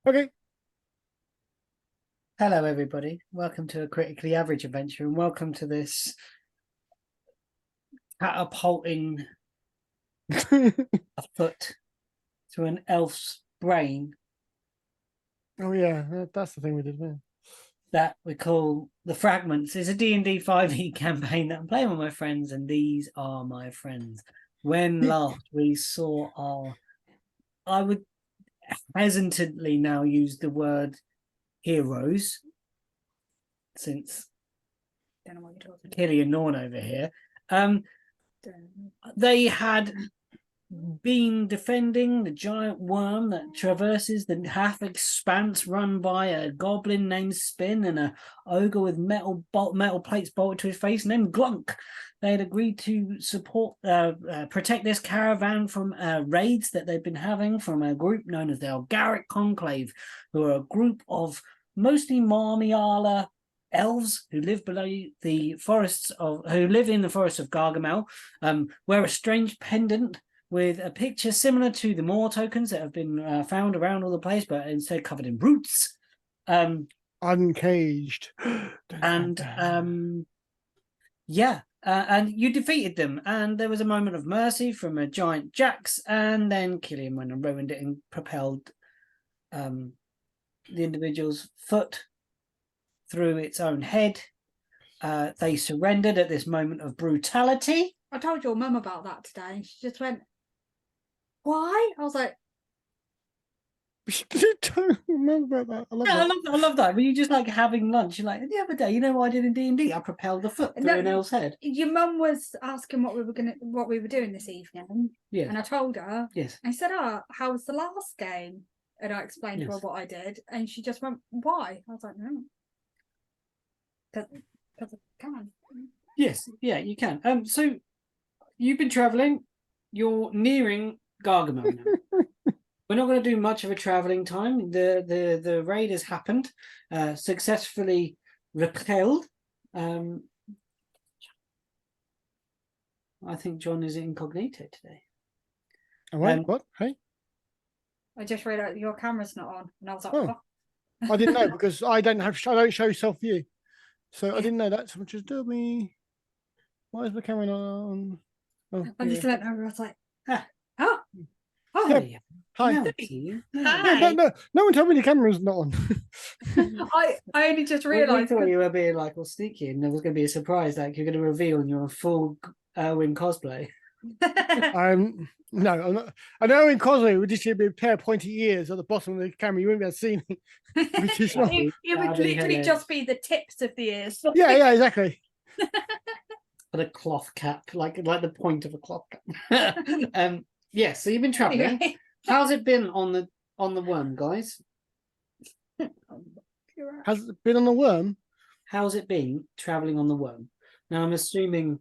Okay. Hello, everybody. Welcome to a critically average adventure, and welcome to this catapulting a foot through an elf's brain Oh yeah, that's the thing we did. Yeah. that we call the Fragments. It's a D&D 5e campaign that I'm playing with my friends, and these are my friends. When last we saw I would hesitantly now use the word heroes, since Don't know what you're talking Killi and Norn over here. They had been defending the giant worm that traverses the half expanse, run by a goblin named Spin and a ogre with metal plates bolted to his face named Glunk. They had agreed to protect this caravan from raids that they've been having from a group known as the Algaric Conclave, who are a group of mostly Marmiala elves who live in the forests of Gargamel, wear a strange pendant with a picture similar to the Moor tokens that have been found around all the place, but instead covered in roots. Uncaged. And you defeated them, and there was a moment of mercy from a giant Jax, and then Killian went and ruined it and propelled the individual's foot through its own head. They surrendered at this moment of brutality. I told your mum about that today, and she just went, "Why?" I was like, I don't remember about that. I love that. Were you just like having lunch? You're like, the other day, you know what I did in D&D? I propelled the foot through an elf's head. Your mum was asking what we were doing this evening. Yeah. And I told her. Yes. I said, how was the last game? And I explained to her what I did, and she just went, "Why?" I was like, "No, because I can." Yes, yeah, you can. So you've been traveling. You're nearing Gargamel now. We're not going to do much of a traveling time. The raid has happened, successfully repelled. I think John is incognito today. What? Hey? I just realised your camera's not on, and I was like, "Oh." I didn't know because I don't show self view, so I didn't know that. Someone just told me. Why is my camera not on? Oh, I just went over. I was like, Ah. "Oh, yeah. Hi. Hi. No one told me the camera's not on. I only just realised. I thought you were being like all sneaky, and there was going to be a surprise, like you're going to reveal in your full Erwin cosplay. No, I'm not. I know in cosplay would just be a pair of pointy ears at the bottom of the camera. You wouldn't be able to see me. It would literally just be the tips of the ears. Yeah, exactly. But a cloth cap, like the point of a cloth cap. Yeah, so you've been traveling. How's it been on the worm, guys? Has it been on the worm? How's it been traveling on the worm? Now I'm assuming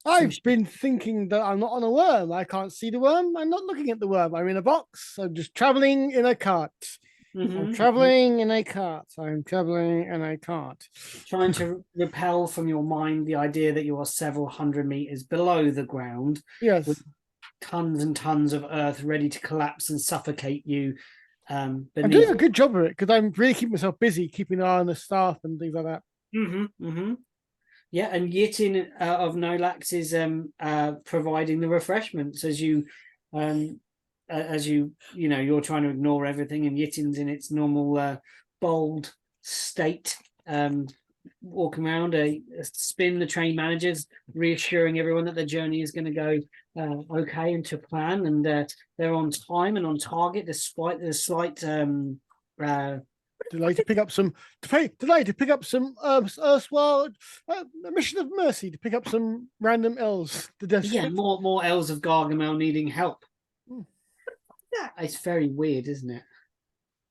I've been thinking that I'm not on a worm. I can't see the worm. I'm not looking at the worm. I'm in a box. I'm just traveling in a cart. I'm traveling in a cart. I'm traveling in a cart. Trying to repel from your mind the idea that you are several hundred meters below the ground. Yes. With tons and tons of earth ready to collapse and suffocate you. I'm doing a good job of it because I'm really keeping myself busy, keeping an eye on the staff and things like that. Yeah, and Yitin of Nolax is providing the refreshments as you you're trying to ignore everything, and Yitin's in its normal bold state, walking around. Spin, the train managers, reassuring everyone that the journey is going to go okay and to plan, and they're on time and on target despite the slight delay to pick up some erstwhile mission of mercy to pick up some random elves. More elves of Gargamel needing help. Yeah. It's very weird, isn't it?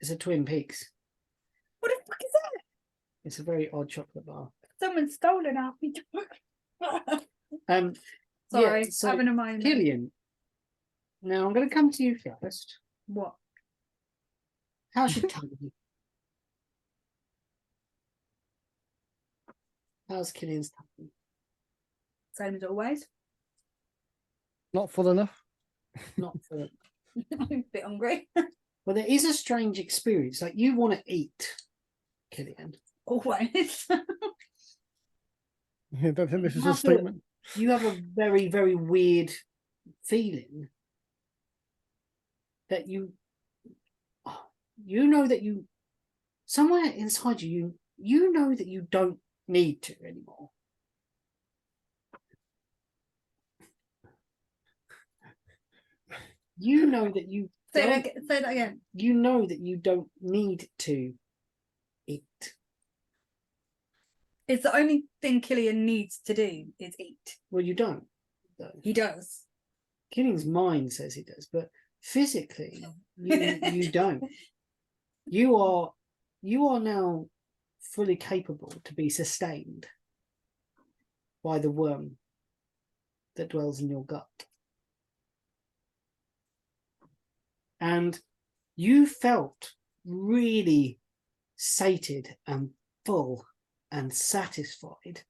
It's a Twin Peaks. What the fuck is that? It's a very odd chocolate bar. Someone's stolen our pizza. Sorry, so having a moment. Killian, now I'm going to come to you first. What? How's your tummy? How's Killian's tummy? Same as always. Not full enough. Not for. I'm a bit hungry. Well, there is a strange experience. Like, you want to eat, Killian. Always. I don't think this is a Have to- statement. You have a very, very weird feeling that you know that you, somewhere inside you, you know that you don't need to anymore. You know that you Say that again. You know that you don't need to eat. It's the only thing Killian needs to do is eat. Well, you don't, though. He does. Killian's mind says he does, but physically, you don't. You are now fully capable to be sustained by the worm that dwells in your gut. And you felt really sated and full and satisfied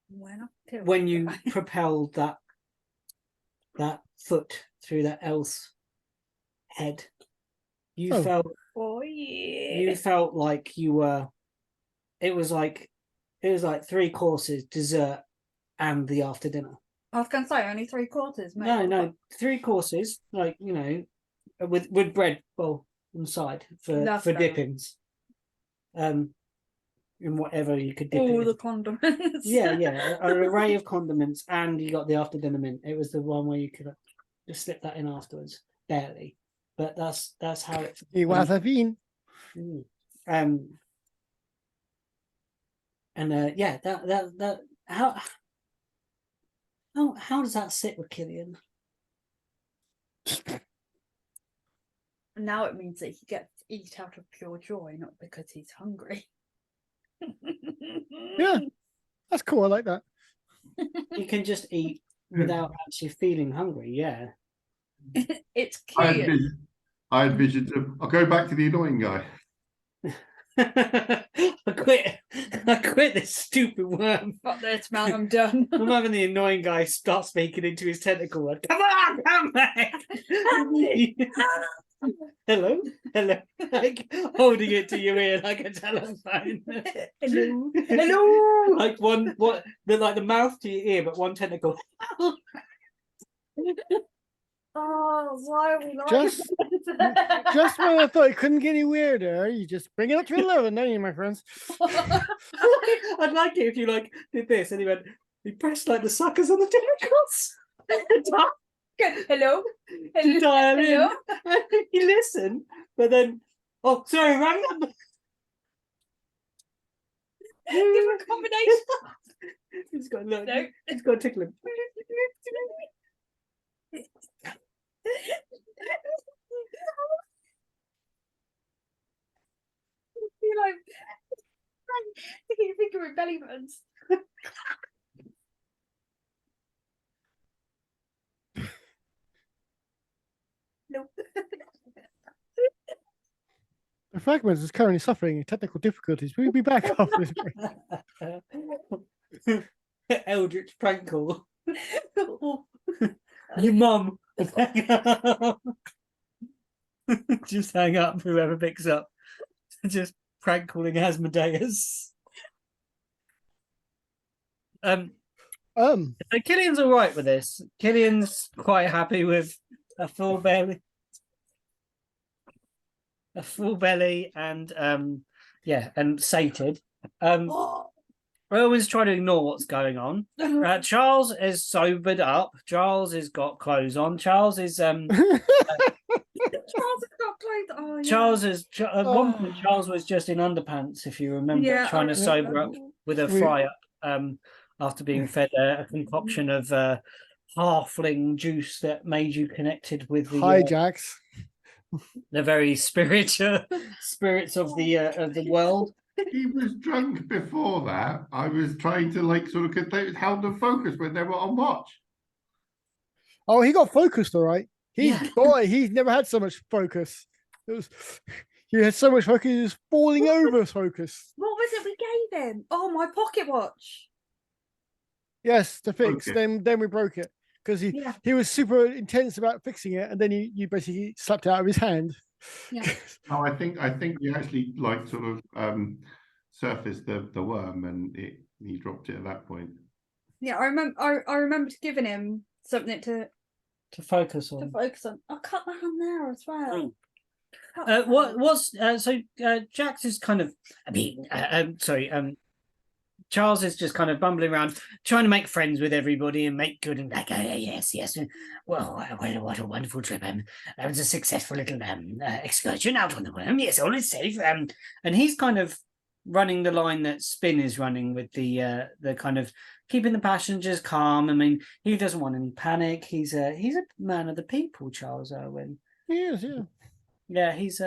when you propelled that foot through that elf's head. You felt, oh yeah, you felt like you were. It was like 3 courses, dessert, and the after dinner. I was going to say only 3/4. No, 3 courses, like, you know, with bread bowl on the side for dippings. In whatever you could dip all it the in. condiments. Yeah, an array of condiments, and you got the after dinner mint. It was the one where you could just slip that in afterwards, barely. But that's how it. It was a bean. And yeah, that how does that sit with Killian? Now it means that he gets to eat out of pure joy, not because he's hungry. Yeah, that's cool. I like that. You can just eat without actually feeling hungry. Yeah. It's I cute. had visions of. I'll go back to the annoying guy. I quit this stupid worm. Fuck this, man, I'm done. I'm having the annoying guy start speaking into his tentacle. Like, come on, come back. Hello, like holding it to your ear like a telephone. Hello. Like the mouth to your ear, but one tentacle. Oh, why are we like Just when I thought it couldn't get any weirder, you just bring it up to 11, don't you, my friends? I'd like it if you like did this and he pressed like the suckers on the tentacles. Hello? To dial in. Hello? And you listen, but then sorry, rang up. Different combination. He's got look. No. He's got a tickle him. You're like sticking your finger in belly buttons. No. The Fragments is currently suffering technical difficulties. We'll be back after this. Eldritch prank call. Your mum. Just hang up, whoever picks up. Just prank calling Asmodeus. So Killian's all right with this. Killian's quite happy with a full belly, and and sated. Erwin's trying to ignore what's going on. Charles is sobered up. Charles has got clothes on. Charles is Charles has got clothes. Oh, yeah. Charles is at one point. Charles was just in underpants, if you remember, trying to sober up with a fry up after being fed a concoction of halfling juice that made you connected with the hijacks. The very spirits of the world. He was drunk before that. I was trying to held them focused when they were on watch. Oh, he got focused, all right. He's never had so much focus. He had so much focus, he was falling over focus. What was it we gave him? Oh, my pocket watch. Yes, to fix. Then we broke it because he was super intense about fixing it, and then you basically slapped it out of his hand. Yeah. No, I think you actually like sort of surfaced the worm and he dropped it at that point. Yeah, I remembered giving him something to focus on. focus on. I cut my hand there as well. Jax is kind of, Charles is just kind of bumbling around, trying to make friends with everybody and make good and like, yes. Well, what a wonderful trip. That was a successful little excursion out on the worm. Yes, all is safe. And he's kind of running the line that Spin is running with the kind of keeping the passengers calm. I mean, he doesn't want any panic. He's a man of the people, Charles Irwin. He is, yeah. Yeah, he's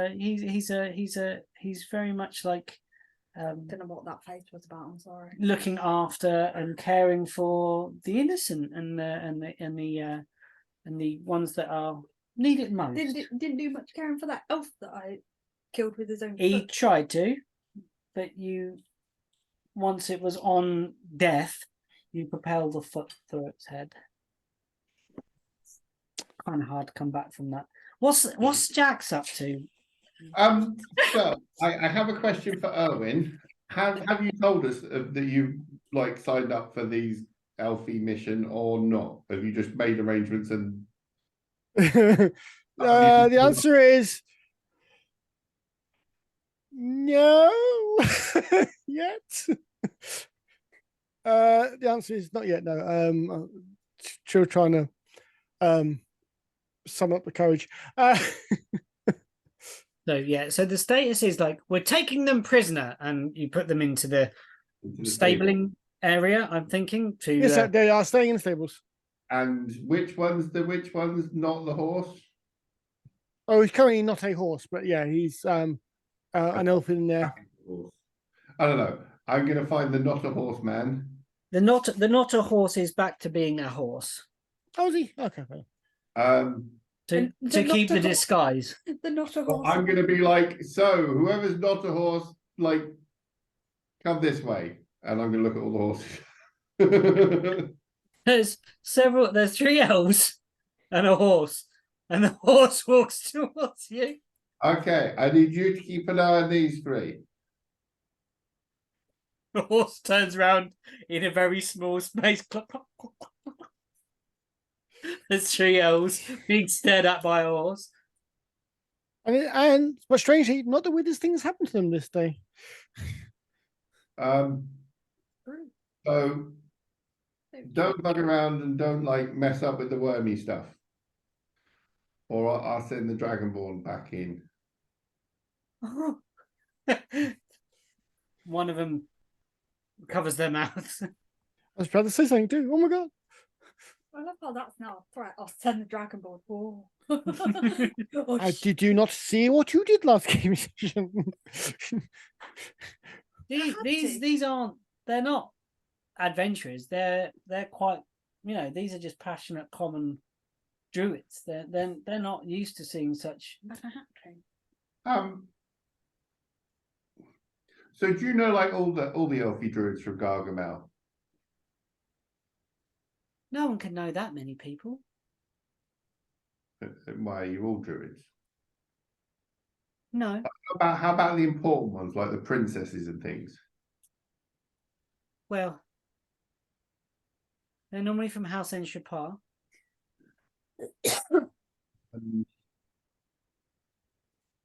very much like. Don't know what that face was about. I'm sorry. Looking after and caring for the innocent and the ones that are needed most. Didn't do much caring for that elf that I killed with his own. He foot. tried to, but once it was on death, you propelled the foot through its head. Kind of hard to come back from that. What's Jax up to? So I have a question for Erwin. Have you told us that you like signed up for these Elfie mission or not? Have you just made arrangements and the answer is no yet. The answer is not yet. No. I'm still trying to sum up the courage. So the status is like, we're taking them prisoner, and you put them into the stabling area, I'm thinking. Yes, they are staying in the stables. And which one's not the horse? Oh, he's currently not a horse, but yeah, he's an elf in there. I don't know. I'm gonna find the not a horse man. The not a horse is back to being a horse. Oh, is he? Okay. To keep the disguise. The not a horse. I'm gonna be like, so whoever's not a horse, like, come this way, and I'm gonna look at all the horses. There's 3 elves and a horse, and the horse walks towards you. Okay, I need you to keep an eye on these 3. The horse turns around in a very small space. There's 3 elves being stared at by a horse. But strangely, not the weirdest things happened to them this day. So don't bug around and don't like mess up with the wormy stuff, or I'll send the Dragonborn back in. One of them covers their mouths. I was about to say something too. Oh my god! I love how that's now a threat. I'll send the Dragonborn. Did you not see what you did last game session? These aren't. They're not adventurers. They're quite. These are just passionate common druids. They're not used to seeing such. So do you know like all the elfie druids from Gargamel? No one can know that many people. Why are you all druids? No. How about the important ones, like the princesses and things? Well, they're normally from House Enshapar.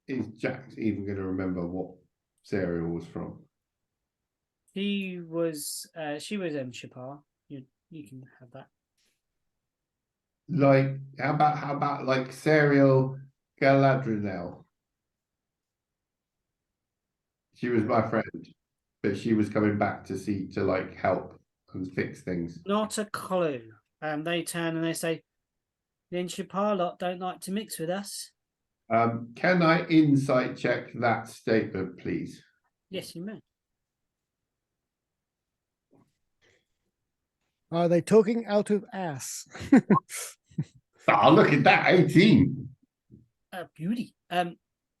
Is Jax even going to remember what Sarah was from? She was Enshapar. You can have that. Like, how about like Serial Galadriel? She was my friend, but she was coming back to like help and fix things. Not a clue. They turn and they say, the Enshapar lot don't like to mix with us. Can I insight check that statement, please? Yes, you may. Are they talking out of ass? Oh, look at that, 18. Beauty.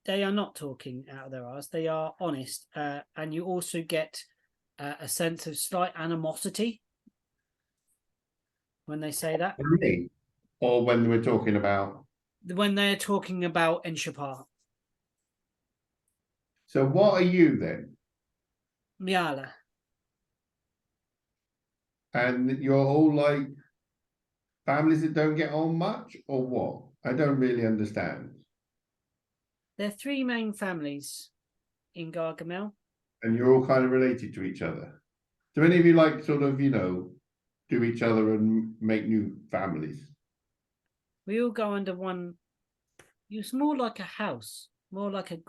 They are not talking out of their arse. They are honest. And you also get a sense of slight animosity when they say that. Me? Or when we're talking about? When they're talking about Enshapar. So what are you then? Miala. And you're all like families that don't get on much, or what? I don't really understand. There are three main families in Gargamel. And you're all kind of related to each other. Do any of you like sort of, do each other and make new families? We all go under one. It's more like a house, more like a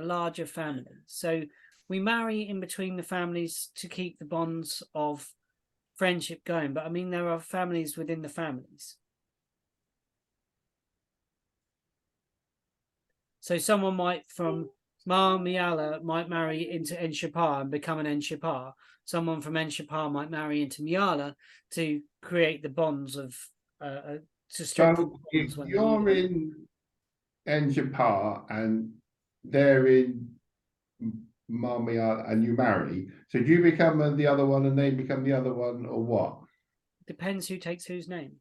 larger family. So we marry in between the families to keep the bonds of friendship going. But I mean, there are families within the families. So someone might from Mar Miala might marry into Enshapar and become an Enshapar. Someone from Enshapar might marry into Miala to create the bonds of to strengthen. So if you're in Enjapar and they're in Marmia and you marry, so do you become the other one and they become the other one, or what? Depends who takes whose name.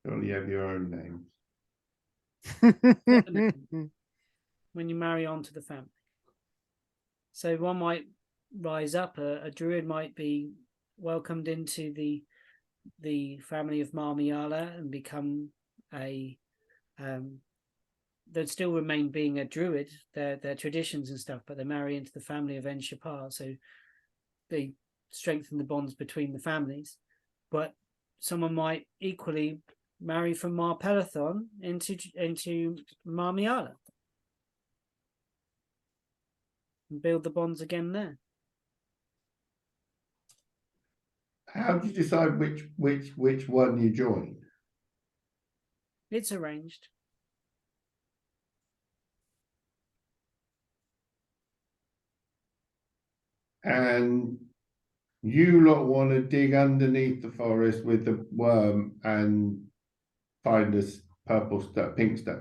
Surely you have your own names. When you marry on to the family. So one might rise up, a druid might be welcomed into the family of Marmiala and become a they'd still remain being a druid, their traditions and stuff, but they marry into the family of Enshapar, so they strengthen the bonds between the families. But someone might equally marry from Mar Pelathon into Marmiala and build the bonds again there. How do you decide which one you join? It's arranged. And you lot want to dig underneath the forest with the worm and find this purple stuff, pink stuff.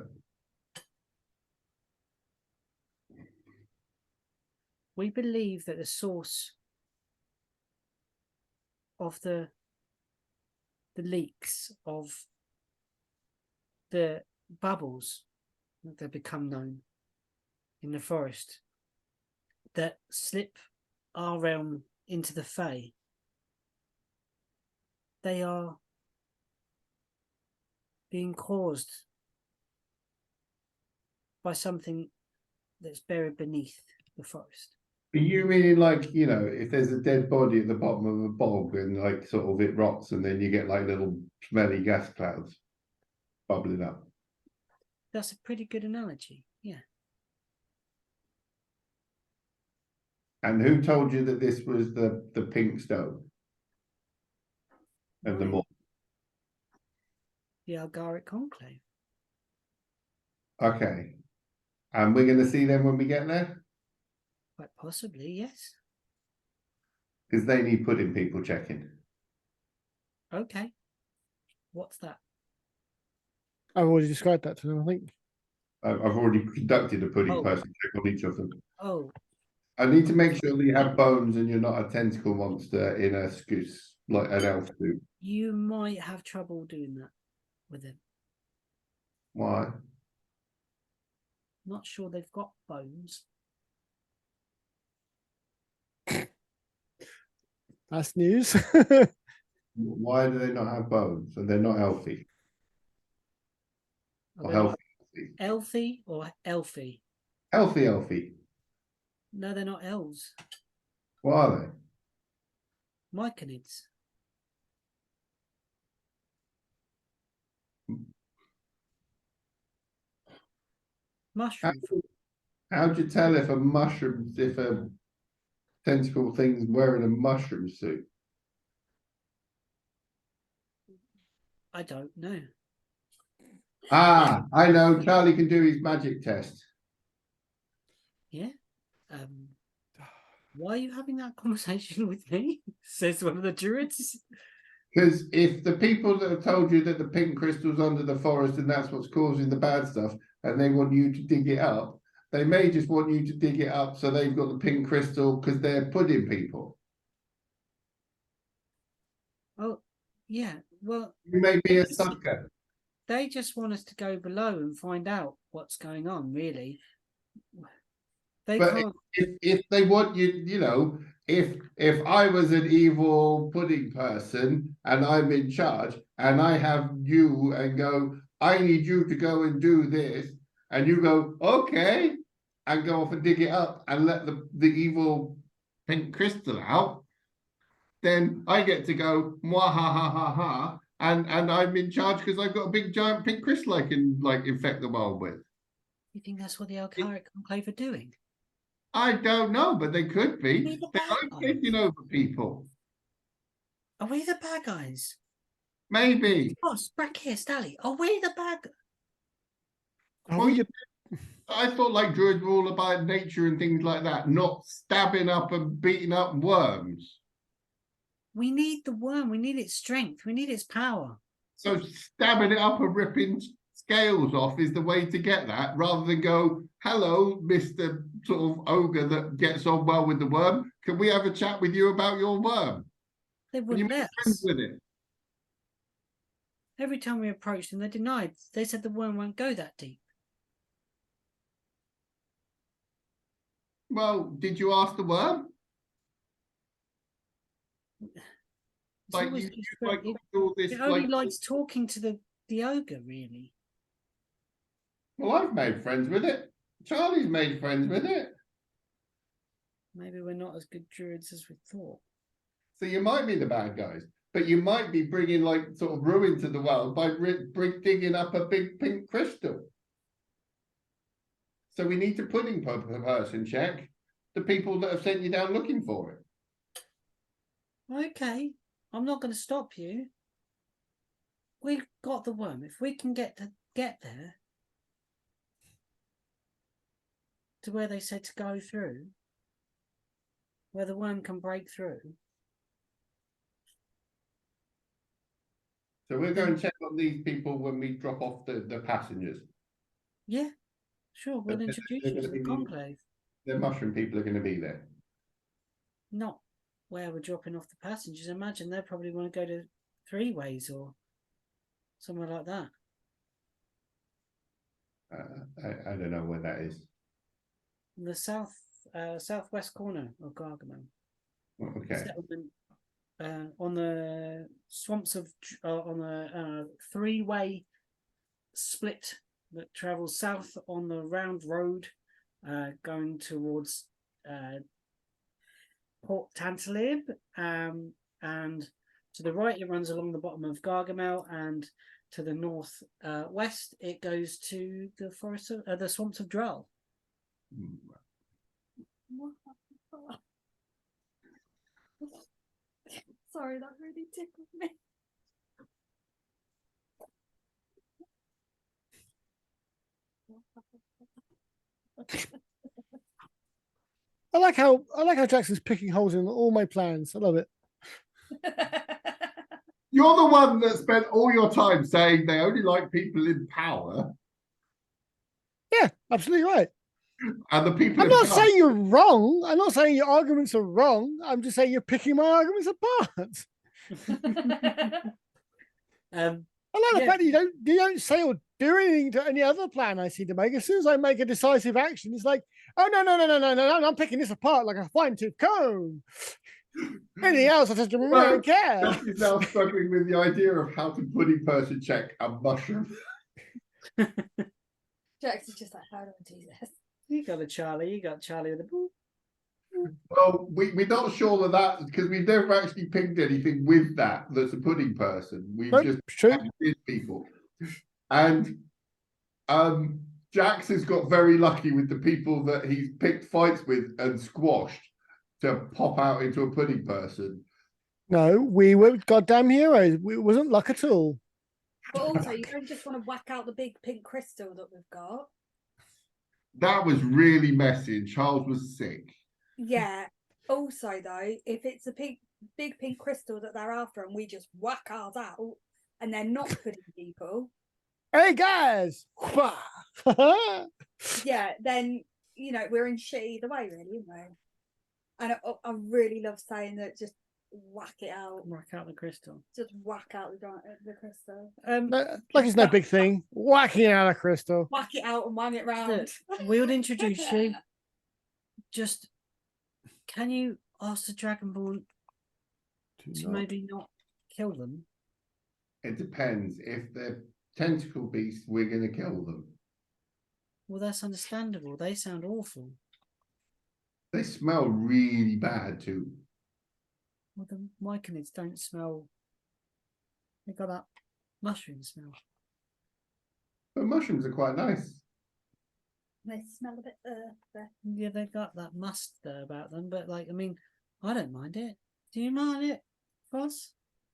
We believe that the source of the leaks of the bubbles that become known in the forest that slip our realm into the Fae, they are being caused by something that's buried beneath the forest. Are you meaning like, if there's a dead body at the bottom of a bog and like sort of it rots and then you get like little smelly gas clouds bubbling up? That's a pretty good analogy, yeah. And who told you that this was the pink stone? And the more? The Algaric Conclave. Okay. And we're going to see them when we get there? Quite possibly, yes. Because they need pudding people checking. Okay. What's that? I've already described that to them, I think. I've already conducted a pudding Oh. person check on each of them. Oh, I need to make sure that you have bones and you're not a tentacle monster in a scoose, like an elf suit. you might have trouble doing that with him. Why? Not sure they've got bones. That's news. Why do they not have bones? And they're not healthy. Are Or they not healthy. elfy or elfy? Healthy. No, they're not elves. What are they? Myconids. Mushroom. How'd you tell if a tentacle thing's wearing a mushroom suit? I don't know. Ah, I know. Charlie can do his magic test. Yeah. Why are you having that conversation with me? Says one of the druids. Because if the people that have told you that the pink crystal's under the forest and that's what's causing the bad stuff, and they want you to dig it up, they may just want you to dig it up so they've got the pink crystal because they're pudding people. Oh, yeah. Well, You may be a sucker. They just want us to go below and find out what's going on, really. They But can't. if they want you, you know, if I was an evil pudding person and I'm in charge and I have you and go, I need you to go and do this, and you go, okay, and go off and dig it up and let the evil pink crystal out, then I get to go, mwah ha ha ha ha, and I'm in charge because I've got a big giant pink crystal I can like infect the world with. You think that's what the Alcharic Conclave are doing? I don't know, but they could be. We the They bad like guys. taking over people. Are we the bad guys? Maybe. Boss, back here, Stally. Are we the bad guys? Are Well, we the- I thought like druids were all about nature and things like that, not stabbing up and beating up worms. We need the worm. We need its strength. We need its power. So stabbing it up and ripping scales off is the way to get that, rather than go, hello, Mr. sort of ogre that gets on well with the worm. Can we have a chat with you about your worm? They Can you wouldn't make let friends us. with it? Every time we approached them, they denied. They said the worm won't go that deep. Well, did you ask the worm? It's Like always you just like it, all this it only like, likes talking to the ogre, really. well, I've made friends with it. Charlie's made friends with it. Maybe we're not as good druids as we thought. So you might be the bad guys, but you might be bringing like sort of ruin to the world by digging up a big pink crystal. So we need to pudding person check the people that have sent you down looking for it. Okay, I'm not going to stop you. We've got the worm. If we can get there to where they said to go through, where the worm can break through. So we'll go and check on these people when we drop off the passengers. Yeah, sure. We'll But introduce they're you to gonna the be- conclave. The mushroom people are going to be there. Not where we're dropping off the passengers. Imagine they probably want to go to Threeways or somewhere like that. I don't know where that is. In the southwest corner of Gargamel. Okay. Settlement on the swamps of on the three-way split that travels south on the round road going towards Port Tantalib, and to the right it runs along the bottom of Gargamel, and to the north west it goes to the forest of the swamps of Drell. Sorry, that really tickled me. I like how Jackson's picking holes in all my plans. I love it. You're the one that spent all your time saying they only like people in power, Yeah, absolutely right. and the people I'm in not power. saying you're wrong. I'm not saying your arguments are wrong. I'm just saying you're picking my arguments apart. I like the fact that you don't say or do anything to any other plan I see to make. As soon as I make a decisive action, it's like, oh no, I'm picking this apart like a fine-tooth comb. Anything else, I just don't care. Jack is now struggling with the idea of how to pudding person check a mushroom. Jax is just like, how do I do this? You got Charlie with a boo. Well, we're not sure of that because we've never actually pinged anything with that's a pudding person. We've just added people. And Jax has got very lucky with the people that he's picked fights with and squashed to pop out into a pudding person. No, we were goddamn heroes. It wasn't luck at all. But also, you don't just want to whack out the big pink crystal that we've got. That was really messy and Charles was sick. Yeah. Also, though, if it's a big pink crystal that they're after and we just whack ours out and they're not pudding people. Hey, guys! Yeah, then, we're in shit either way, really, aren't we? And I really love saying that just whack it out. Whack out the crystal. Just whack out the crystal. Like it's no big thing. Whacking out a crystal. Whack it out and wang it round. We'll introduce you. Just, can you ask the Dragon Ball to maybe not kill them? It depends. If they're tentacle beasts, we're going to kill them. Well, that's understandable. They sound awful. They smell really bad too. Well, the myconids don't smell. They got that mushroom smell. But mushrooms are quite nice. They smell a bit earthy. Yeah, they got that must there about them. But like, I mean, I don't mind it. Do you mind it, Foss?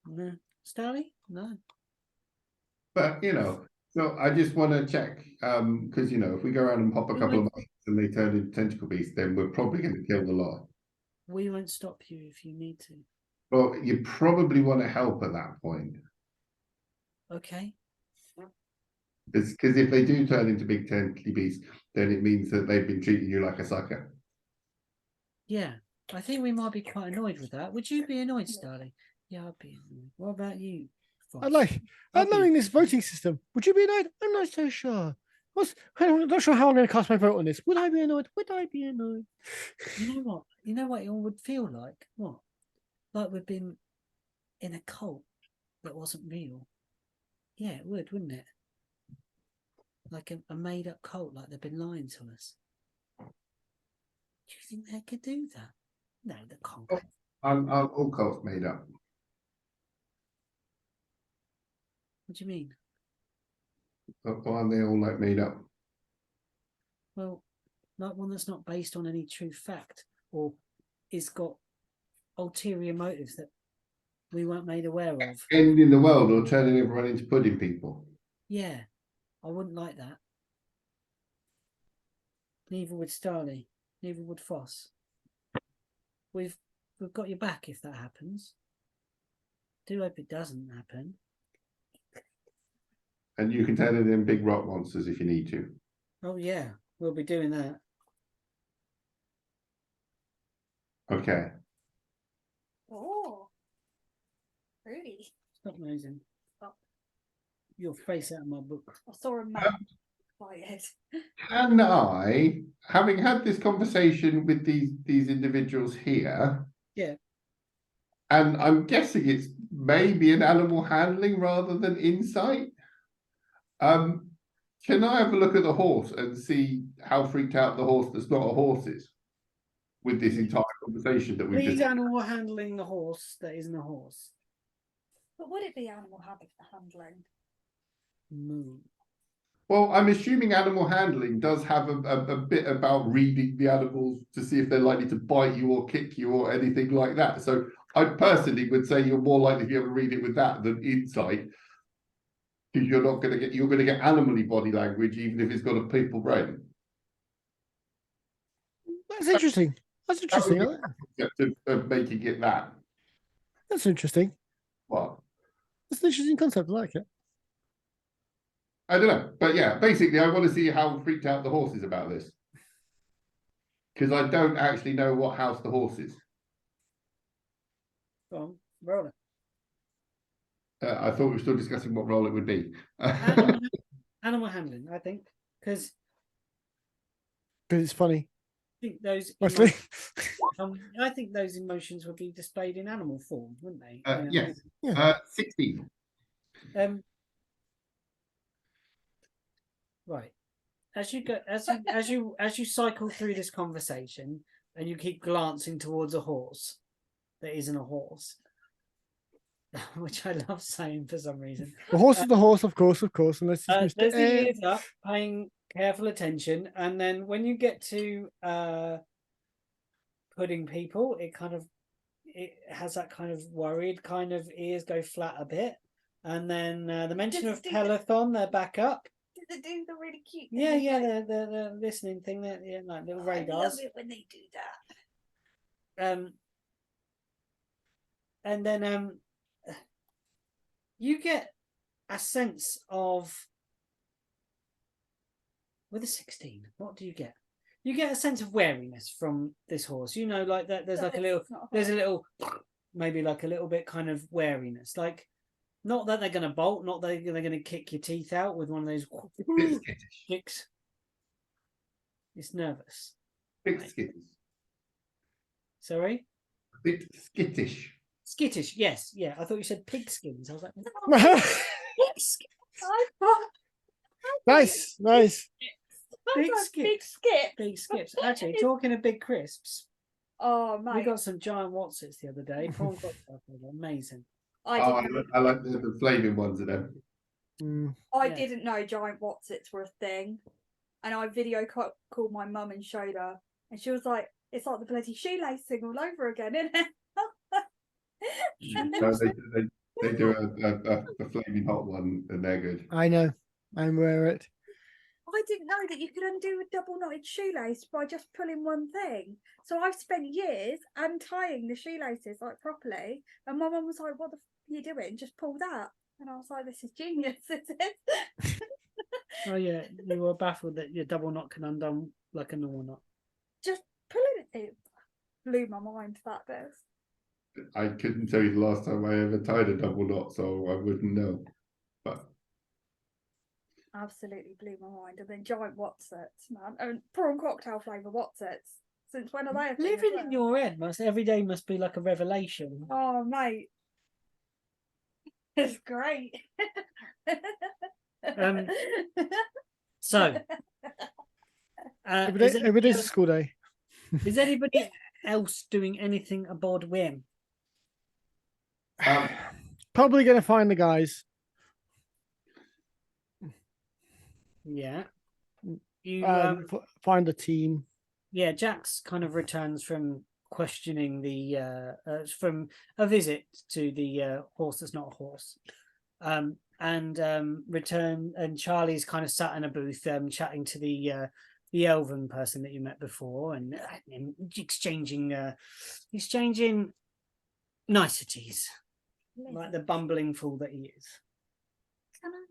No. Starly? No. But so I just want to check because if we go around and pop a couple of mushrooms and they turn into tentacle beasts, then we're probably going to kill the lot. We won't stop you if you need to. Well, you probably want to help at that point. Okay. Because if they do turn into big tentacle beasts, then it means that they've been treating you like a sucker. Yeah, I think we might be quite annoyed with that. Would you be annoyed, Starly? Yeah, I'd be annoyed. What about you, Foss? Knowing this voting system, would you be annoyed? I'm not so sure. I'm not sure how I'm going to cast my vote on this. Would I be annoyed? Would I be annoyed? You know what? You know what it all would feel like? What? Like we've been in a cult that wasn't real. Yeah, it would, wouldn't it? Like a made-up cult, like they've been lying to us. Do you think they could do that? No, they can't. All cults made up. What do you mean? But why aren't they all like made up? Well, like one that's not based on any true fact or is got ulterior motives that we weren't made aware of. Ending the world or turning everyone into pudding people. Yeah, I wouldn't like that. Neither would Starly. Neither would Foss. We've got your back if that happens. Do hope it doesn't happen. And you can turn it in big rock monsters if you need to. Oh yeah, we'll be doing that. Okay. Oh, really? Stop nosing. Stop. Your face out of my book. I saw a man quiet. Can I, having had this conversation with these individuals here, Yeah. and I'm guessing it's maybe an animal handling rather than insight. Can I have a look at the horse and see how freaked out the horse that's not a horse is with this entire conversation that we've Please just... animal handling the horse that isn't a horse. But would it be animal handling? Moo. Well, I'm assuming animal handling does have a bit about reading the animals to see if they're likely to bite you or kick you or anything like that. So I personally would say you're more likely to be able to read it with that than insight. Because you're going to get animally body language, even if it's got a people brain. That's interesting. That's interesting. Of making it that. That's interesting. What? That's an interesting concept. I like it. I don't know. But yeah, basically, I want to see how freaked out the horse is about this. Because I don't actually know what house the horse is. Go on, roll it. I thought we were still discussing what role it would be. Animal handling, I think. Because it's funny. I think those Mostly. I think those emotions would be displayed in animal form, wouldn't they? Yes. Yeah. 16. Right. As you cycle through this conversation and you keep glancing towards a horse that isn't a horse, which I love saying for some reason. The horse is the horse, of course, unless it's There's Mr. the ears up, paying careful attention, and then when you get to pudding people, it has that kind of worried kind of ears go flat a bit, and then the mention of telethon, they're back up. Did they do the really cute? Yeah, the listening thing, that like little radars. I love it when they do that. And then you get a sense of, with a 16, what do you get? You get a sense of wariness from this horse. You know, like that. There's like a little. There's a little. maybe like a little bit kind of wariness, like not that they're going to bolt, not that they're going to kick your teeth out with one of those Bit skittish. kicks. It's nervous. Bit Right. skittish. Sorry? Bit skittish. Skittish, yes. Yeah, I thought you said pigskins. I was like, pigskins. Nice. Big Big skip. skip. Big skips. Actually, talking of big crisps, Oh, we mate. got some giant Watsits the other day. Prawn cocktail flavor, amazing. I didn't know. I like the flaming ones of them. I Yeah. didn't know giant Watsits were a thing. And I video called my mum and showed her. And she was like, it's like the bloody shoelacing all over again, isn't it? No, they do a flaming hot one and they're good. I know. I'm aware of it. I didn't know that you could undo a double knotted shoelace by just pulling one thing. So I've spent years untying the shoelaces like properly. And my mum was like, what the f are you doing? Just pull that. And I was like, this is genius, is it? Oh yeah, you were baffled that your double knot can undone like a normal knot. Just pulling it blew my mind, that bit. I couldn't tell you the last time I ever tied a double knot, so I wouldn't know. But Absolutely blew my mind. And then giant Watsits, man. And prawn cocktail flavour Watsits. Since when are they a thing as Living well? in your head every day must be like a revelation. Oh, mate. It's great. So, Every day's a school day. is anybody else doing anything aboard whim? Probably going to find the guys. Yeah. You find a team. yeah, Jax kind of returns from questioning the from a visit to the horse that's not a horse. Return, and Charlie's kind of sat in a booth chatting to the elven person that you met before, and exchanging niceties, like the bumbling fool that he is. Can I?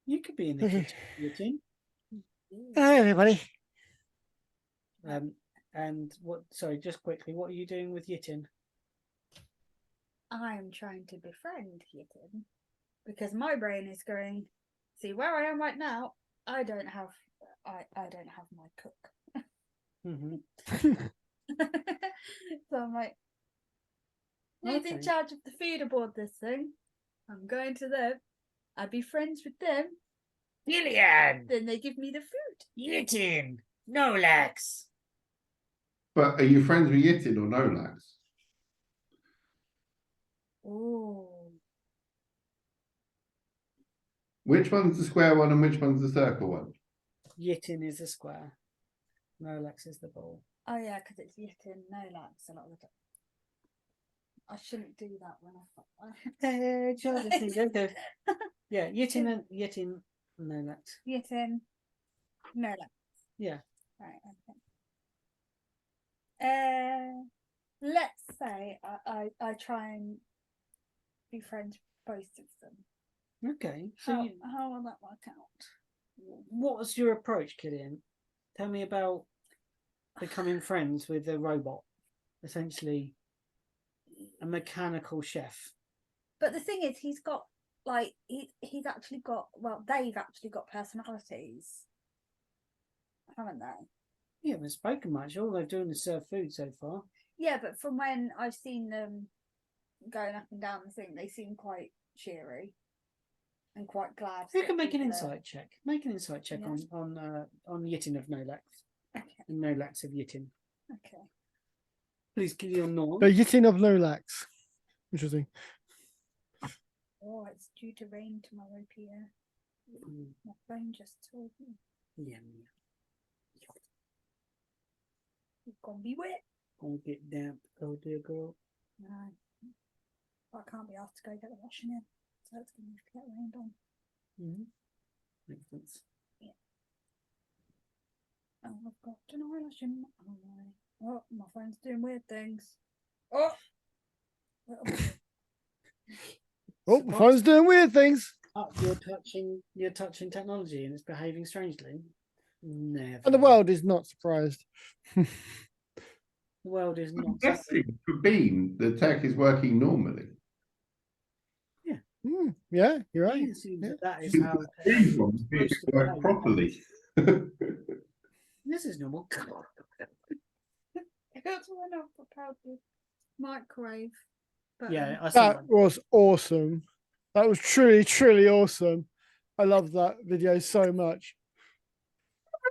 You could be in the kitchen, Yitin. Hi, everybody. And what? Sorry, just quickly, what are you doing with Yitin? I am trying to befriend Yitin because my brain is going. See where I am right now. I don't have my cook. Mm-hmm. So I'm like, who's in charge of the food aboard this thing? I'm going to them. I'd be friends with them. Killian! Then they give me the food. Yitin! Nolax! But are you friends with Yitin or Nolax? Oh. Which one's the square one and which one's the circle one? Yitin is the square. Nolax is the ball. Oh yeah, because it's Yitin, no lax a lot of the time. I shouldn't do that when I Yeah, Yitin Nolax. Yitin, no lax. Yeah. Right, okay. Let's say I try and be friends with both of them. Okay. So how will that work out? what was your approach, Killian? Tell me about becoming friends with a robot, essentially a mechanical chef. But the thing is, he's got like he's actually got they've actually got personalities, haven't they? Yeah, haven't spoken much. All they're doing is serve food so far. Yeah, but from when I've seen them going up and down the thing, they seem quite cheery and quite glad. You can make an insight check. Make an insight check on Yitin of Nolax. Okay. And Nolax of Yitin. Okay. Please give your norm. The Yitin of Nolax. Interesting. Oh, it's due to rain tomorrow, Pierre. My phone just told me. Yeah. It's gonna be wet. Gonna get damp. Oh dear girl. No. I can't be asked to go get the washing in. So it's gonna have to get rained on. Mm-hmm. Makes sense. Yeah. Oh, I've got an eyelash in my eye. Oh, my phone's doing weird things. Oh! Oh, my phone's doing weird things. Oh, you're touching technology and it's behaving strangely. Never. And the world is not surprised. The world is I'm not. guessing for Bean, the tech is working normally. Yeah, you're right. Bean assumes Yeah. that is Because how the Bean one seems most to of work the properly. This is normal. That's one I've prepared with microwave. But, Yeah, I saw That was awesome. That was truly, truly awesome. I love that video so much.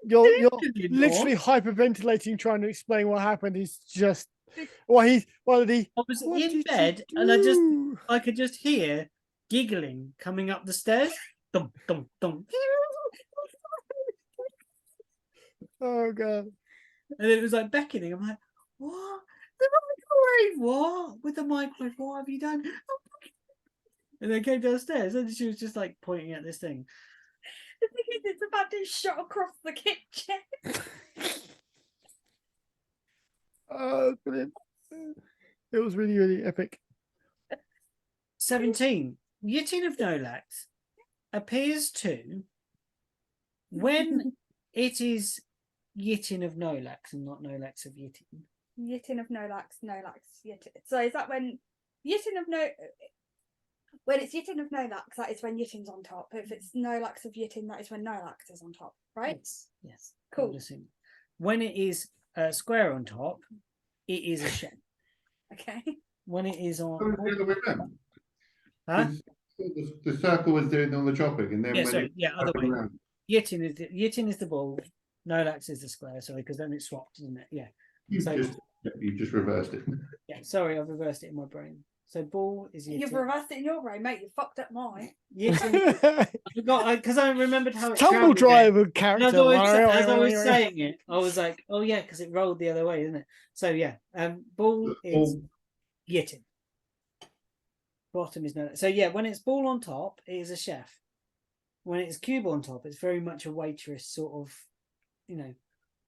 You're literally hyperventilating, trying to explain what happened. He's just I was what in did bed you and do? I could just hear giggling coming up the stairs. Dum, dum, dum. Oh god. And it was like beckoning. I'm like, what? The microwave? What? With the microwave? What have you done? And then came downstairs and she was just like pointing at this thing. the thing is, it's about to shot across the kitchen. Oh, brilliant. It was really, really epic. 17. Yitin of Nolax appears to, when it is Yitin of Nolax and not Nolax of Yitin. Yitin of Nolax, Yitin. So is that when Yitin of No? When it's Yitin of Nolax, that is when Yitin's on top. If it's Nolax of Yitin, that is when Nolax is on top, right? Yes. Cool. When it is square on top, it is a shell. Okay. When it is on, Oh, the other way around. huh? The circle was doing all the chopping, and then Yeah, when sorry. it Yeah, other way. around, Yitin is the ball. Nolax is the square. Sorry, because then it's swapped, isn't it? Yeah. you just reversed it. Yeah. Sorry, I've reversed it in my brain. So ball is Yitin. You've reversed it in your brain, mate. You fucked up mine. Yitin. I forgot because I remembered how it Tumble travelled driver again. character. As I was saying it, I was like, "Oh yeah," because it rolled the other way, isn't it? So yeah, ball is Yitin. Bottom is no. So yeah, when it's ball on top, it is a chef. When it's cube on top, it's very much a waitress sort of,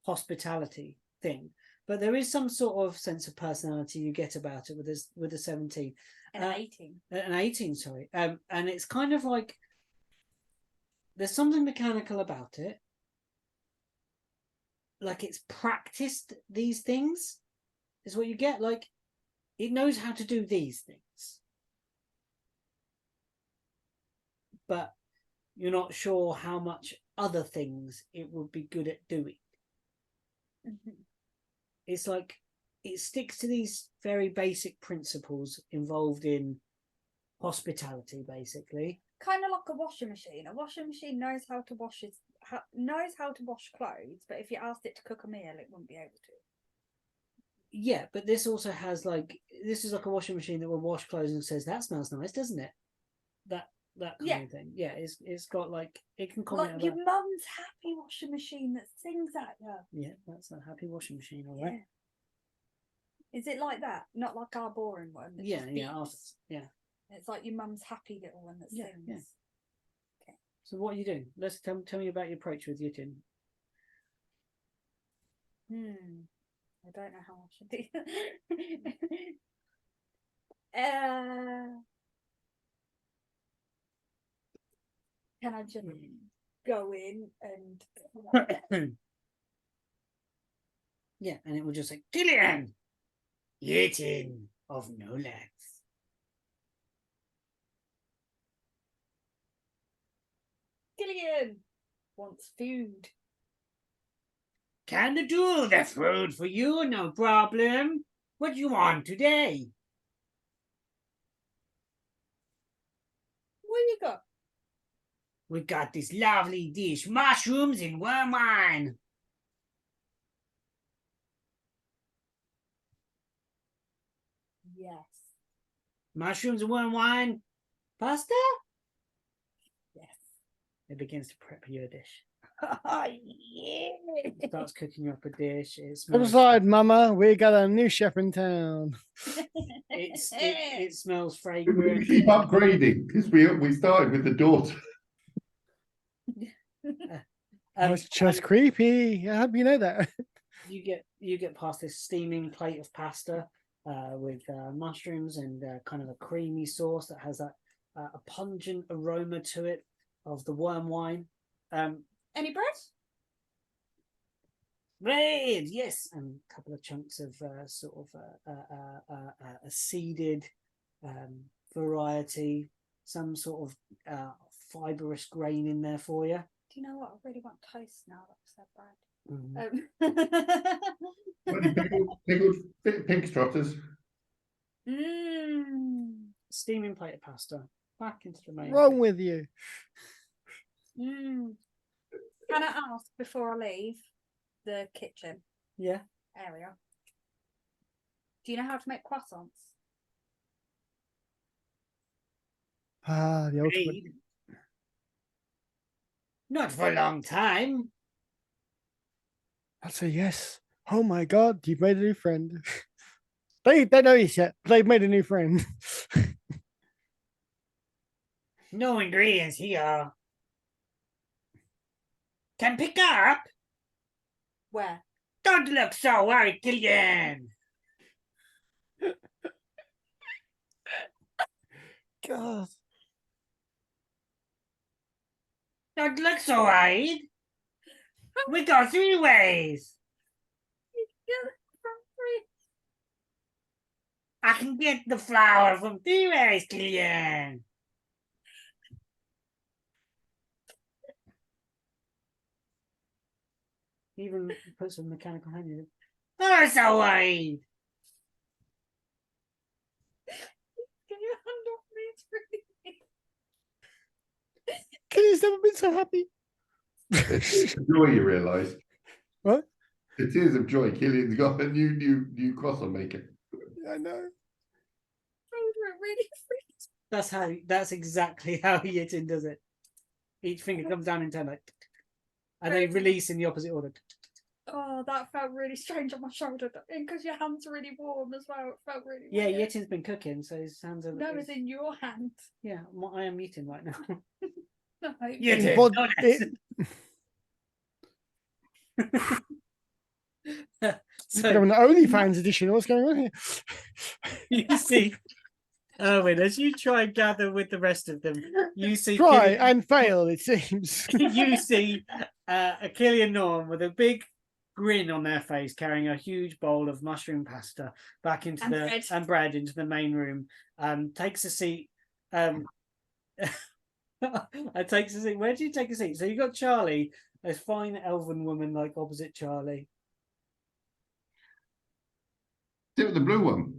hospitality thing. But there is some sort of sense of personality you get about it with a 17. An 18. An 18, sorry. And it's kind of like there's something mechanical about it. Like it's practiced these things, is what you get. Like it knows how to do these things. But you're not sure how much other things it would be good at doing. Mm-hmm. It's like it sticks to these very basic principles involved in hospitality, basically. Kind of like a washing machine. A washing machine knows how to wash clothes, but if you asked it to cook a meal, it wouldn't be able to. Yeah, but this also has this is like a washing machine that will wash clothes and says that smells nice, doesn't it? That kind of thing. Yeah, it's got it can comment like your mum's happy washing machine that sings at you. Yeah, that's a happy washing machine, all right. Yeah. Is it like that? Not like our boring one. Yeah. It's like your mum's happy little one that sings. Yeah. Okay. So what are you doing? Let's tell me about your approach with Yitin. I don't know how I should do that. Can I just go in and yeah, and it will just say Killian, Yitin of Nolax. Killian wants food. Can do the food for you, no problem. What do you want today? What you got? We got this lovely dish, mushrooms and worm wine. Yes. Mushrooms and worm wine. Pasta? Yes. It begins to prep your dish. Oh, yeah. It starts cooking up a dish. Come aside, Mama. We got a new chef in town. It smells We fragrant. keep upgrading because we started with the daughter. It's just creepy. I hope you know that. You get past this steaming plate of pasta with mushrooms and kind of a creamy sauce that has a pungent aroma to it of the worm wine. Any bread? Bread, yes, and a couple of chunks of sort of a seeded variety, some sort of fibrous grain in there for you. Do you know what? I really want toast now that I've Mm. said bread. Bloody pickled pig trotters. Steaming plate of pasta. Back into the main. Wrong with you? Can I ask before I leave the kitchen Yeah. area? Do you know how to make croissants? Ah, the ultimate. Bread. Not for a long time. I'd say yes. Oh my God, you've made a new friend. They don't know this yet. They've made a new friend. No ingredients here. Can pick up. Where? Don't look so worried, Killian. God. Don't look so worried. We go 3 ways. I can get the flour from 3 ways, Killian. Even put some mechanical hand in it. I'm so worried. Can you hand off me? It's really... Killian's never been so happy. It's joy, you realise. What? The tears of joy. Killian's got a new croissant maker. I know. really That's exactly how Yitin does it. Each finger comes down in turn, like, and they release in the opposite order. Oh, that felt really strange on my shoulder. Because your hands are really warm as well. It felt really Yeah, weird. Yitin's been cooking, so his hands are. No, it's in your hand. Yeah, I am eating right now. No. Yitin, Bod- so an OnlyFans edition. What's going on here? you see, Erwin, as you try and gather with the rest of them, you see Try Killian, and fail, it seems. you see a Killian Norm with a big grin on their face, carrying a huge bowl of mushroom pasta back into and bread into the main room. Takes a seat. Takes a seat. Where do you take a seat? So you got Charlie, a fine elven woman like opposite Charlie. Sit with the blue one.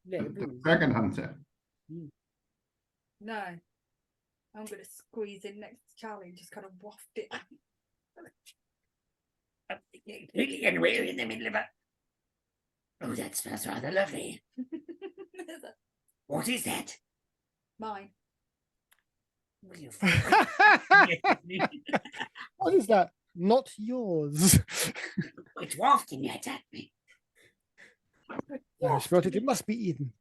Yeah, The dragon hunter. No. I'm going to squeeze in next to Charlie and just kind of waft it out. And we're in the middle of a. Oh, that smells rather lovely. What is that? Mine. Will you What is that? Not yours. It's wafting it at me. I smelt it. It must be Eden.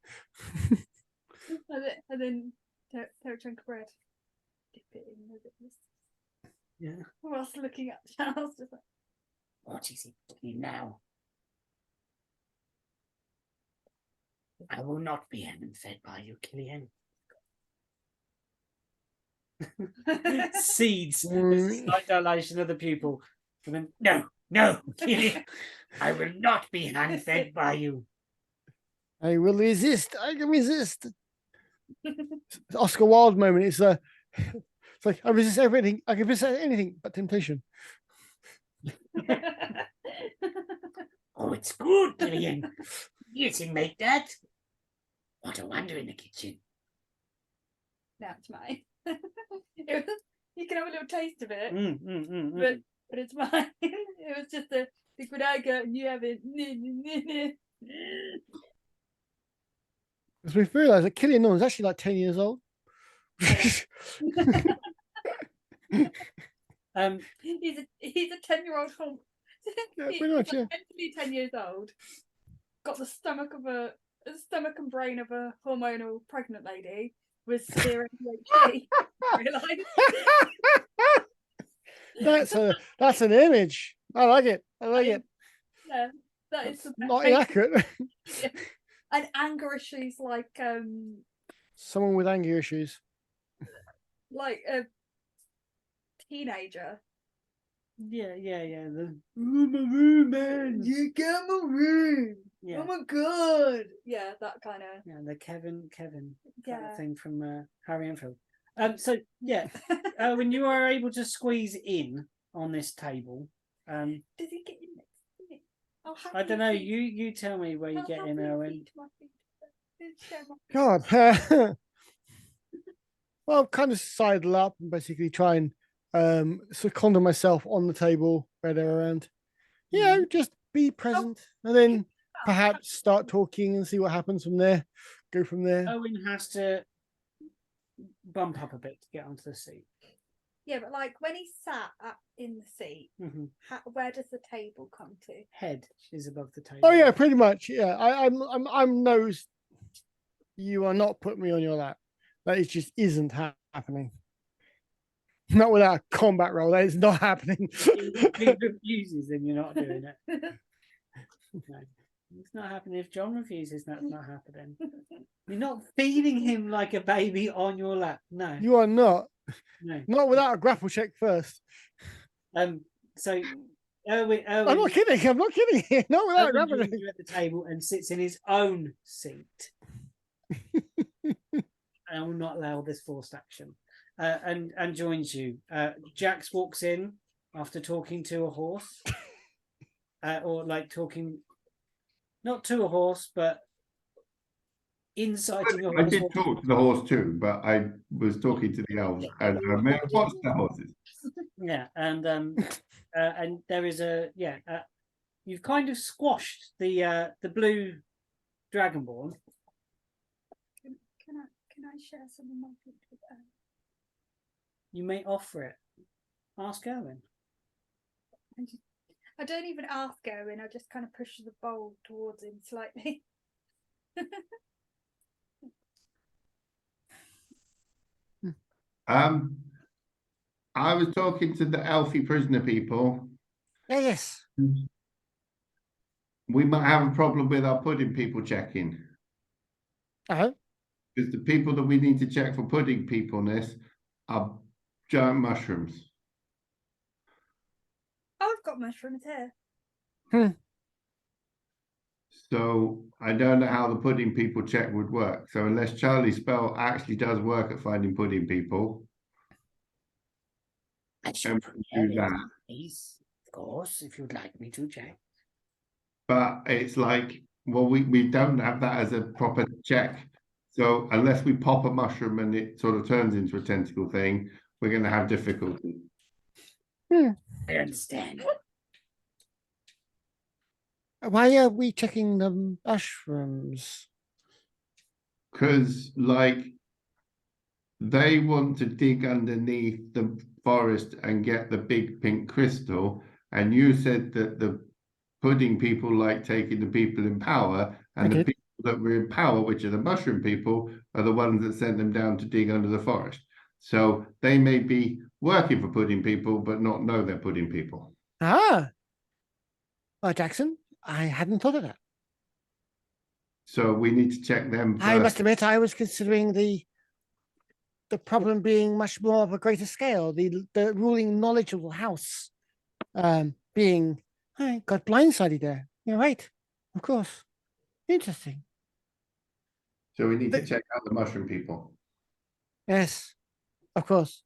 And then take a chunk of bread. Dip it in with it. Yeah. Whilst looking at the channels. Just like, What is it doing now? I will not be fed by you, Killian. Seeds. Slight dilation of the pupil. And then, no, Killian. I will not be fed by you. I will resist. I can resist. It's Oscar Wilde moment. It's like I resist everything. I can resist anything but temptation. Oh, it's good, Killian. You can make that. What a wonder in the kitchen. now it's mine. You can have a little taste of it, but it's mine. It was just a liquid I got and you have it. Because we've realised that Killian Norm is actually like 10 years old. He's a 10-year-old home. Yeah, pretty much, yeah. Mentally 10 years old. Got the stomach and brain of a hormonal pregnant lady with severe ADHD. That's an image. I like it. Yeah, that is not inaccurate. Yeah. And anger issues like Someone with anger issues. like a teenager Yeah. The room, man. You get my room. Yeah. Oh my god. Yeah, that kind of. Yeah, the Kevin kind Yeah. of thing from Harry and Phil. So yeah, when you are able to squeeze in on this table, Does he get in next to me? I'll I don't know. happily You tell me where you I'll get in, happily Owen. feed my feet. Share my feet. God. Well, kind of sidle up and basically try and second myself on the table better around. You know, just be present and then perhaps start talking and see what happens from there. Go from there. Owen has to bump up a bit to get onto the seat. Yeah, but like when he sat in the seat, where does the table come to? Head is above the table. Oh yeah, pretty much. Yeah, I'm nose. You are not putting me on your lap. That is just isn't happening. Not without a combat roll. That is not happening. If he refuses, then you're not doing it. No, it's not happening. If John refuses, that's not happening. You're not feeding him like a baby on your lap. No, You are not. no. Not without a grapple check first. So Erwin, I'm not kidding. I'm not kidding. Not without a grapple check. at the table and sits in his own seat. I will not allow this forced action. And joins you. Jax walks in after talking to a horse, or like talking, not to a horse, but inciting a horse. I did talk to the horse too, but I was talking to the elves and what's the horses? Yeah, and there is you've kind of squashed the blue dragonborn. Can I share some of my food with Owen? You may offer it. Ask Erwin. I don't even ask Owen. I just kind of push the bowl towards him slightly. I was talking to the elfie prisoner people. Yes. We might have a problem with our pudding people checking. Uh-huh. Because the people that we need to check for pudding peopleness are giant mushrooms. I've got mushrooms here. So I don't know how the pudding people check would work. So unless Charlie's spell actually does work at finding pudding people, I should do that. Please, of course, if you'd like me to, Jack. But it's like, well, we don't have that as a proper check. So unless we pop a mushroom and it sort of turns into a tentacle thing, we're going to have difficulty. I understand. Why are we checking the mushrooms? Because, like, they want to dig underneath the forest and get the big pink crystal. And you said that the pudding people like taking the people in power, and the people that were in power, which are the mushroom people, are the ones that sent them down to dig under the forest. So they may be working for pudding people, but not know they're pudding people. Ah. Well, Jackson, I hadn't thought of that. So we need to check them first. I must admit, I was considering the problem being much more of a greater scale. The ruling knowledge of the house being, I got blindsided there. You're right, of course. Interesting. So we need to check out the mushroom people. Yes, of course.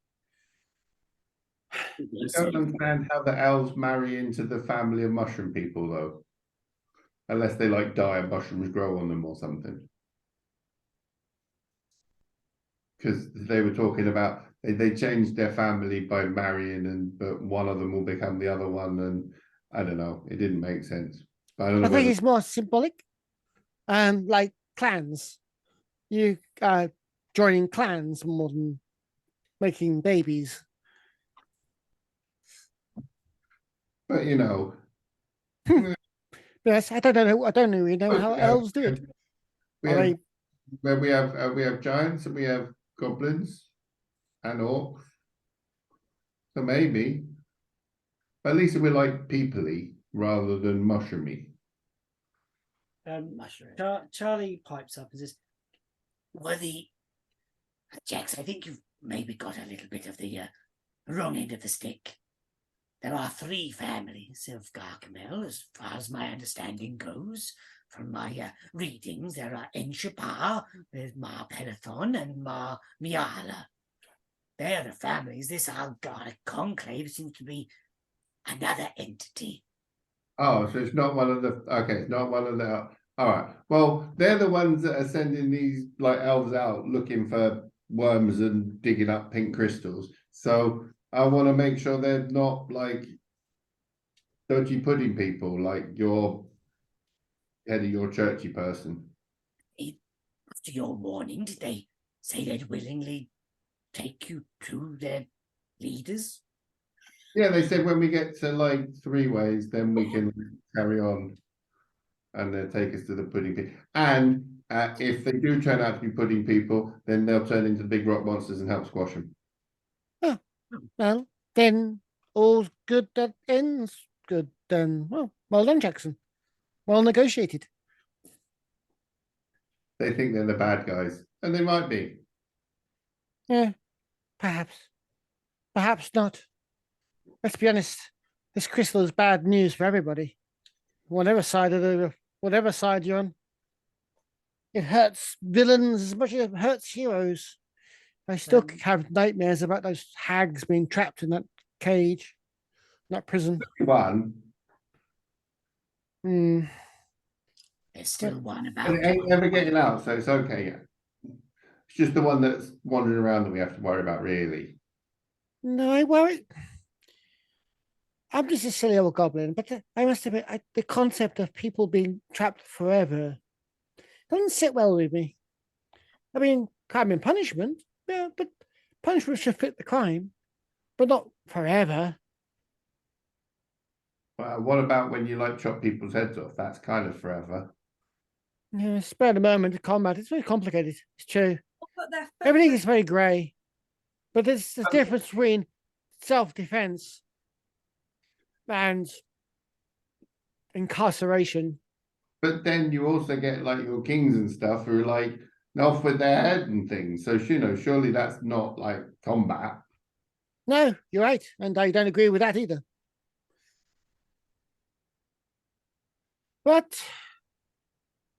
I don't understand how the elves marry into the family of mushroom people, though. Unless they like die and mushrooms grow on them or something. Because they were talking about they changed their family by marrying, but one of them will become the other one, and I don't know. It didn't make sense. But I don't know. I think it's more symbolic. Like clans. You joining clans more than making babies. But you know. Yes, I don't know. I don't really know how elves do it. We have giants and we have goblins and orcs. So maybe. But at least we're like people-y rather than mushroomy. Charlie pipes up and says, "Well, Jax, I think you've maybe got a little bit of the wrong end of the stick. there are 3 families of Gargamel, as far as my understanding goes. From my readings, there are Enshapar, there's Ma Pelothon, and Ma Miala. They're the families. This Algarve conclave seems to be another entity. Oh, so it's not one of the. Okay, it's not one of the. All right. Well, they're the ones that are sending these like elves out looking for worms and digging up pink crystals. So I want to make sure they're not like dodgy pudding people, like your head of your churchy person. After your warning, did they say they'd willingly take you to their leaders? Yeah, they said when we get to like Threeways, then we can carry on, and they'll take us to the pudding people. And if they do turn out to be pudding people, then they'll turn into big rock monsters and help squash them. Oh, well, then all's good that ends good. Then, well done, Jackson. Well negotiated. They think they're the bad guys, and they might be. Yeah, perhaps. Perhaps not. Let's be honest. This crystal is bad news for everybody. Whatever side you're on. It hurts villains as much as it hurts heroes. I still have nightmares about those hags being trapped in that cage, that prison. One. Hmm. There's still one about. But it ain't ever getting out, so it's okay. Yeah. It's just the one that's wandering around that we have to worry about, really. No, I worry. I'm just a silly old goblin, but I must admit, the concept of people being trapped forever doesn't sit well with me. I mean, crime and punishment, yeah, but punishment should fit the crime, but not forever. What about when you like chop people's heads off? That's kind of forever. Yeah, spare the moment of combat. It's very complicated. It's true. But they're Everything is very grey, but there's a difference between self-defense and incarceration. But then you also get like your kings and stuff who are like off with their head and things. So surely that's not like combat. No, you're right, and I don't agree with that either. But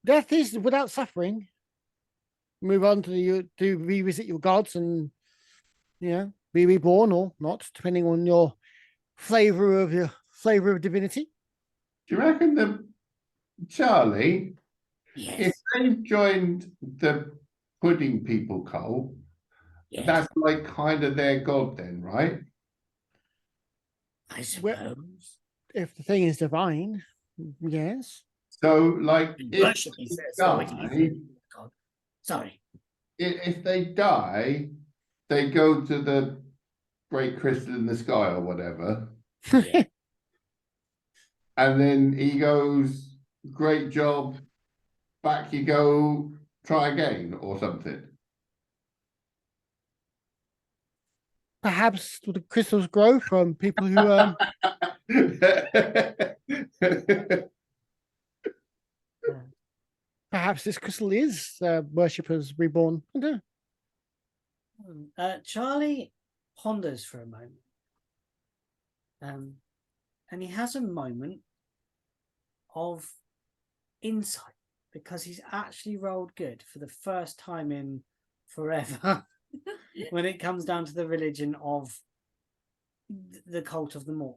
death is without suffering. Move on to revisit your gods and be reborn or not, depending on your flavor of divinity. Do you reckon that Charlie, Yes. if they've joined the pudding people cult, Yes. that's like kind of their god then, right? I suppose. If the thing is divine, yes. So like Worship is God. Sorry. If they die, they go to the great crystal in the sky or whatever. Yeah. And then he goes, great job, back you go, try again or something. Perhaps the crystals grow from people who perhaps this crystal is worshippers reborn. I don't know. Charlie ponders for a moment. And he has a moment of insight because he's actually rolled good for the first time in forever when it comes down to the religion of the cult of the Moor.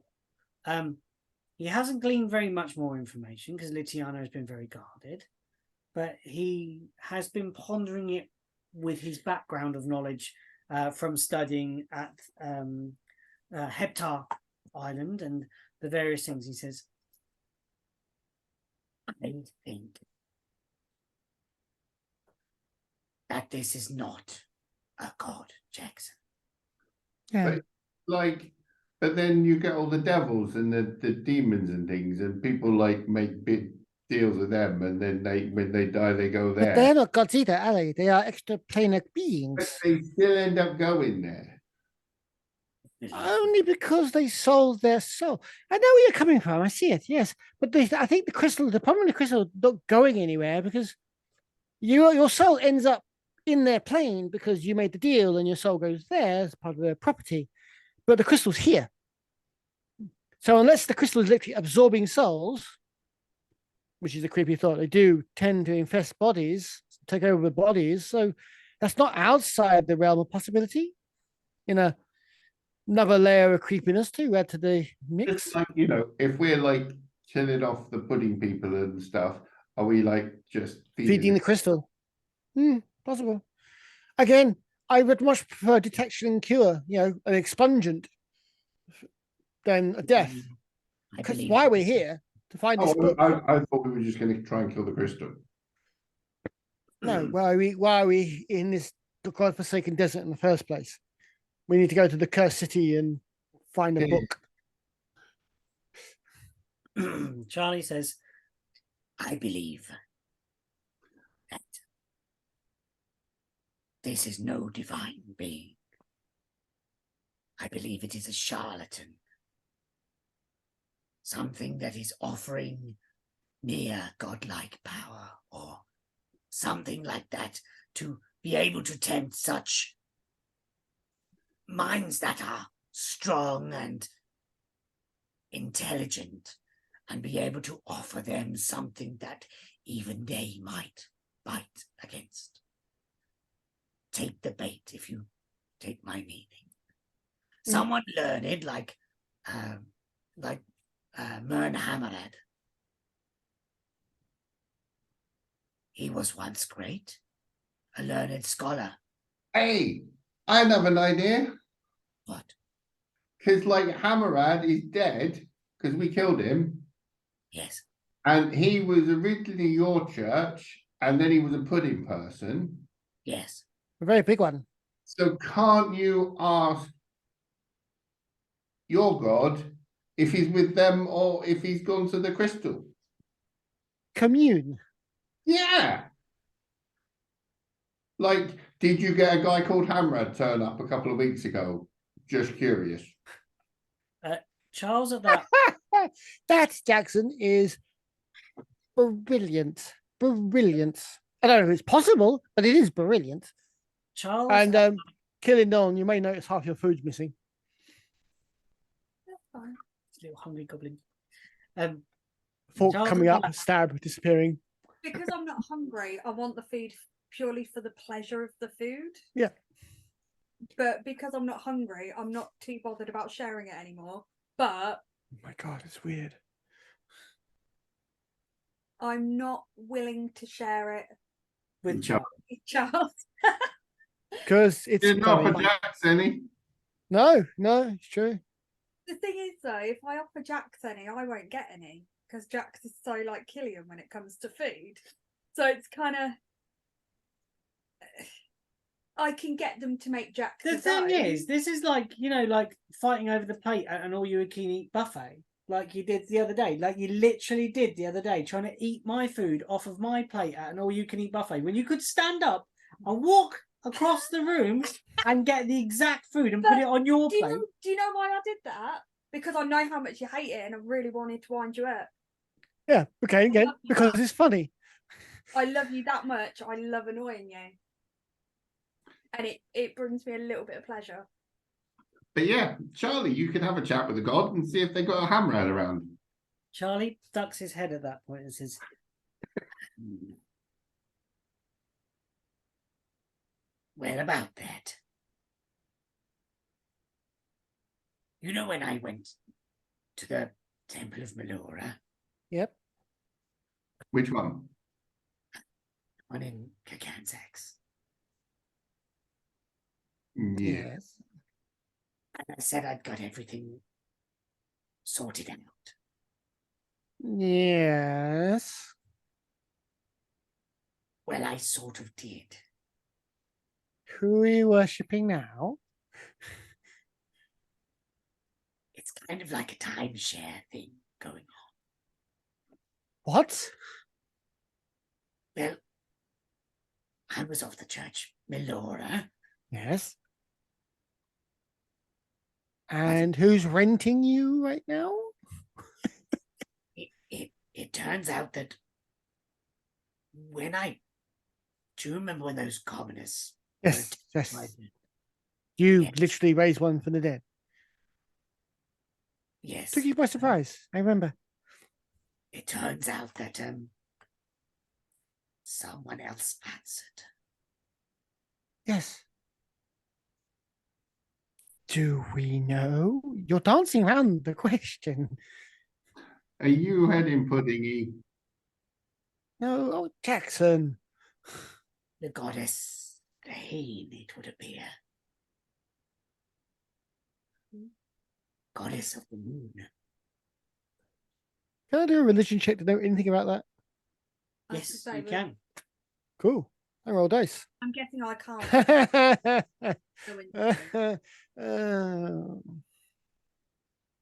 He hasn't gleaned very much more information because Litiano has been very guarded, but he has been pondering it with his background of knowledge from studying at Heptar Island and the various things. He says, I think that this is not a god, Jackson. Yeah. But then you get all the devils and the demons and things, and people like make big deals with them, and then when they die, they go there. But they're not gods either, are they? They are extraplanar beings. But they still end up going there. Only because they sold their soul. I know where you're coming from. I see it, yes. But I think the problem with the crystal is not going anywhere because your soul ends up in their plane because you made the deal and your soul goes there as part of their property. But the crystal's here. So unless the crystal is literally absorbing souls, which is a creepy thought, they do tend to infest bodies, take over bodies. So that's not outside the realm of possibility. Another layer of creepiness to add to the mix. Just like, if we're like killing off the pudding people and stuff, are we like just Feeding the crystal. Possible. Again, I would much prefer detection and cure, an expungent than a death. Because why we're here to find this book. I thought we were just going to try and kill the crystal. No, why are we in this godforsaken desert in the first place? We need to go to the cursed city and find a book. Charlie says, I believe that this is no divine being. I believe it is a charlatan. Something that is offering near godlike power or something like that to be able to tempt such minds that are strong and intelligent and be able to offer them something that even they might bite against. Take the bait if you take my meaning. Someone learned like Mern Hammerhead. He was once great, a learned scholar. Hey, I have an idea. What? Because like Hammerad is dead because we killed him. Yes. And he was originally your church, and then he was a pudding person. Yes. A very big one. So can't you ask your God if he's with them or if he's gone to the crystal? Commune. Yeah. Like, did you get a guy called Hamrad turn up a couple of weeks ago? Just curious. Charles at that. That, Jackson, is brilliant. Brilliant. I don't know if it's possible, but it is brilliant. Charles and Killian Nolan, you may notice half your food's missing. That's fine. It's a little hungry goblin. Fork Charles coming at up, stab disappearing. Because I'm not hungry, I want the food purely for the pleasure of the food. Yeah. But because I'm not hungry, I'm not too bothered about sharing it anymore. But Oh my God, it's weird. I'm not willing to share it with Charles. with Charles. Because it's Did not funny. for Jax any. No, it's true. The thing is, though, if I offer Jax any, I won't get any because Jax is so like Killian when it comes to food. So it's kind of I can get them to make Jax. The thing is, this is like, like fighting over the plate at an all-you-can-eat buffet, like you did the other day. Like you literally did the other day, trying to eat my food off of my plate at an all-you-can-eat buffet when you could stand up and walk across the room and get the exact food and put it on your plate. Do you know why I did that? Because I know how much you hate it and I really wanted to wind you up. Yeah, okay, again, because it's funny. I love you that much. I love annoying you. And it brings me a little bit of pleasure. But yeah, Charlie, you can have a chat with the god and see if they got a Hamrad around. Charlie ducks his head at that point and says, well, about that. You know when I went to the Temple of Melora? Yep. Which one? One in Kakansax. Yes. And I said I'd got everything sorted out. Yes. Well, I sort of did. Who are you worshipping now? It's kind of like a timeshare thing going on. What? Well, I was off the church, Melora. Yes. And who's renting you right now? It turns out that when do you remember when those commoners? Yes. You Yes. literally raised one from the dead. Yes. Took you by surprise. I remember. It turns out that someone else answered. Yes. Do we know? You're dancing around the question. Are you heading puddingy? No, oh, Jackson. The goddess Hane, it would appear. Goddess of the moon. Can I do a religion check to know anything about that? I was Yes, gonna say, you can. Cool. I roll dice. I'm guessing I can't. Go into it.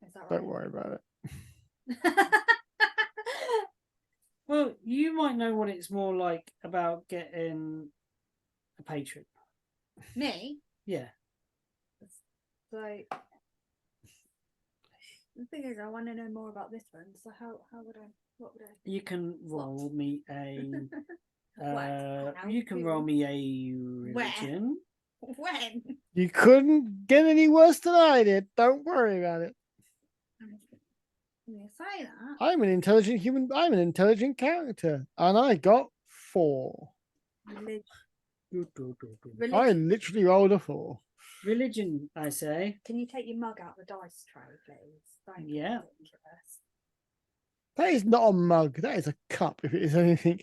Is that right? Don't worry about it. Well, you might know what it's more like about getting a patron. Me? Yeah. So the thing is, I want to know more about this one. So how would I? What would I? You can roll me a. What? You can roll me a religion. When? You couldn't get any worse than I did. Don't worry about it. You say that? I'm an intelligent human. I'm an intelligent character, and I got 4. Religion. I literally rolled a 4. Religion, I say. Can you take your mug out of the dice tray, please? Thank you. Yeah. Ridiculous. That is not a mug. That is a cup, if it is anything.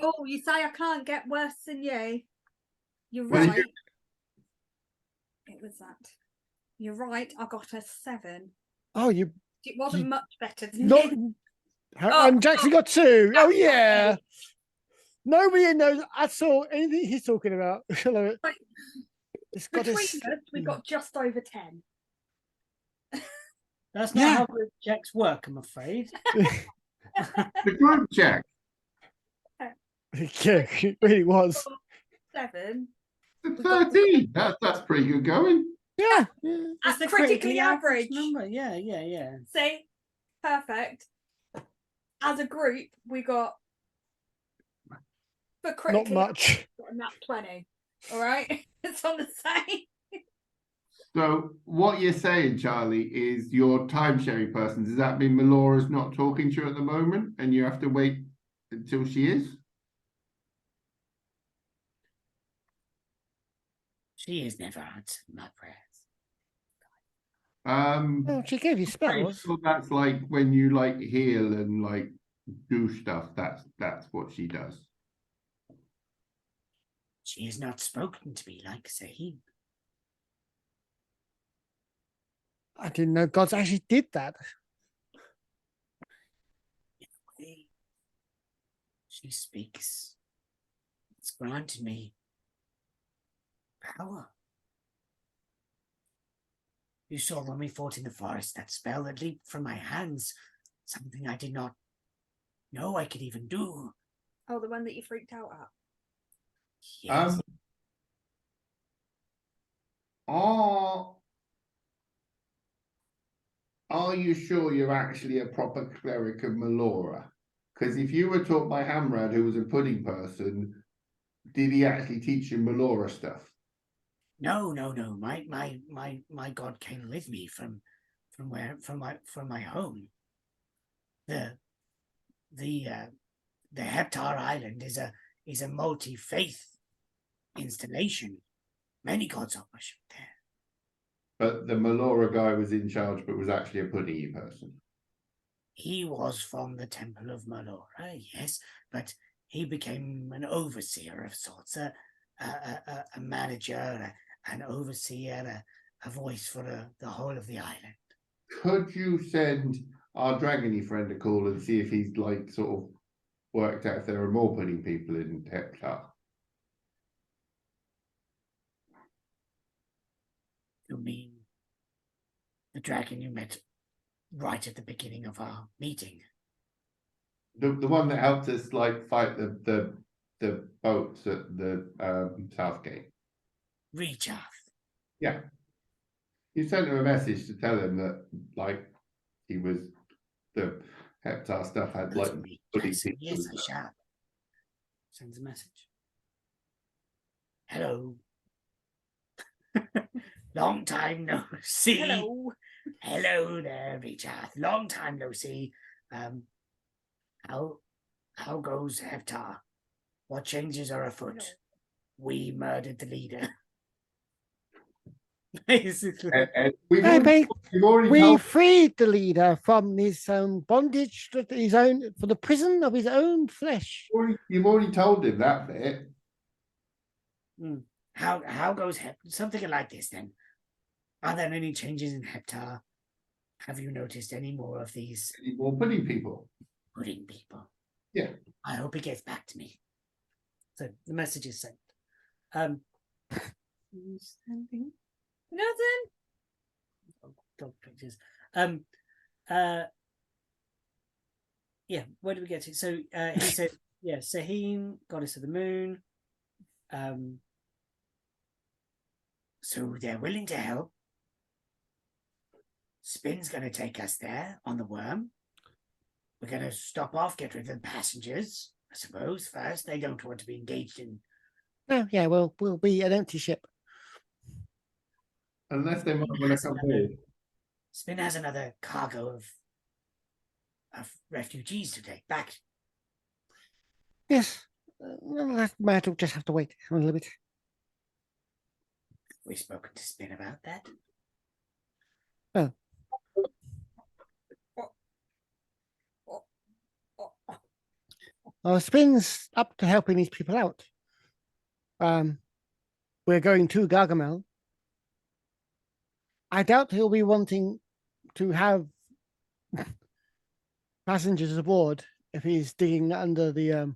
Oh, you say I can't get worse than you. You're Well, right. It was that. You're right. I got a 7. Oh, It wasn't much better than not. you. And Jackson got 2. Oh That's yeah. right. Nobody knows at all anything he's talking about. I love it. Right. It's Between got us, we got just over 10. That's not how group checks work, I'm afraid. The group check. Yeah, it really was. 7. The 13. That's pretty good going. Yeah. That's the critically average. number. Yeah. See, perfect. As a group, we got for Not critically much. got a nat 20. All right, it's on the same. So what you're saying, Charlie, is your time sharing person. Does that mean Melora's not talking to you at the moment, and you have to wait until she is? She has never answered my prayers. Well, she gave you spells. So that's like when you like heal and like do stuff. That's what she does. She has not spoken to me like Sahib. I didn't know gods actually did that. She speaks. It's granted me power. You saw when we fought in the forest that spell that leaped from my hands. Something I did not know I could even do. Oh, the one that you freaked out at. Yes. Are you sure you're actually a proper cleric of Melora? Because if you were taught by Hamrad, who was a pudding person, did he actually teach you Melora stuff? No. My god came with me from my home. The Heptar Island is a multi-faith installation. Many gods are worshipped there. But the Melora guy was in charge, but was actually a puddingy person. He was from the Temple of Melora, yes, but he became an overseer of sorts, a manager, an overseer, a voice for the whole of the island. Could you send our dragony friend a call and see if he's like sort of worked out if there are more pudding people in Heptar? You mean the dragon you met right at the beginning of our meeting? The one that helped us like fight the boats at the South Gate. Rechaff. Yeah. You sent him a message to tell him that like he was the Heptar stuff had like pudding people. Yes, I shall. Sends a message. Hello. Long time no see. Hello. Hello there, Richard. Long time no see. How goes Heptar? What changes are afoot? We murdered the leader. Basically. We've Hey, already, mate, we've already we told freed the leader from his own bondage, to his own for the prison of his own flesh. you've already told him that bit. How goes something like this then? Are there any changes in Heptar? Have you noticed any more of these Any more pudding people? pudding people? Yeah. I hope he gets back to me. So the message is sent. Nothing. Dog pictures. Yeah, where do we get to? So he said, yeah, Sahim, goddess of the moon. So they're willing to help. Spin's going to take us there on the worm. We're going to stop off, get rid of the passengers, I suppose, first. They don't want to be engaged in. No, yeah, we'll be an empty ship. Unless they might want to come here. Spin has another cargo of refugees to take back. Yes, well, that might just have to wait a little bit. We've spoken to Spin about that. Oh. Spin's up to helping these people out. We're going to Gargamel. I doubt he'll be wanting to have passengers aboard if he's digging under the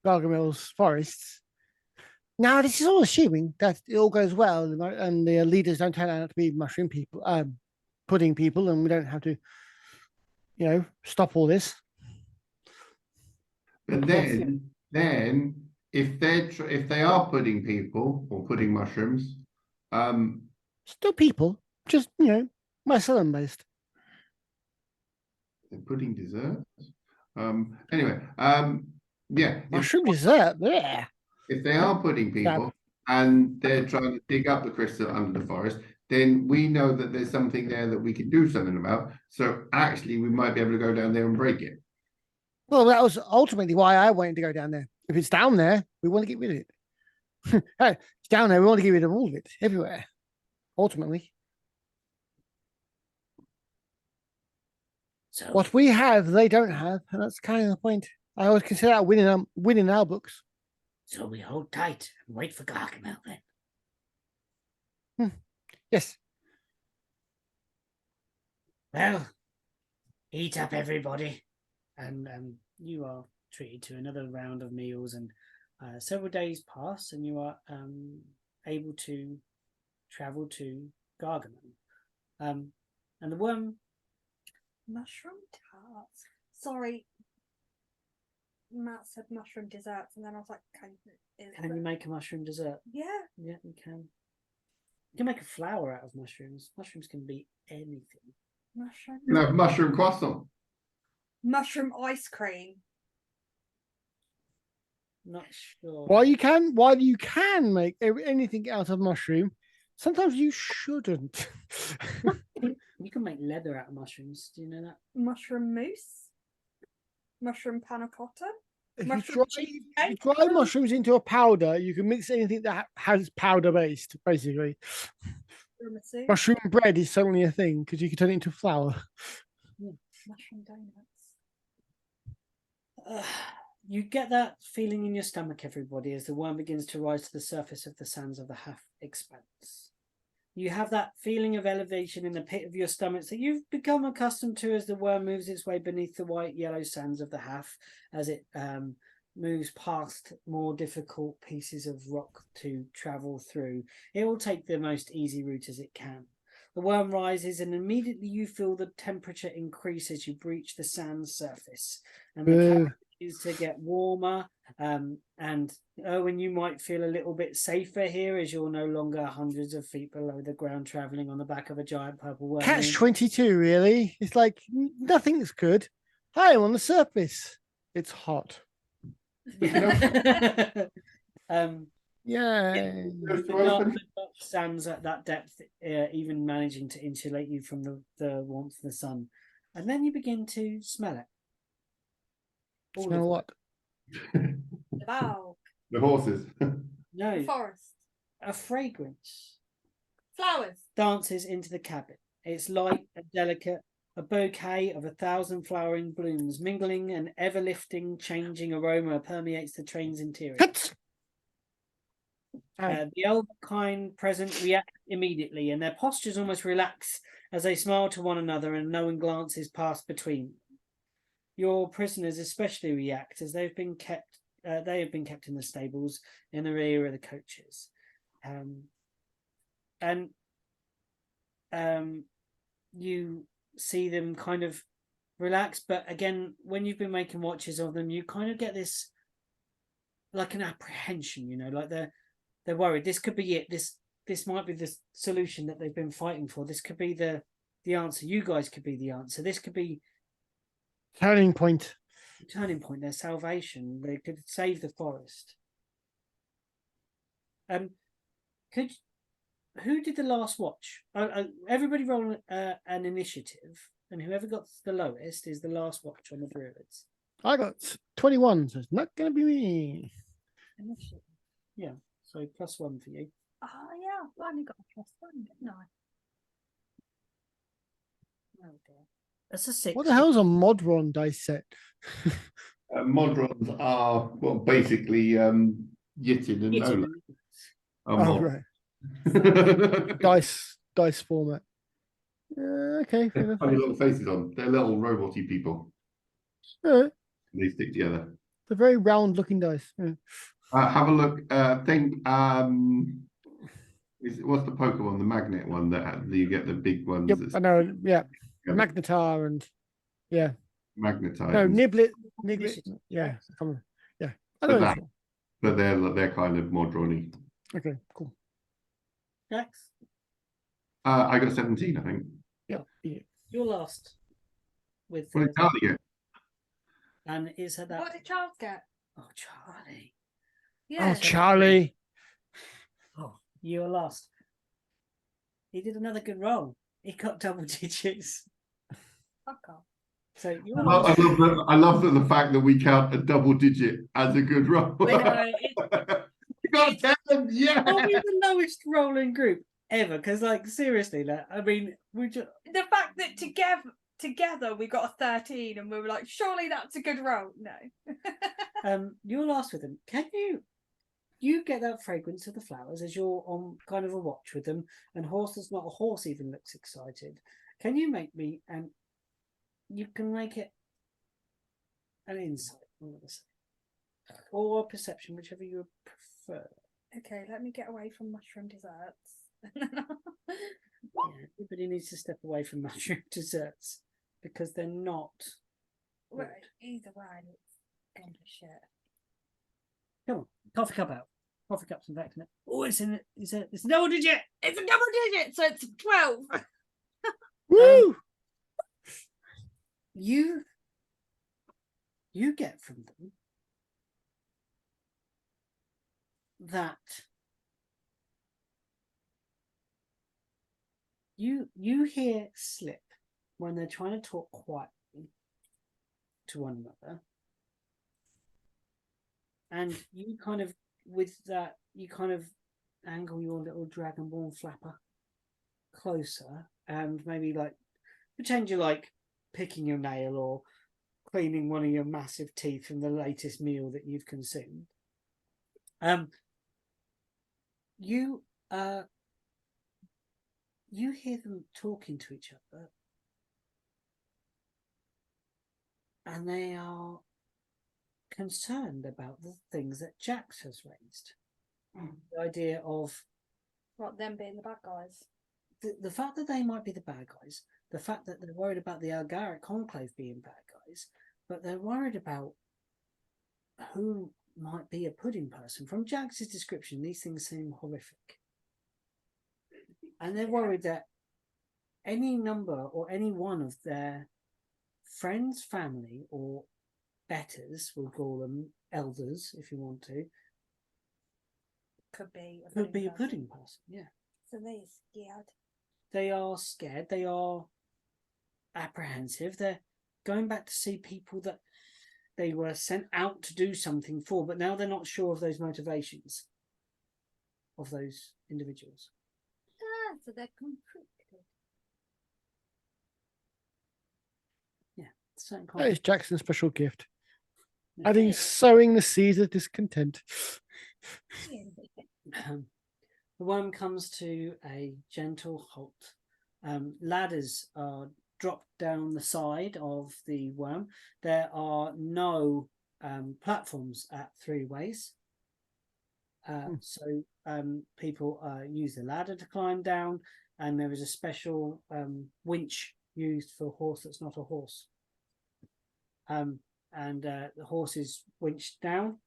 Gargamel's forests. Now, this is all assuming that it all goes well and the leaders don't turn out to be mushroom people, pudding people, and we don't have to, stop all this. But then if they are pudding people or pudding mushrooms, still people, just Muslim based. they're pudding desserts. Anyway, yeah. Mushroom dessert, yeah. If they are pudding people and they're trying to dig up the crystal under the forest, then we know that there's something there that we can do something about. So actually, we might be able to go down there and break it. Well, that was ultimately why I wanted to go down there. If it's down there, we want to get rid of it. Hey, it's down there, we want to get rid of all of it, everywhere. Ultimately. So what we have, they don't have, and that's kind of the point. I always consider that winning our books. So we hold tight and wait for Gargamel then. Yes. Well, eat up, everybody. And you are treated to another round of meals, and several days pass, and you are able to travel to Gargamel. And the worm... Mushroom tarts. Sorry. Matt said mushroom desserts, and then I was like, can you make a mushroom dessert? Yeah. Yeah, you can. You can make a flour out of mushrooms. Mushrooms can be anything. Mushroom. You know, mushroom croissant. Mushroom ice cream. Not sure. While you can make anything out of mushroom, sometimes you shouldn't. You can make leather out of mushrooms. Do you know that? Mushroom mousse. Mushroom panna cotta. If Mushroom you dry mushrooms into a powder, you can mix anything that has powder based, basically. Mushroom bread is certainly a thing because you can turn it into flour. Mushroom donuts. You get that feeling in your stomach, everybody, as the worm begins to rise to the surface of the sands of the half expanse. You have that feeling of elevation in the pit of your stomachs that you've become accustomed to as the worm moves its way beneath the white yellow sands of the half, as it moves past more difficult pieces of rock to travel through. It will take the most easy route as it can. The worm rises, and immediately you feel the temperature increase as you breach the sand surface, and the current is to get warmer. And Owen, you might feel a little bit safer here as you're no longer hundreds of feet below the ground, traveling on the back of a giant purple worm. Catch 22, really. It's like nothing's good. Hi, I'm on the surface. It's hot. Yay. Doors The to open. dark stands at that depth, even managing to insulate you from the warmth of the sun. And then you begin to smell it. All of Smell it. what? Wow. The horses. No, Forest. a fragrance Flowers. dances into the cabin. It's light and delicate, a bouquet of 1,000 flowering blooms, mingling an ever-lifting, changing aroma permeates the train's interior. Hits. The elven present react immediately, and their postures almost relax as they smile to one another, and knowing glances pass between. Your prisoners especially react as they've been kept. They have been kept in the stables in the rear of the coaches, and you see them kind of relax. But again, when you've been making watches of them, you kind of get this like an apprehension, like they're worried. This could be it. This might be the solution that they've been fighting for. This could be the answer. You guys could be the answer. This could be Turning point. turning point, their salvation. They could save the forest. Who did the last watch? Everybody roll an initiative, and whoever got the lowest is the last watch on the Druids. I got 21, so it's not going to be me. Initiative. Yeah, so +1 for you. Oh yeah, I only got a +1, didn't I? Oh dear. That's a 6. What the hell's a Modron dice set? Modrons are basically Yitin and Nola. Oh, right. Dice format. Okay. Fair enough. Funny little faces on. They're little roboty people. They're They stick together. very round-looking dice. Yeah. Have a look. Think. What's the Pokemon? The magnet one that you get the big ones. Yep, I know. Yeah, Magnetar and Magnetite. no Niblet. Yeah. Yeah, I don't know. But they're kind of Modron-y. Okay, cool. Jax, I got 17, I think. Yeah. you're last. With What did Charlie get? and is at that. What did Charles get? Oh, Charlie. Yeah. Oh, Charlie. Oh, you were last. He did another good roll. He got double digits. Fuck off. So you I love that the fact that we count a double digit as a good roll. I know, You got 10, yeah. probably the lowest rolling group ever. Because, seriously, we just. The fact that together we got a 13 and we were like, surely that's a good roll. No. You're last with them. Can you get that fragrance of the flowers as you're on kind of a watch with them, and Horse even looks excited. Can you make me you can make it an insight, I'm gonna say, or a perception, whichever you prefer. Okay, let me get away from mushroom desserts. Yeah, everybody needs to step away from mushroom desserts because they're not. Well, either way, it's going to shit. Come on, coffee cup out. Coffee cup's in fact in it. Oh, it's in it. It's a double digit. It's a double digit, so it's 12. Woo! You get from them that you hear slip when they're trying to talk quietly to one another, and you kind of angle your little dragonborn flapper closer and maybe pretend you're picking your nail or cleaning one of your massive teeth from the latest meal that you've consumed. You hear them talking to each other, and they are concerned about the things that Jax has raised. The idea of Them being the bad guys. the fact that they might be the bad guys, the fact that they're worried about the Algaric Conclave being bad guys, but they're worried about who might be a pudding person. From Jax's description, these things seem horrific. And they're worried that any number or any one of their friends, family, or betters, we'll call them elders if you want to, could be a Could be a person. pudding person, yeah. So they're scared. They are scared. They are apprehensive. They're going back to see people that they were sent out to do something for, but now they're not sure of those motivations of those individuals. Ah, so they're conflicted. Certain That kind is Jackson's special gift. Yeah. Adding sowing the seeds of discontent. The worm comes to a gentle halt. Ladders are dropped down the side of the worm. There are no platforms at Threeways. So people use the ladder to climb down, and there is a special winch used for a horse that's not a horse. And the horse is winched down,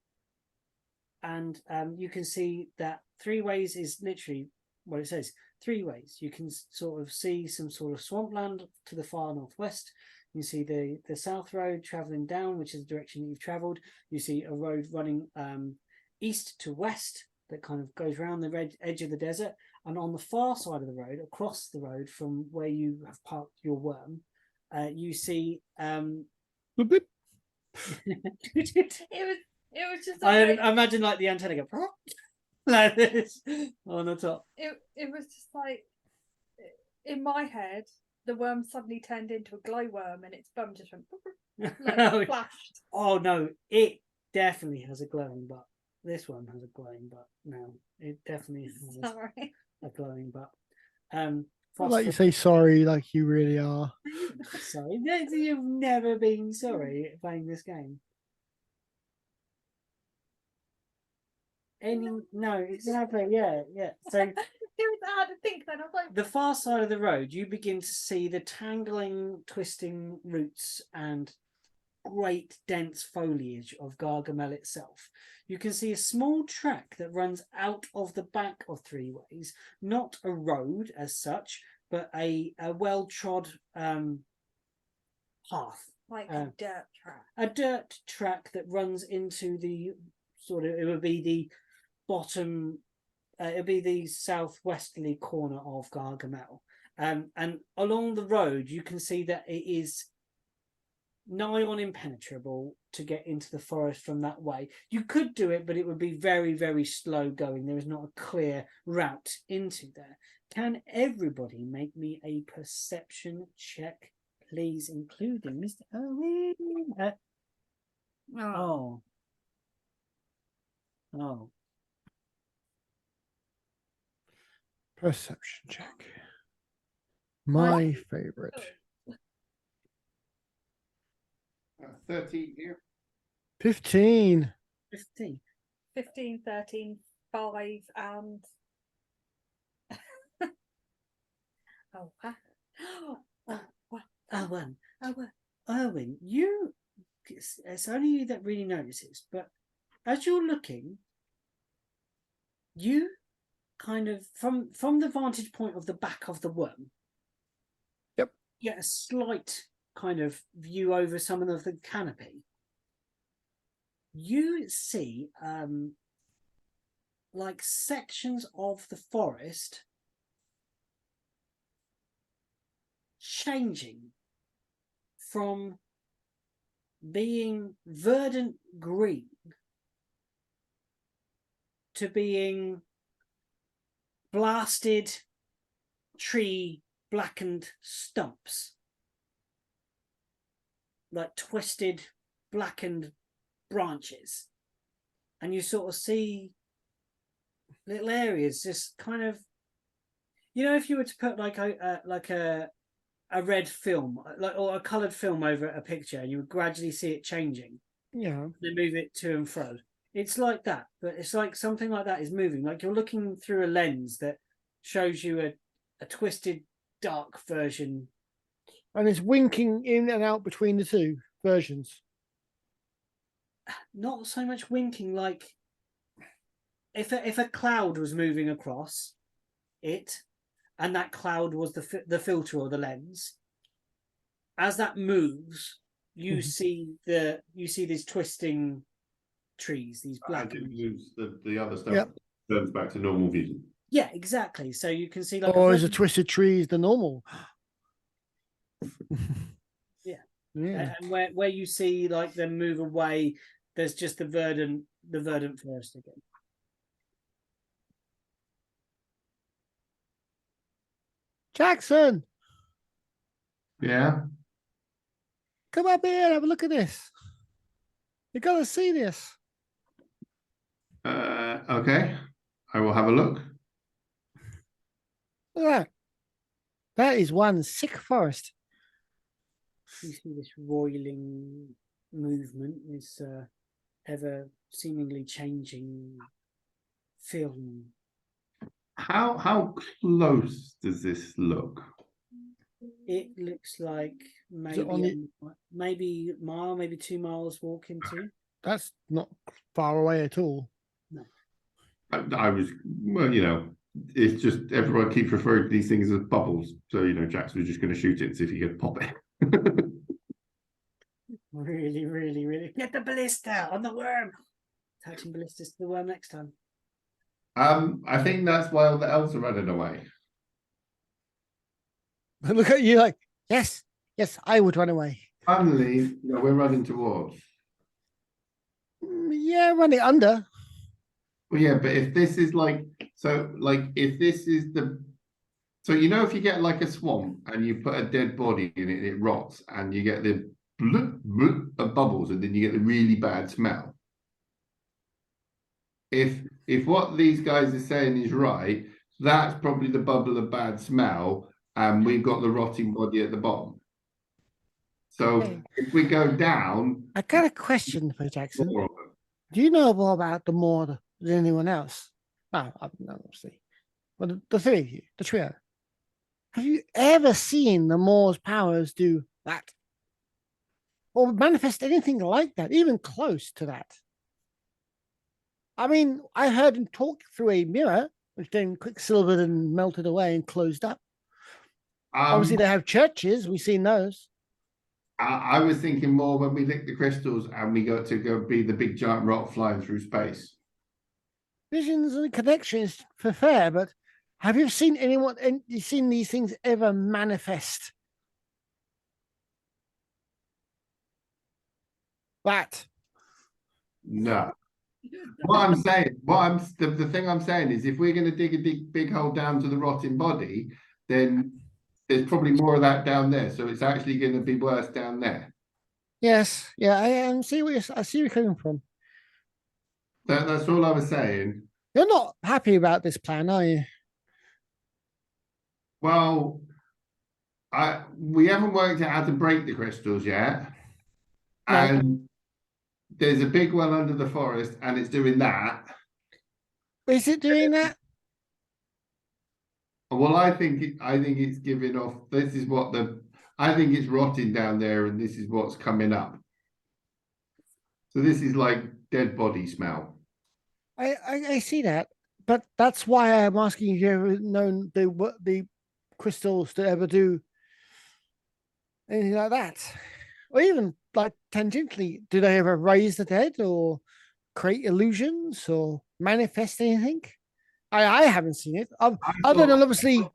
and you can see that Threeways is literally what it says. Threeways. You can sort of see some sort of swampland to the far northwest. You see the south road traveling down, which is the direction that you've traveled. You see a road running east to west that kind of goes around the edge of the desert. And on the far side of the road, across the road from where you have parked your worm, you see Boop, boop. It was just I like, imagine like the antenna go like this on the top. it was just like, in my head, the worm suddenly turned into a glowworm and its bum just went like flashed. Oh no, it definitely has a glowing butt. This one has a glowing butt now. It definitely has Sorry. a glowing butt. I'd like you say sorry like you really are. Sorry, you've never been sorry playing this game. No, exactly, yeah. So It was hard to think then. I was like, the far side of the road, you begin to see the tangling, twisting roots and great dense foliage of Gargamel itself. You can see a small track that runs out of the back of Threeways, not a road as such, but a well-trod path. like a dirt track. A dirt track that runs into the sort of, it would be the bottom, it would be the southwesterly corner of Gargamel. And along the road, you can see that it is nigh on impenetrable to get into the forest from that way. You could do it, but it would be very, very slow going. There is not a clear route into there. Can everybody make me a perception check, please, including Mr. Owen? Oh. Perception check. My favorite. 13 here. 15. 15. 15, 13, 5, and oh, wow. Erwin, it's only you that really notices, but as you're looking, you kind of, from the vantage point of the back of the worm, yep, get a slight kind of view over some of the canopy. You see like sections of the forest changing from being verdant green to being blasted tree blackened stumps, like twisted blackened branches, and you sort of see little areas just kind of, you know, if you were to put like a red film, like, or a coloured film over a picture, and you would gradually see it changing. Yeah. They move it to and fro. It's like that, but it's like something like that is moving. Like you're looking through a lens that shows you a twisted, dark version. And it's winking in and out between the two versions. Not so much winking, like if a cloud was moving across it, and that cloud was the filter or the lens. As that moves, you see these twisting trees, these black. And it moves the other stuff. Yep. turns back to normal vision. Yeah, exactly. So you can see like Or a is a very- twisted tree the normal? Yeah. Yeah. and where you see like them move away, there's just the verdant forest again. Jackson, Yeah. come up here and have a look at this. You gotta see this. Okay. I will have a look. Look at that. That is one sick forest. You see this roiling movement, this ever seemingly changing film. How close does this look? It looks like it on maybe a mile, maybe 2 miles walk into. That's not far away at all. I was, well, it's just everyone keeps referring to these things as bubbles. So, Jackson was just going to shoot it and see if he could pop it. Really, really, really. Get the ballista on the worm. Attaching ballistas to the worm next time. I think that's why all the elves are running away. Look at you like, yes, I would run away. Finally, we're running towards. Yeah, run it under. Well, yeah, but if this is if this is if you get like a swamp and you put a dead body in it, it rots, and you get the bloop, bloop of bubbles, and then you get the really bad smell. If what these guys are saying is right, that's probably the bubble of bad smell, and we've got the rotting body at the bottom. So if we go down, I got a question for Jackson. Do you know more about the Moor than anyone else? No, obviously. But the three of you, the trio. Have you ever seen the Moor's powers do that? Or manifest anything like that, even close to that? I mean, I heard him talk through a mirror, which then quicksilvered and melted away and closed up. Obviously, they have churches. We've seen those. I was thinking more when we lick the crystals and we got to go be the big giant rock flying through space. Visions and connections for fair, but have you seen anyone and you seen these things ever manifest? That. No. The thing I'm saying is if we're going to dig a big hole down to the rotting body, then there's probably more of that down there. So it's actually going to be worse down there. Yes, yeah, I see where you're coming from. That's all I was saying. You're not happy about this plan, are you? Well, we haven't worked out how to break the crystals yet. No. And there's a big one under the forest and it's doing that. Is it doing that? Well, I think it's giving off. I think it's rotting down there, and this is what's coming up. So this is like dead body smell. I see that, but that's why I'm asking if you ever known the crystals to ever do anything like that, or even like tangentially, do they ever raise the dead or create illusions or manifest anything? I haven't seen it. Other than obviously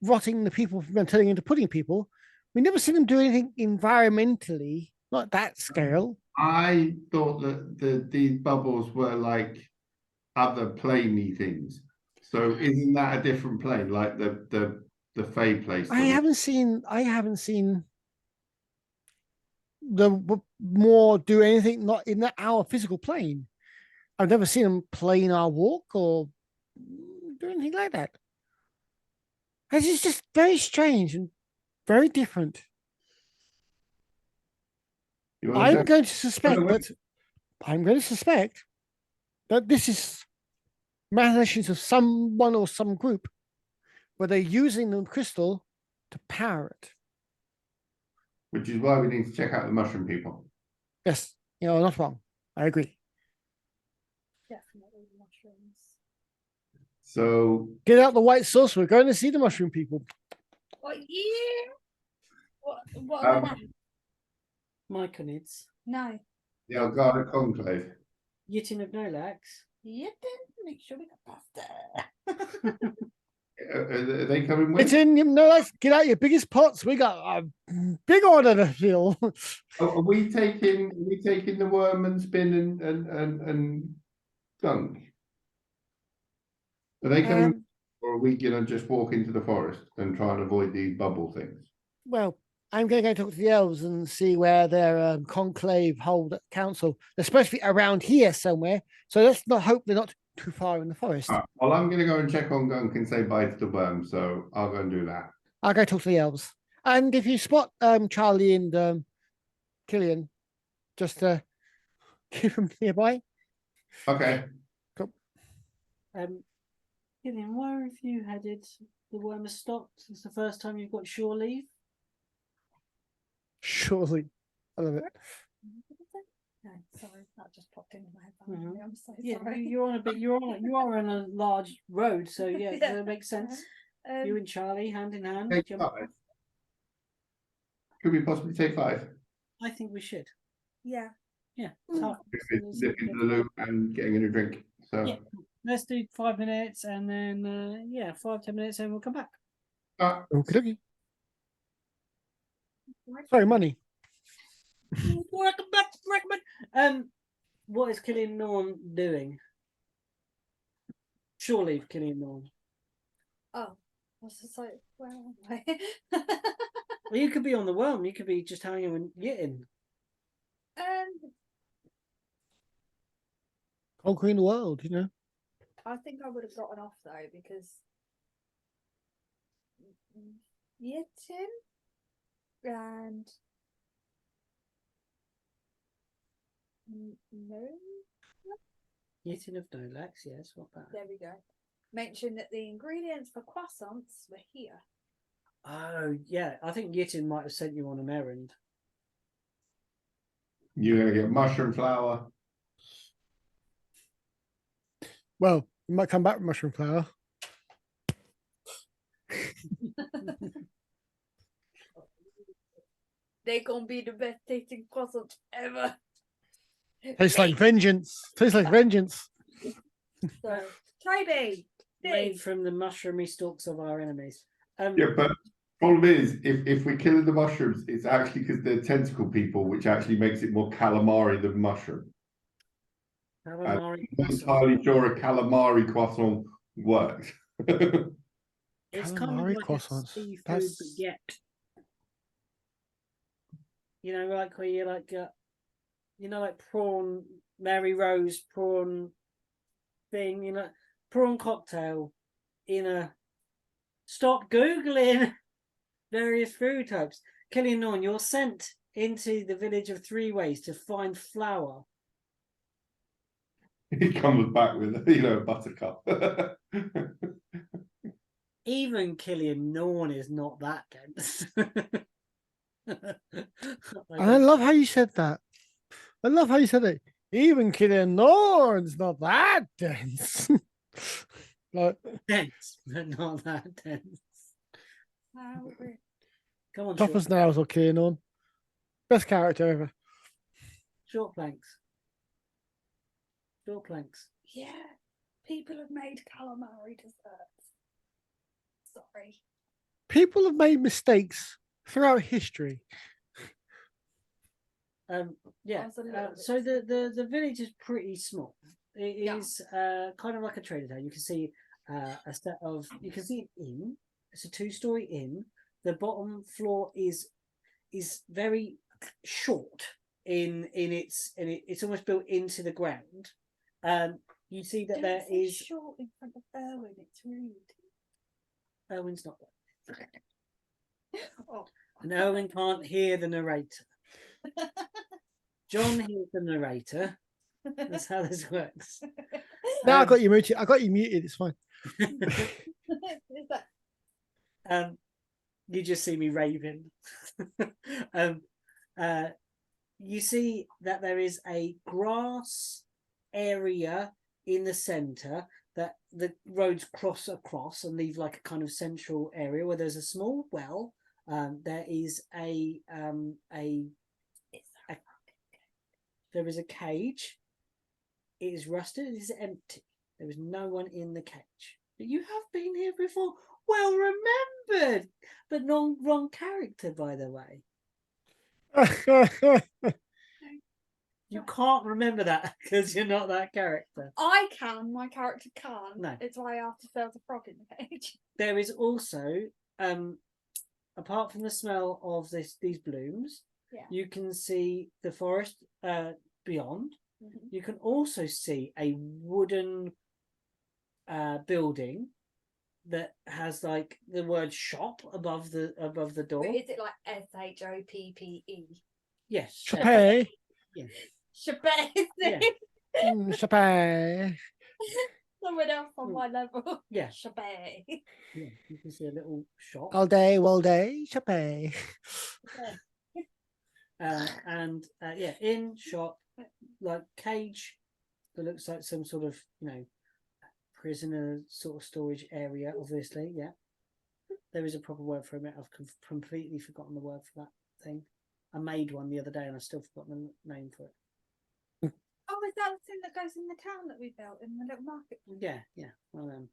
rotting the people from turning into pudding people, we never seen them do anything environmentally, not that scale. I thought that these bubbles were like other planey things. So isn't that a different plane, like the Fey place? I haven't seen the Moor do anything not in our physical plane. I've never seen them plane our walk or do anything like that. It's just very strange and very different. I'm going to suspect that this is machinations of someone or some group where they're using the crystal to power it. Which is why we need to check out the mushroom people. Yes, not wrong. I agree. Definitely mushrooms. So get out the white sauce. We're going to see the mushroom people. What? Yeah. What are they? Myconids. No. the Algarve conclave. Yitin of Nolax. Yitin? Make sure we got pasta. Are they coming with? It's in. No, let's get out your biggest pots. We got a big order to fill. Are we taking? Are we taking the worm and spin and gunk? Are they coming, or are we gonna just walk into the forest and try and avoid these bubble things? Well, I'm going to go talk to the elves and see where their conclave hold council. They're supposed to be around here somewhere. So let's not hope they're not too far in the forest. Well, I'm going to go and check on Gunk and say bye to the worm, so I'll go and do that. I'll go talk to the elves. And if you spot Charlie and Killian, just keep them nearby. Okay. Cool. Killian, where have you headed? The worm has stopped. It's the first time you've got shore leave. Surely. I love it. No, sorry, that just popped into my head. Mhm. I'm so Yeah, sorry. you're on a bit. You are on a large road, so yeah, Yeah. that makes sense. You and Charlie, hand in hand. Take jump- 5. Could we possibly take 5? I think we should. Yeah. Yeah. Nip into the loop and getting in a drink. So Yeah. Let's do 5 minutes, and then 5-10 minutes, and we'll come back. Okay. Sorry, money. Welcome back to Fragment. What is Killian Norn doing? Shore leave, Killian Norn. Oh, what's the site? Where am I? Well, you could be on the worm. You could be just hanging and getting. Conquering the world, you know. I think I would have gotten off though because Yitin and no, Yitin of Nolax, yes. What about? there we go. Mentioned that the ingredients for croissants were here. Oh yeah, I think Yitin might have sent you on an errand. you're going to get mushroom flour. Well, you might come back with mushroom flour. They're gonna be the best tasting croissants ever. Tastes like vengeance. Tastes like vengeance. So, Toby, Made from the mushroomy stalks of our enemies. Yeah, but problem is, if we're killing the mushrooms, it's actually because they're tentacle people, which actually makes it more calamari than mushroom. Calamari I'm not croissant. entirely sure a calamari croissant works. It's kind of Calamari like croissants. a seafood That's- baguette. You know, like where you like, like prawn, Mary Rose prawn thing. You know, prawn cocktail in a. Stop googling various food types. Killian Norn, you're sent into the village of Threeways to find flour. He comes back with, a buttercup. Even Killian Norn is not that dense. And I love how you said that. I love how you said it. Even Killian Norn's not that dense. Like, dense, but not that dense. Come on, tough short, as nails or Killian Norn. Best character ever. short planks. Short planks. yeah, people have made calamari desserts. Sorry. People have made mistakes throughout history. Yeah. was a little bit So the village is pretty small. It Yeah. is kind of like a trader town. You can see a set of. You can see an inn. It's a 2-story inn. The bottom floor is very short it's almost built into the ground. You see that Don't there say is short in front of Erwin. It's rude. Erwin's not there. Oh, And Erwin can't hear the narrator. John hears the narrator. That's how this works. Now I got you muted. I got you muted. It's fine. Is that You just see me raving. You see that there is a grass area in the center that the roads cross across and leave like a kind of central area where there's a small well. There is there is a cage. It is rusted. It is empty. There was no one in the cage. But you have been here before. Well remembered, but wrong character, by the way. You can't remember that because you're not that character. I can. My character can't. No. It's why I have to fill the frog in the cage. There is also, apart from the smell of these blooms, Yeah. you can see the forest beyond. Mm-hmm. You can also see a wooden building that has like the word shop above the door. Is it like SHOPPE? Yes. Chappé. Yeah. Chappé. Yeah. Chappé. Someone else on my level. Yeah. Chappé. Yeah. You can see a little shop. All day, chappé. And in shop, like cage that looks like some sort of prisoner sort of storage area. Obviously, yeah. There is a proper word for it. I've completely forgotten the word for that thing. I made one the other day and I still forgotten the name for it. Oh, is that the thing that goes in the town that we built in the little market? Yeah. Well,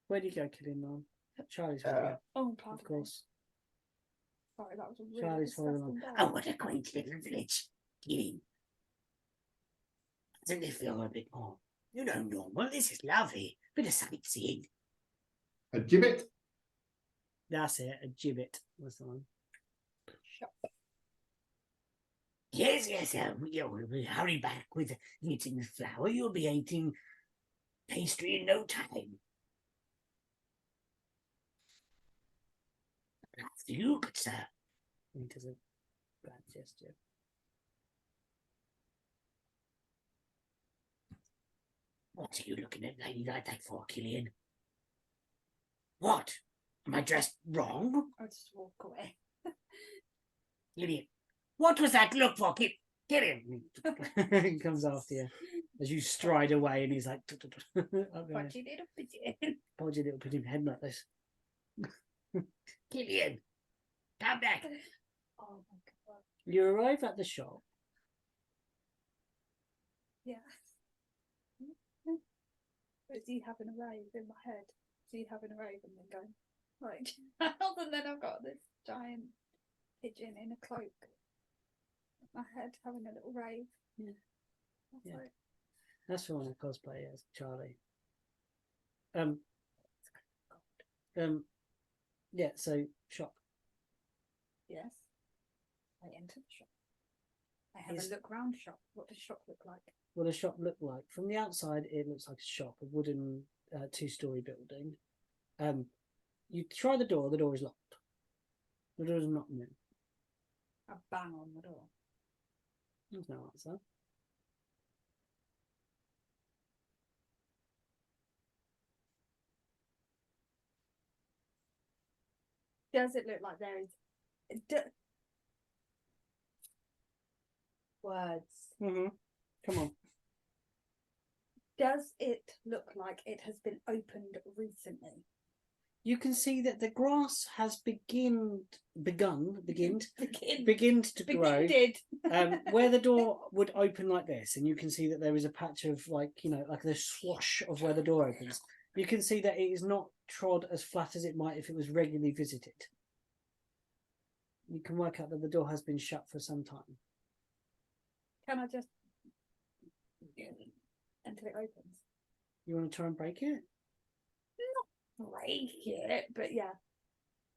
where do you go, Killian? On Charlie's with you, Oh, of pardon me. course. Sorry, that was a really Charlie's following disgusting on. day. Oh, what a quaint little village, Killian. Doesn't it feel a bit more, normal? This is lovely. Bit of sightseeing. A gibbet. That's it. A gibbet was the one. Shop. Yes. We'll hurry back with eating the flour. You'll be eating pastry in no time. After you, good sir. He does a bad gesture. What are you looking at lady like that for, Killian? What? Am I dressed wrong? I'll just walk away. Killian, what was that look for? Killian! He comes after you as you stride away and he's like... Podgy little pigeon. Podgy little pigeon, head like this. Killian, come back. Oh my god. You arrive at the shop. Yeah. Is he having a rave in my head? Is he having a rave and then going like and then I've got this giant pigeon in a cloak. My head having a little rave. Yeah. That's Yeah. like, That's the one I cosplay as Charlie. Yeah, so shop. yes. I enter the shop. I have Is- a look round shop. What does shop look like? What does shop look like? From the outside, it looks like a shop, a wooden two-story building. You try the door is locked. The door is not new. I bang on the door. There's no answer. Does it look like there is words? Come on. Does it look like it has been opened recently? You can see that the grass has begun to grow. Where the door would open like this, and you can see that there is a patch of like the swoosh of where the door opens. You can see that it is not trod as flat as it might if it was regularly visited. You can work out that the door has been shut for some time. Can I just until it opens? You want to try and break it? Not break it, but yeah.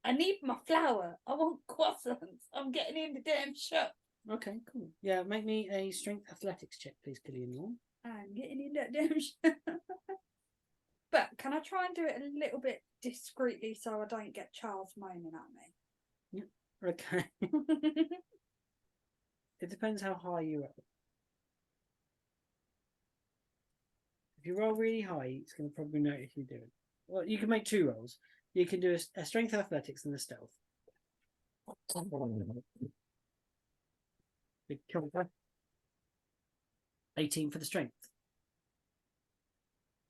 I need my flour. I want croissants. I'm getting in the damn shop. Okay, cool. Yeah, make me a strength athletics check, please, Killian. I'm getting in that damn shop. But can I try and do it a little bit discreetly so I don't get Charles moaning at me? Okay. It depends how high you roll. If you roll really high, it's going to probably notice you do it. Well, you can make two rolls. You can do a strength athletics and a stealth. Big chunker. 18 for the strength.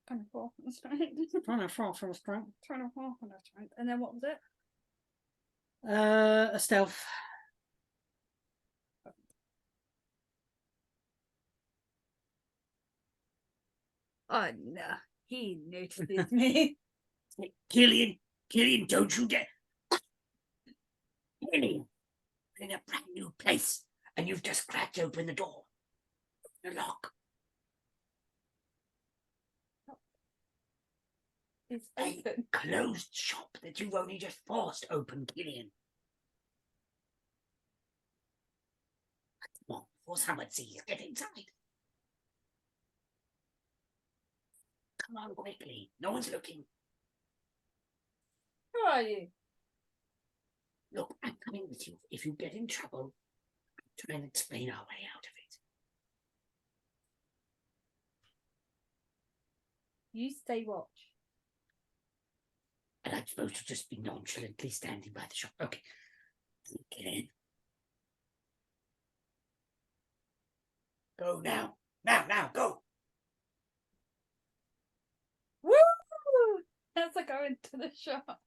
24 on the strength. 24 for the strength. 24 on the strength. And then what was it? A stealth. Oh no, he notices me. Killian, don't you get Killian, we're in a brand new place, and you've just cracked open the door. The lock. It's A open. closed shop that you've only just forced open, Killian. Come on, before someone sees, get inside. Come on quickly. No one's looking. Who are you? Look, I'm coming with you. If you get in trouble, try and explain our way out of it. You stay watch. And I'm supposed to just be nonchalantly standing by the shop. Okay. Get in. Go now. Now, go. Woo! As I go into the shop.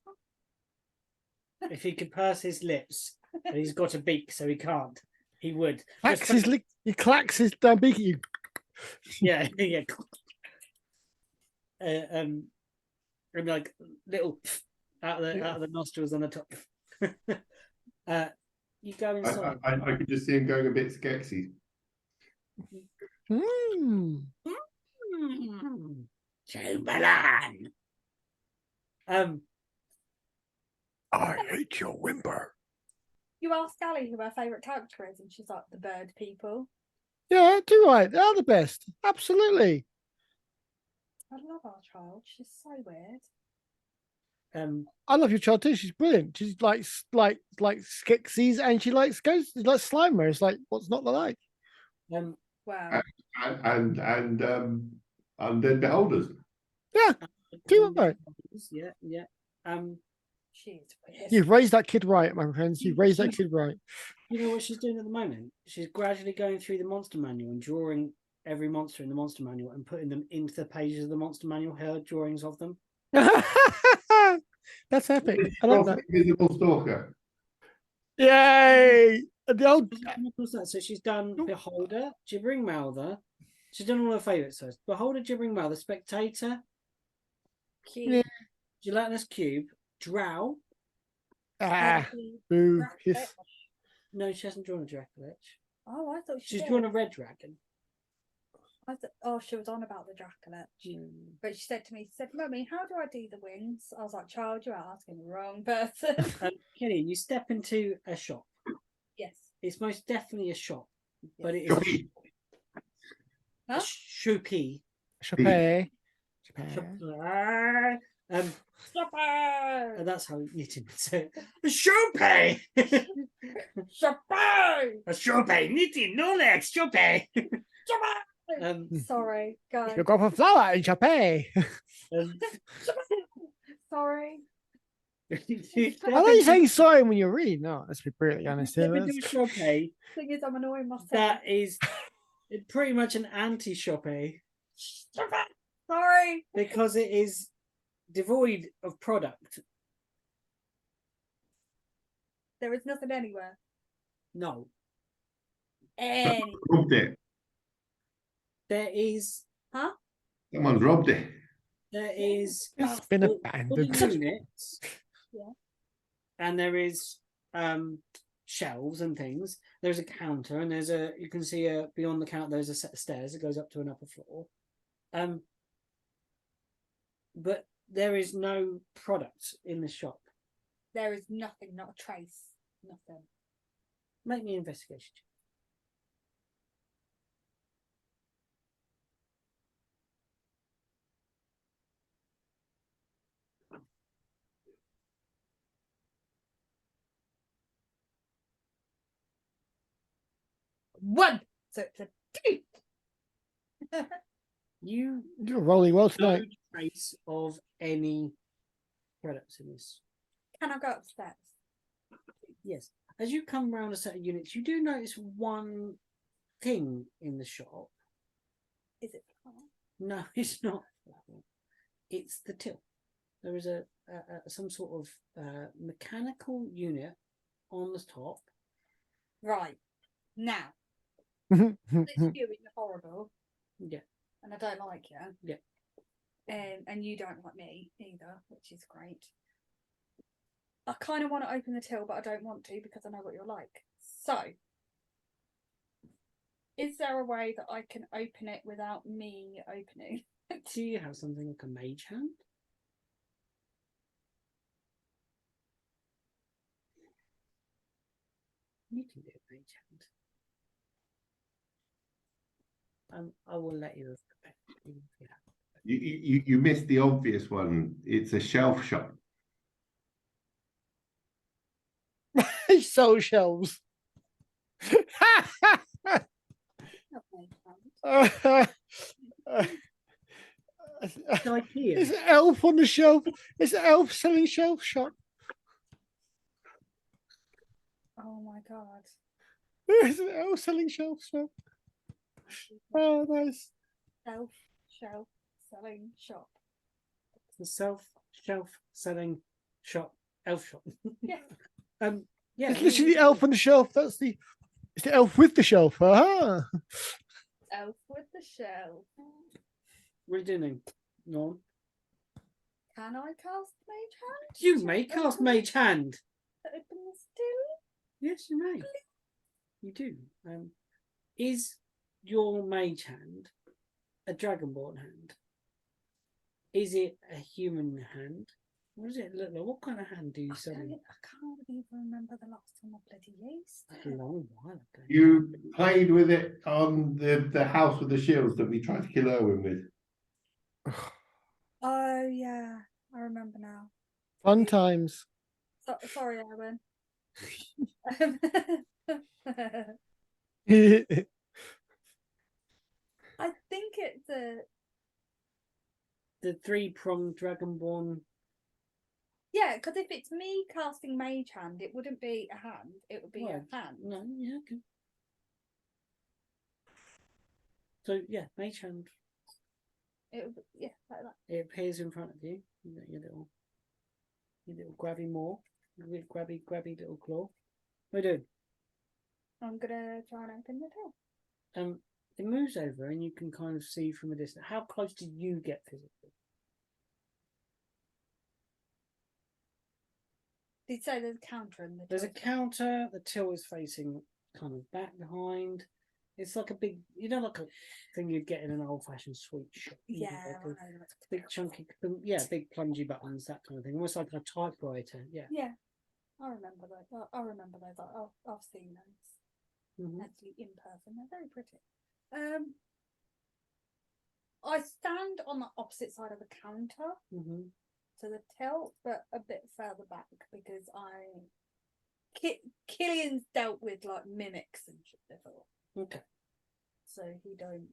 If he could purse his lips, and he's got a beak, so he can't. He would. He clacks his beak at you. Yeah, yeah. And like little out of the nostrils on the top. You go inside. I could just see him going a bit skexy. Chamberlain. I hate your whimper. You asked Ali who her favourite character is, and she's like the bird people. Yeah, do right. They are the best. Absolutely. I love our child. She's so weird. I love your child too. She's brilliant. She's like Skeksis, and she likes ghosts, like Slimer. It's like, what's not to like? Wow. And then beholders. Yeah, do right. Yeah. She's weird. You've raised that kid right, my friends. You've raised that kid right. You know what she's doing at the moment? She's gradually going through the monster manual and drawing every monster in the monster manual and putting them into the pages of the monster manual, her drawings of them. That's epic. I like that. Invisible stalker. Yay! The old... So she's done Beholder, Gibbering Mouther. She's done all her favourites. So Beholder, Gibbering Mouther, Spectator, Cute. Gelatinous Cube, Drow. Boo. No, she hasn't drawn a Dracolich. Oh, I thought she's drawn a red dragon. She was on about the Dracolich. But she said to me, she said, Mummy, how do I do the wings? I was like, child, you're asking the wrong person. Killian, you step into a shop. Yes. It's most definitely a shop, but it is Huh? a shoppy. Chappé. That's how Newton would say it. A shoppy. A shoppy. Newton, no legs. Shoppy. Sorry, go. You got a flower in Chappé. Sorry. I know you're saying sorry when you're reading. No, let's be brutally honest here. Shoppy. Thing is, I'm annoying myself. That is pretty much an anti-shoppy. Sorry. Because it is devoid of product. There is nothing anywhere. No. Robbed it. There is. Huh? Someone's robbed it. There is. It's been abandoned. Units. Yeah. And there is shelves and things. There's a counter, and you can see beyond the counter there's a set of stairs that goes up to an upper floor. But there is no product in the shop. There is nothing, not a trace. Nothing. Make me an investigation. One. So it's a 2. You're rolling well tonight. No trace of any products in this. Can I go upstairs? Yes. As you come around a set of units, you do notice one thing in the shop. Is it? No, it's not. It's the till. There is some sort of mechanical unit on the top. Right. Now. It's you and you're horrible. Yeah. And I don't like you. Yeah. And you don't like me either, which is great. I kind of want to open the till, but I don't want to because I know what you're like. So, is there a way that I can open it without me opening? Do you have something like a mage hand? You can do a mage hand. I will let you. You missed the obvious one. It's a shelf shop. So shelves. It's an elf on the shelf. It's an elf selling shelf shop. Oh my god. It's an elf selling shelf shop. Oh, nice. Elf shelf selling shop. The shelf selling shop, elf shop. Yeah. Yeah. It's literally the elf on the shelf. It's the elf with the shelf. Elf with the shelf. What are you doing, Norm? Can I cast Mage Hand? You may cast Mage Hand. Open the still? Yes, you may. You do. Is your Mage Hand a Dragonborn hand? Is it a human hand? What does it look like? What kind of hand do you I summon? can't even remember the last time I bloody used A it. long while ago. You played with it on the house with the shields that we tried to kill Erwin with. Oh yeah, I remember now. Fun times. Sorry, Erwin. I think it's the 3-pronged Dragonborn. Yeah, because if it's me casting Mage Hand, it wouldn't be a hand. It would be a hand. No, yeah, okay. So yeah, Mage Hand. It would, yeah, like that. It appears in front of you. You got your little grabby maw, grabby little claw. What are you doing? I'm gonna try and open the door. It moves over, and you can kind of see from a distance. How close do you get physically? Did you say there's a counter in the There's a door? counter. The till is facing kind of back behind. It's like a big, like a thing you'd get in an old-fashioned sweet shop. Yeah, Like I know, a big chunky, big plungy buttons, that kind of thing. Almost like a typewriter. Yeah. Yeah, I remember those. I remember those. I've seen those actually in person. They're very pretty. I stand on the opposite side of the counter to the till, but a bit further back because Killian's dealt with like mimics and shit before. Okay. So he don't.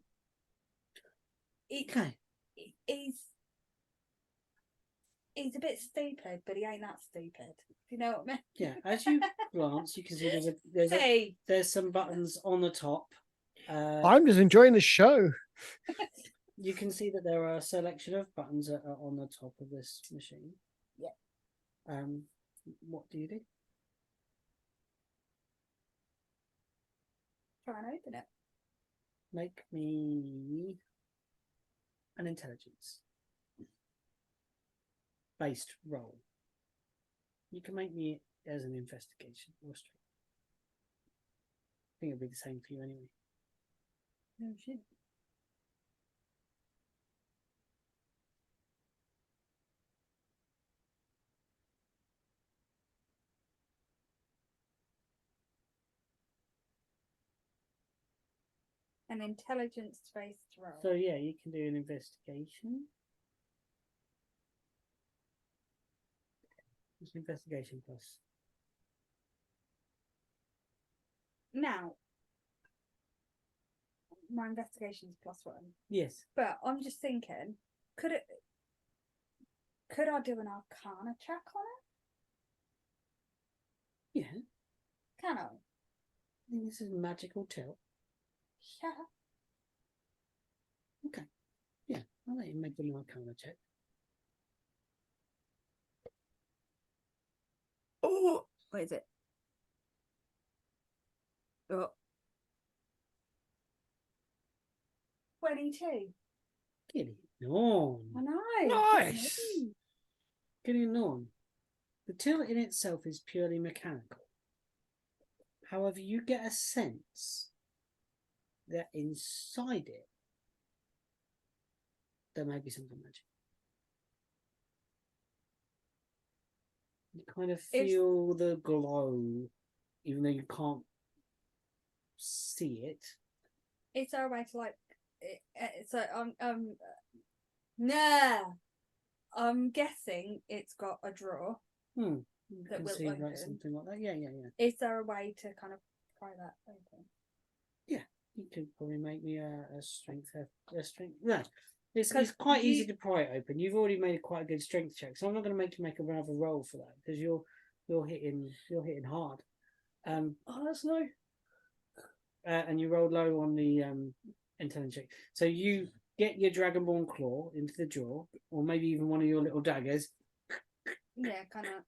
Okay. He's a bit stupid, but he ain't that stupid. You know what I mean? Yeah. As you glance, you can see there's some buttons on the top. I'm just enjoying the show. You can see that there are a selection of buttons that are on the top of this machine. Yeah. What do you do? Try and open it. Make me an intelligence based roll. You can make me as an investigation or strength. I think it'll be the same for you anyway. Oh shit. An intelligence-based roll. So yeah, you can do an investigation. It's an investigation plus. Now, my investigation's +1. Yes. But I'm just thinking, could I do an Arcana check on it? Yeah. Can I? I think this is magical tilt. Yeah. Okay. Yeah, I'll let you make the Arcana check. Oh, what is it? Oh. 22. Killi, Yawn. I know. Nice. Getting on. The till in itself is purely mechanical. However, you get a sense that inside it there may be something magic. You kind of feel the glow, even though you can't see it. Is there a way to like? So nah. I'm guessing it's got a drawer. You that can will see open. like something like that. Yeah. Is there a way to kind of pry that open? Yeah, you could probably make me a strength. No, it's quite easy to pry it open. You've already made quite a good strength check, so I'm not going to make you make another roll for that because you're hitting hard. Oh, that's no. And you rolled low on the intelligence check, so you get your dragonborn claw into the drawer, or maybe even one of your little daggers. Yeah, kind of.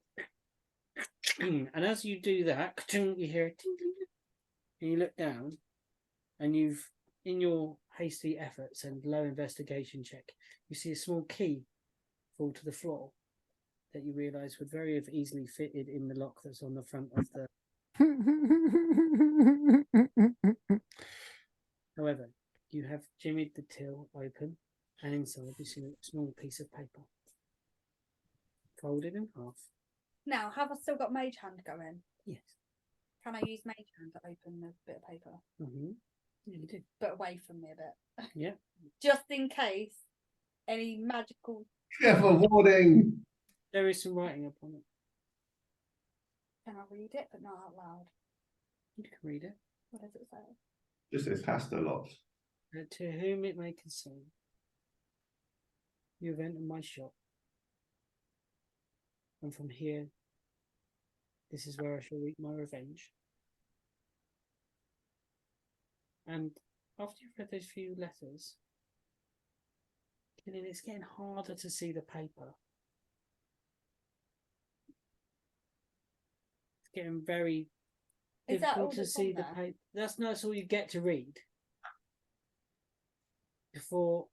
And as you do that, you hear a tinkling, and you look down, and you've, in your hasty efforts and low investigation check, you see a small key fall to the floor that you realise would very have easily fitted in the lock that's on the front of the. However, you have jimmied the till open, and inside you see a small piece of paper folded in half. Now, have I still got mage hand going? Yes. Can I use mage hand to open the bit of paper? Mm-hmm. Yeah, you do. But away from me a bit. Yeah. Just in case any magical. Careful, warning. There is some writing upon it. Can I read it, but not out loud? You can read it. What does it say? Just says Hasta lot. To whom it may concern, you have entered my shop, and from here, this is where I shall wreak my revenge. And after you've read those few letters, Killian, it's getting harder to see the paper. It's getting very difficult to see the paper. That's all you get to read. Before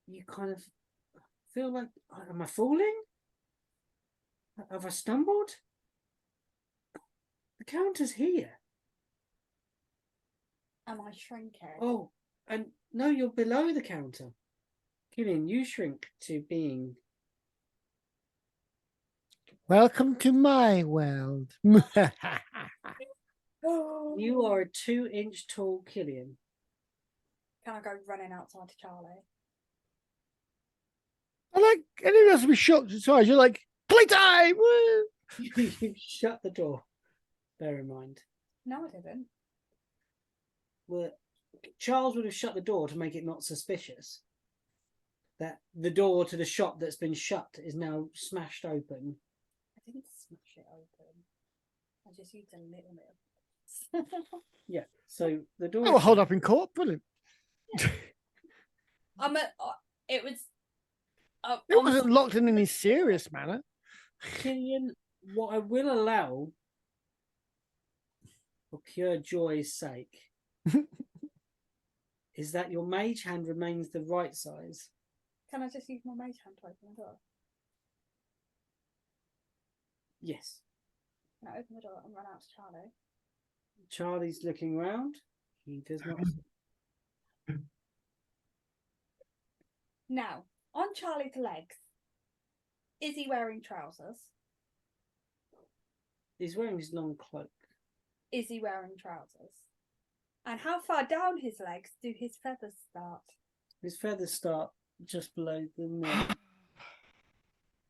you kind of feel like, am I falling? Have I stumbled? The counter's here. Am I shrinking? Oh, and no, you're below the counter. Killian, you shrink to being. Welcome to my world. You are a 2-inch tall Killian. Can I go running outside to Charlie? I like anyone else to be shocked inside. You're like, playtime! Woo! You shut the door. Bear in mind. No, I didn't. Well, Charles would have shut the door to make it not suspicious. That the door to the shop that's been shut is now smashed open. I didn't smash it open. I just used a little bit. Yeah, so the door. Oh, well, hold up in court. Brilliant. It was. It wasn't locked in any serious manner. Killian, what I will allow, for pure joy's sake, is that your mage hand remains the right size. Can I just use my mage hand to open the door? Yes. Can I open the door and run out to Charlie? Charlie's looking round. He does not. Now, on Charlie's legs, is he wearing trousers? He's wearing his long cloak. Is he wearing trousers? And how far down his legs do his feathers start? His feathers start just below the neck.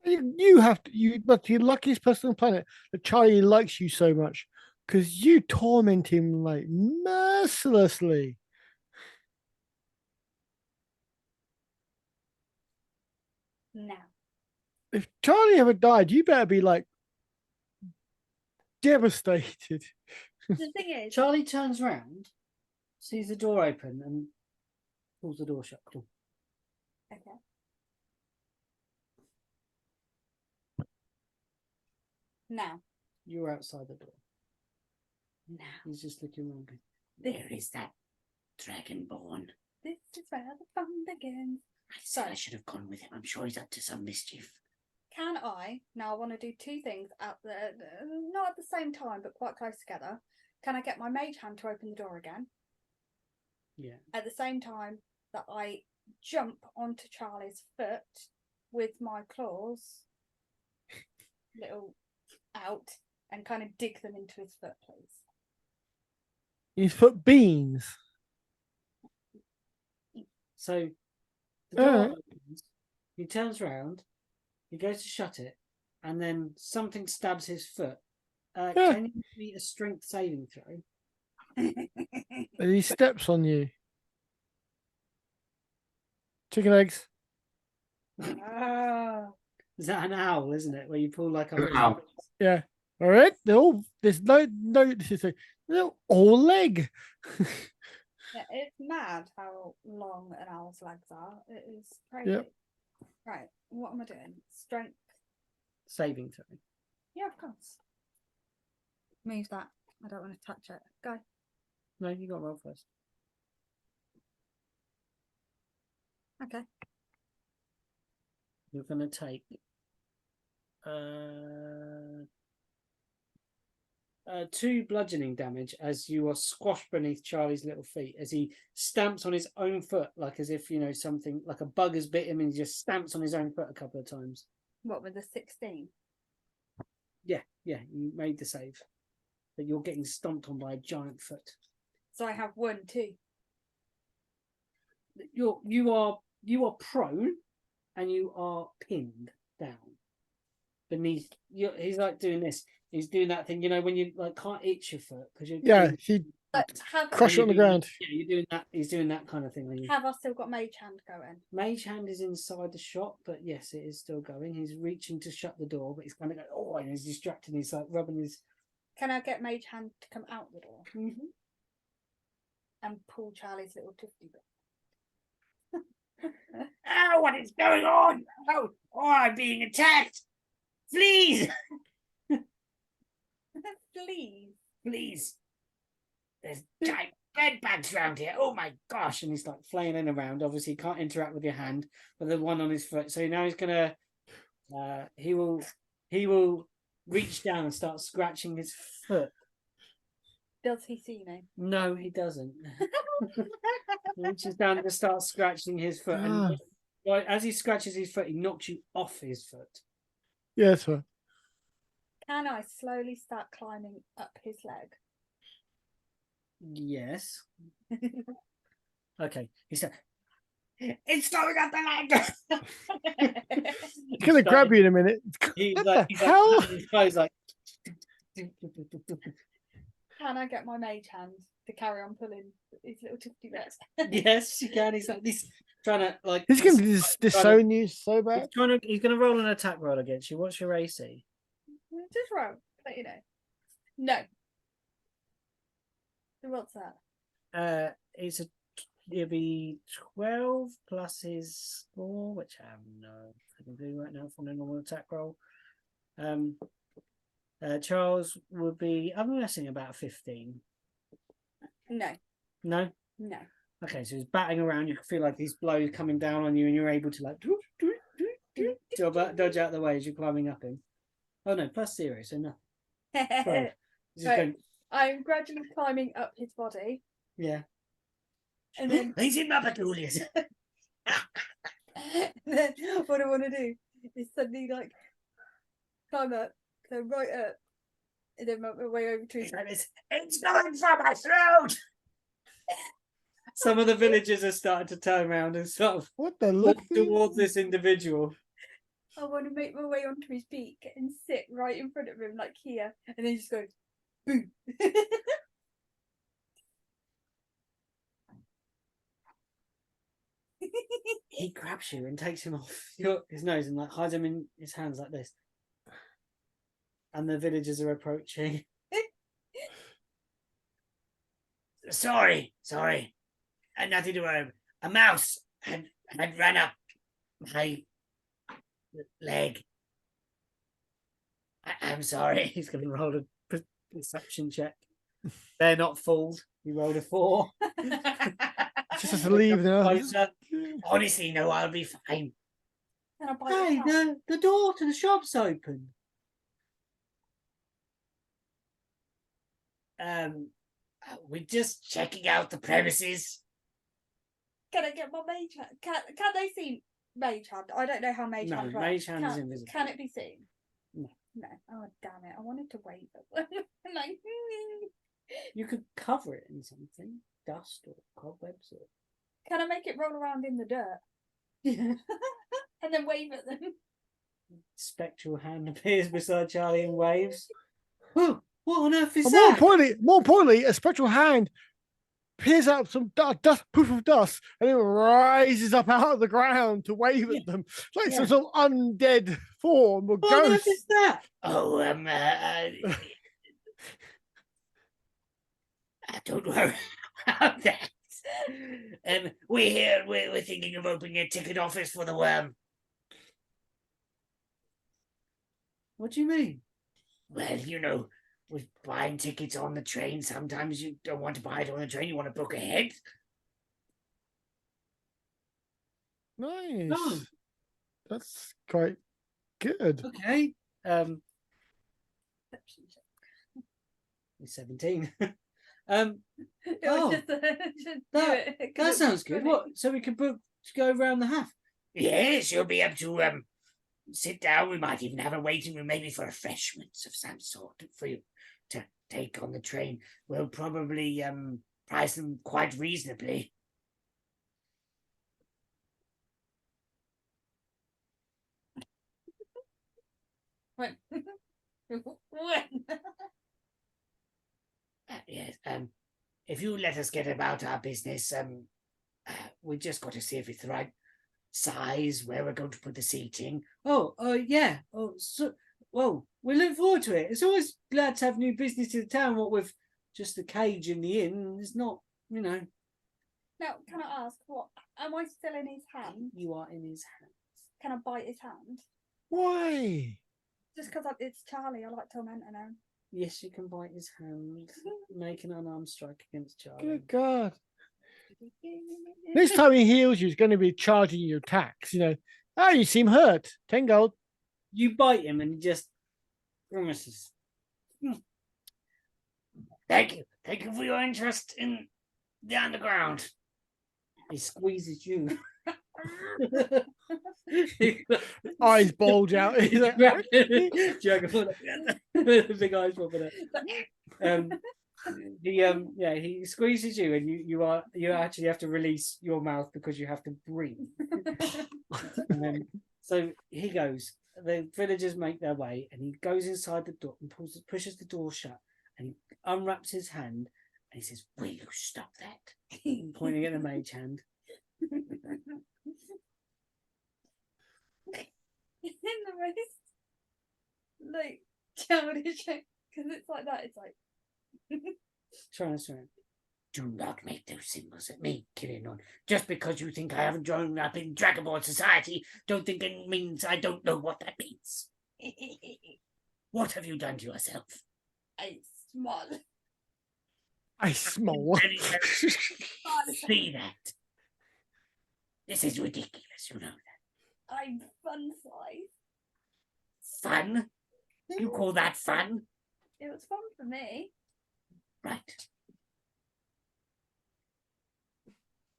You have to. You must be the luckiest person on the planet that Charlie likes you so much because you torment him like mercilessly. Now, If Charlie ever died, you better be like devastated. the thing is, Charlie turns round, sees the door open, and pulls the door shut. okay. Now, You're outside the door. now, He's just looking around. where is that dragonborn? This is where the fun begins. I said I should have gone with him. I'm sure he's up to some mischief. Can I now want to do two things at the not at the same time but quite close together? Can I get my mage hand to open the door again? Yeah. At the same time that I jump onto Charlie's foot with my claws, little out, and kind of dig them into his foot, please. His foot beans. So the door Alright. opens, he turns around, he goes to shut it, and then something stabs his foot. Yeah. Can you give me a strength saving throw? And he steps on you. Chicken eggs. Ah. Is that an owl, isn't it? Where you pull like a An owl. Yeah. All right. They're all. There's no. This is they're all leg. Yeah, it's mad how long an owl's legs are. It is crazy. Yep. Right, what am I doing? Strength. saving throw. Yeah, of course. Move that. I don't want to touch it. Go. No, you got to roll first. Okay. You're going to take 2 bludgeoning damage as you are squashed beneath Charlie's little feet as he stamps on his own foot, like as if, you know, something like a bug has bit him, and he just stamps on his own foot a couple of times. What, with the 16? Yeah, you made the save. But you're getting stomped on by a giant foot. So I have 1, 2. You are prone and you are pinned down beneath. He's like doing this. He's doing that thing, you know, when you like can't itch your foot because you're She Have, crush it on the ground. Yeah, you're doing that. He's doing that kind of thing. have I still got mage hand going? Mage hand is inside the shop, but yes, it is still going. He's reaching to shut the door, but he's kind of going, oh, and he's distracted. He's like rubbing his. Can I get mage hand to come out the door Mm-hmm. and pull Charlie's little tufty bit? Oh, what is going on? Oh, I'm being attacked. Please, please. There's giant bed bugs around here. Oh my gosh! And he's like flailing around. Obviously, he can't interact with your hand, but the one on his foot. So now he's gonna. He will reach down and start scratching his foot. Does he see me? No, he doesn't. He reaches down to start scratching his foot, and as he scratches his foot, he knocks you off his foot. Yeah, that's right. Can I slowly start climbing up his leg? Yes. Okay. He said, "It's going up the leg." He's gonna grab you in a minute. What the hell? His clothes like. Can I get my mage hand to carry on pulling his little tufty bits? Yes, you can. He's like this, trying to like. He's gonna disown you so bad. He's gonna roll an attack roll against you. What's your AC? Just roll, let you know. No. So what's that? It'll be 12 plus his score, which I have no I can do right now for a normal attack roll. Charles would be, I'm guessing about 15. No. No? No. Okay, so he's batting around. You feel like these blows coming down on you, and you're able to like dodge out the way as you're climbing up him. Oh no, +0, so no. 12. Right. I'm gradually climbing up his body. Yeah. And then he's in my peculiars. then what I want to do is suddenly like climb up, go right up, and then make my way over to his It's going for my throat. Some of the villagers are starting to turn around and sort of What the walk look? towards this individual. I want to make my way onto his beak and sit right in front of him, like here, and then just go boom. He grabs you and takes him off his nose and like hides him in his hands like this. And the villagers are approaching. Sorry. Nothing to worry. A mouse had run up my leg. I'm sorry. He's going to roll a perception check. They're not fooled. He rolled a 4. Just has to leave now. Closer. Honestly, no, I'll be fine. Can I bite Hey, his hand? the door to the shop's open. We're just checking out the premises. Can I get my mage hand? Can they see mage hand? I don't know how mage No, hand works. mage hand is invisible. Can it be seen? No. No. Oh damn it! I wanted to wave at them. Like, You could cover it in something, dust or cobwebs or. can I make it roll around in the dirt and then wave at them? Spectral hand appears beside Charlie and waves. Oh, what on earth is And that? more importantly, a spectral hand peers out some dust, poof of dust, and then rises up out of the ground to wave at them like some sort of undead form or What on earth ghost. is that? Oh, don't worry about that. We're here. We're thinking of opening a ticket office for the worm. What do you mean? Well, you know, with buying tickets on the train, sometimes you don't want to buy it on the train. You want to book ahead. Nice. Oh. That's quite good. Okay. He's 17. It was Oh, just, just that- do it, 'cause that it was sounds good. funny. What? So we could book to go around the half. Yes, you'll be able to sit down. We might even have a waiting room, maybe for refreshments of some sort for you to take on the train. We'll probably price them quite reasonably. When? When? Yes. If you let us get about our business, we just got to see if it's the right size, where we're going to put the seating. Yeah. Oh, so well, we look forward to it. It's always glad to have new business in the town. What with just the cage and the inn, it's not, you know. Now, can I ask, what am I still in his hand? You are in his hands. Can I bite his hand? Why? Just because it's Charlie, I like tormenting him. Yes, you can bite his hand. Make an unarmed strike against Charlie. Good God. Next time he heals you, he's going to be charging you tax. You know, oh, you seem hurt. 10 gold. You bite him and he just grimaces. Thank you. Thank you for your interest in the underground. He squeezes you. Eyes bulge out. He's like, Gargamel, big eyes popping out. He squeezes you, and you actually have to release your mouth because you have to breathe. And then, so he goes. The villagers make their way, and he goes inside the door and pushes the door shut, and he unwraps his hand, and he says, Will you stop that? pointing at the mage hand. In the most like childish, because it's like that. It's like Transparent. Do not make those symbols at me, Killian. Just because you think I haven't joined up in Dragonborn society, don't think it means I don't know what that means. What have you done to yourself? I small. I smell. See that? This is ridiculous, you know that. I'm fun size. Fun? You call that fun? It was fun for me. Right.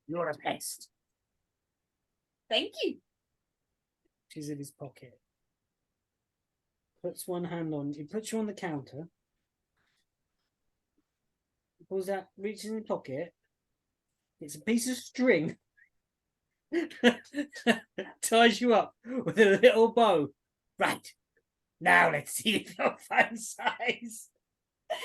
You're a pest. Thank you. She's in his pocket. Puts one hand on. He puts you on the counter. Pulls out, reaches in his pocket. It's a piece of string. Ties you up with a little bow. Right. Now let's see if you're fun size. I've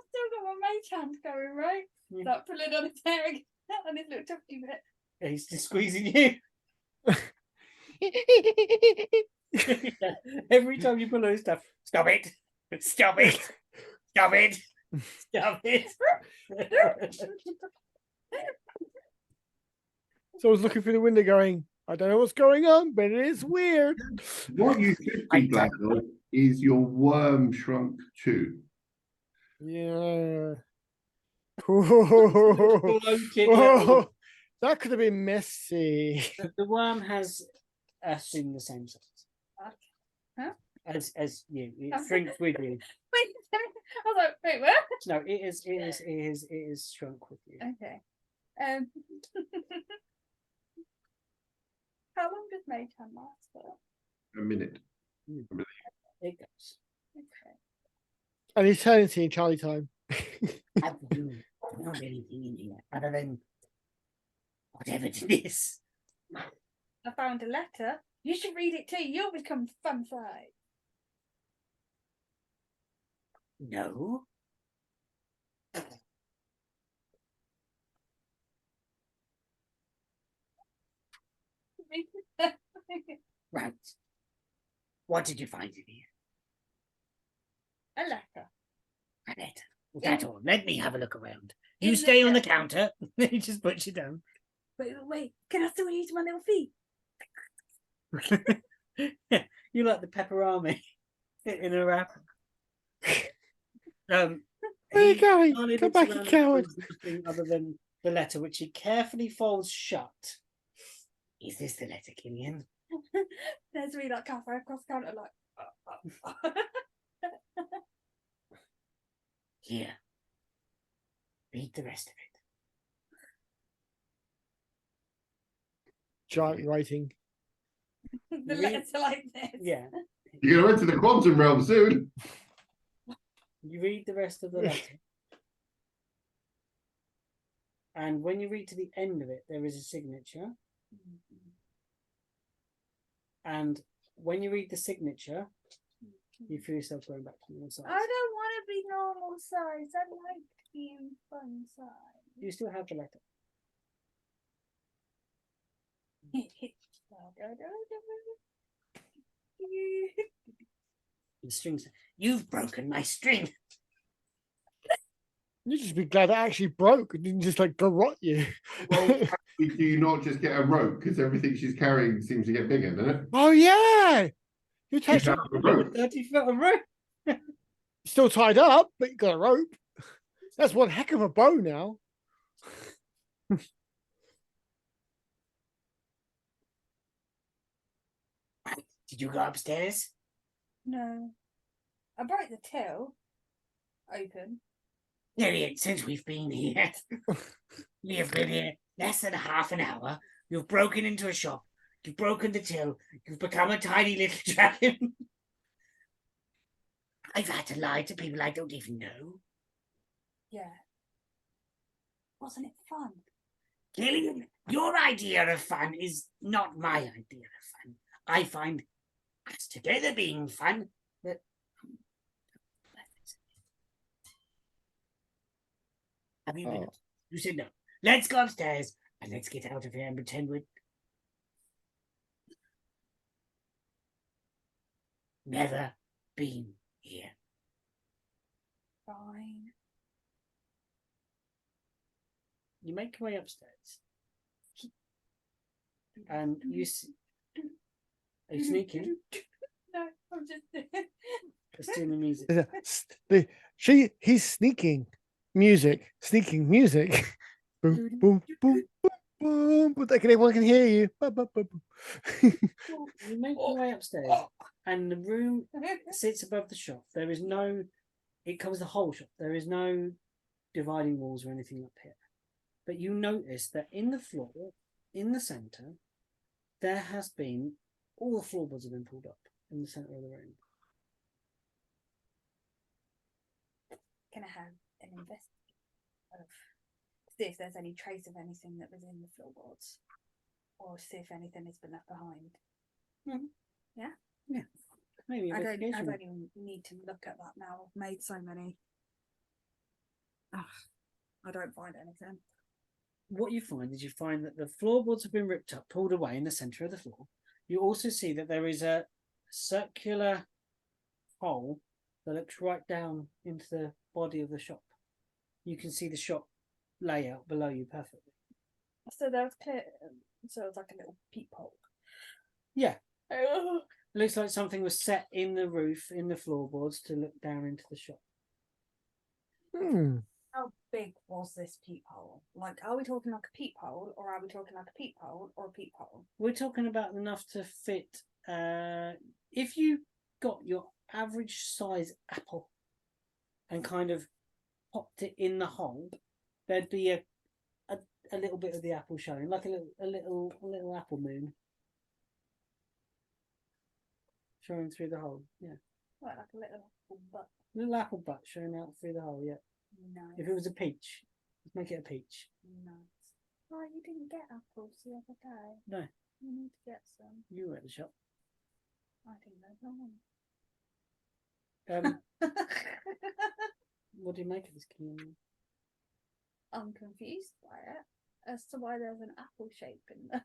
still got my mage hand going, right? Yeah. Start pulling on his hair again, on his little tufty bit. Yeah, he's just squeezing you. Every time you pull on his stuff. Stop it. Stop it. Stop it. Stop it. So I was looking through the window going, I don't know what's going on, but it is weird. What you should be glad of is your worm shrunk too. Yeah. Hello, Killian. Oh, That could have been messy. The worm has assumed the same size. Okay. Huh? As you. It shrinks with you. Wait, I was like, wait, what? No, it is shrunk with you. Okay. How long does Mayhem last for? A minute. It goes. Okay. An eternity in Charlie time. Have you found anything in here other than whatever it is? I found a letter. You should read it too. You'll become fun side. No. Right. What did you find in here? A letter. A letter. Is that all? Let me have a look around. You In stay the- on the counter. He just puts you down. Wait. Can I still use my little feet? You like the pepperami in a wrap. Where are you going? Charlie Come looks back, you around and coward. finds nothing other than the letter, which he carefully folds shut. Is this the letter, Killian? There's me like halfway across the counter, like. Here. Read the rest of it. Giant writing. The letter like this. Yeah. You're going to enter the quantum realm soon. You read the rest of the letter. And when you read to the end of it, there is a signature. And when you read the signature, you feel yourself going back to normal size. I don't want to be normal size. I like being fun size. You still have the letter. The strings. You've broken my string. You just be glad it actually broke and didn't just like garrot you. Well, do you not just get a rope? Because everything she's carrying seems to get bigger, doesn't it? Oh yeah. You You attached have it, a rope. 30 foot of rope. still tied up, but you got a rope. That's one heck of a bow now. Did you go upstairs? No. I broke the till open. Killian, since we've been here, you've been here less than half an hour. You've broken into a shop. You've broken the till. You've become a tiny little dragon. I've had to lie to people I don't even know. Yeah. Wasn't it fun? Killian, your idea of fun is not my idea of fun. I find us together being fun, but have you been? Oh. You said no. Let's go upstairs and let's get out of here and pretend we're never been here. Fine. You make your way upstairs. And you see. Are you sneaking? No, I'm just. Just doing the music. He's sneaking music, sneaking music. Boom, boom, boom, boom, boom. But everyone can hear you. Boom, boom, boom, boom. You make your way upstairs, and the room sits above the shop. There is no. It covers the whole shop. There is no dividing walls or anything up here. But you notice that in the floor, in the centre, there has been all the floorboards have been pulled up in the centre of the room. Can I have an investigation of see if there's any trace of anything that was in the floorboards, or see if anything has been left behind? Maybe I don't investigation. even need to look at that now. I've made so many. Ugh, I don't find anything. What you find is you find that the floorboards have been ripped up, pulled away in the centre of the floor. You also see that there is a circular hole that looks right down into the body of the shop. You can see the shop layout below you perfectly. So there was clear. So it was like a little peephole. Yeah, Oh, it looks like something was set in the roof, in the floorboards to look down into the shop. Hmm. How big was this peephole? Like, are we talking like a peephole, or are we talking like a peephole or a peephole? We're talking about enough to fit. If you got your average size apple and kind of popped it in the hole, there'd be a little bit of the apple showing, like a little apple moon showing through the hole. Yeah, What, like a little apple butt? little apple butt showing out through the hole. Yeah. Nice. If it was a peach, let's make it a peach. Nice. Oh, you didn't get apples the other day. No, You need to get some. you were at the shop. I didn't know. What do you make of this, Killian? I'm confused by it as to why there's an apple shape in the.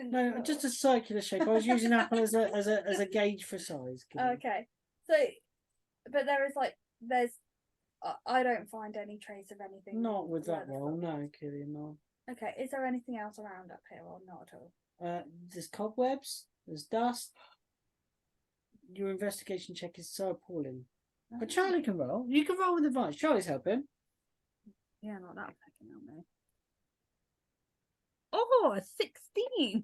No, just a circular shape. I was using apple as a gauge for size. Killian. Okay, so, but there's. I don't find any trace of anything. Not with that leather roll, from no, it. Killian, no. Okay, is there anything else around up here or not at all? There's cobwebs, there's dust. Your investigation check is so appalling. But Charlie can roll. You can roll with advantage. Charlie's helping. Yeah, not that fucking on me. Oh, a 16.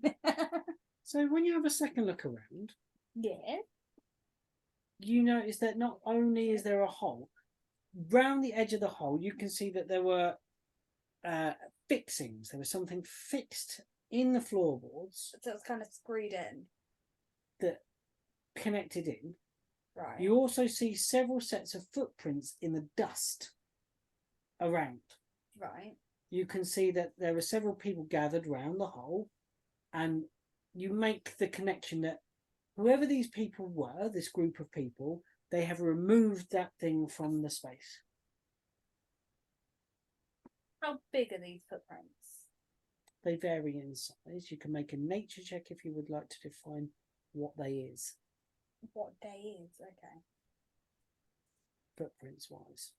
So when you have a second look around, Yeah. you notice that not only is there a hole, round the edge of the hole, you can see that there were fixings. There was something fixed in the floorboards So it's kind of screwed in. that connected in. Right. You also see several sets of footprints in the dust around. Right. You can see that there are several people gathered round the hole, and you make the connection that whoever these people were, this group of people, they have removed that thing from the space. How big are these footprints? They vary in size. You can make a nature check if you would like to define what they is, What day is? Okay. footprints wise.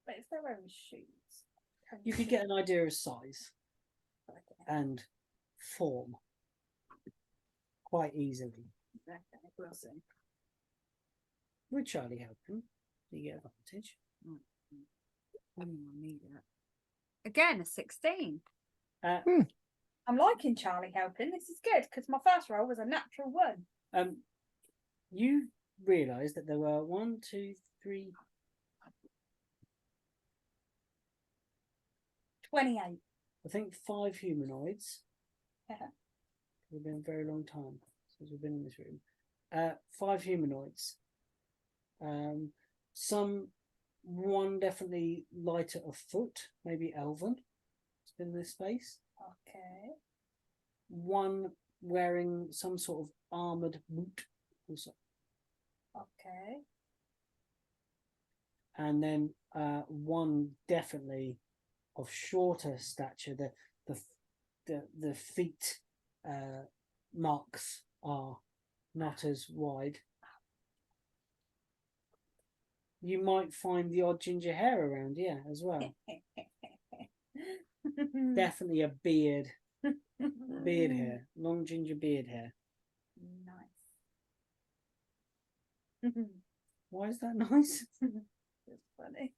But if they're wearing shoes, can You could see- get an idea of size Okay. and form quite easily. Okay, we'll see. With Charlie helping, you get advantage. Again, a 16. Uh, I'm liking Charlie helping. This is good because my first roll was a natural 1. You realise that there were 1, 2, 3, 28. I think 5 humanoids. Yeah. It's been a very long time since we've been in this room. 5 humanoids. One definitely lighter of foot, maybe elven. It's been in this space. Okay. One wearing some sort of armoured boot, also. Okay. And then one definitely of shorter stature. The feet marks are not as wide. You might find the odd ginger hair around, yeah, as well. Definitely a beard hair, long ginger beard hair. Nice. Why is that nice? It's funny.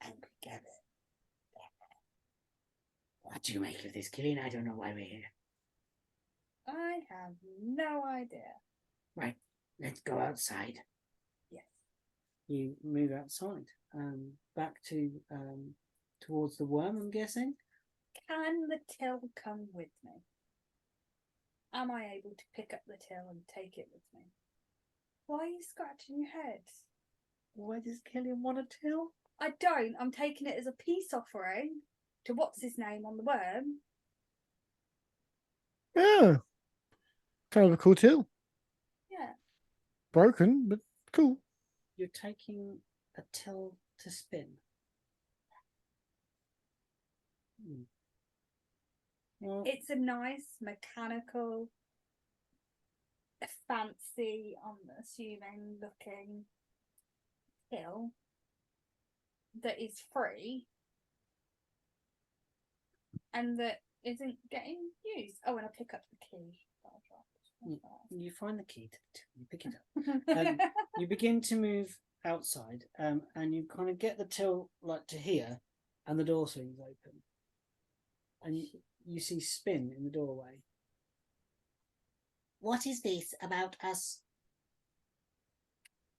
Angry Gabby. What do you make of this, Killian? I don't know why we're here. I have no idea. Right, let's go outside. Yes. You move outside, back to towards the worm, I'm guessing. Can the till come with me? Am I able to pick up the till and take it with me? Why are you scratching your head? Why does Killian want a till? I don't. I'm taking it as a peace offering to what's his name on the worm. Yeah. Kind of a cool till. Yeah. Broken, but cool. You're taking a till to spin. Well, It's a nice mechanical, fancy, I'm assuming, looking till that is free and that isn't getting used. Oh, and I pick up the key. You find the key to the till, you pick it up. You begin to move outside, and you kind of get the till like to here, and the door swings open, and you see Spin in the doorway. What is this about us?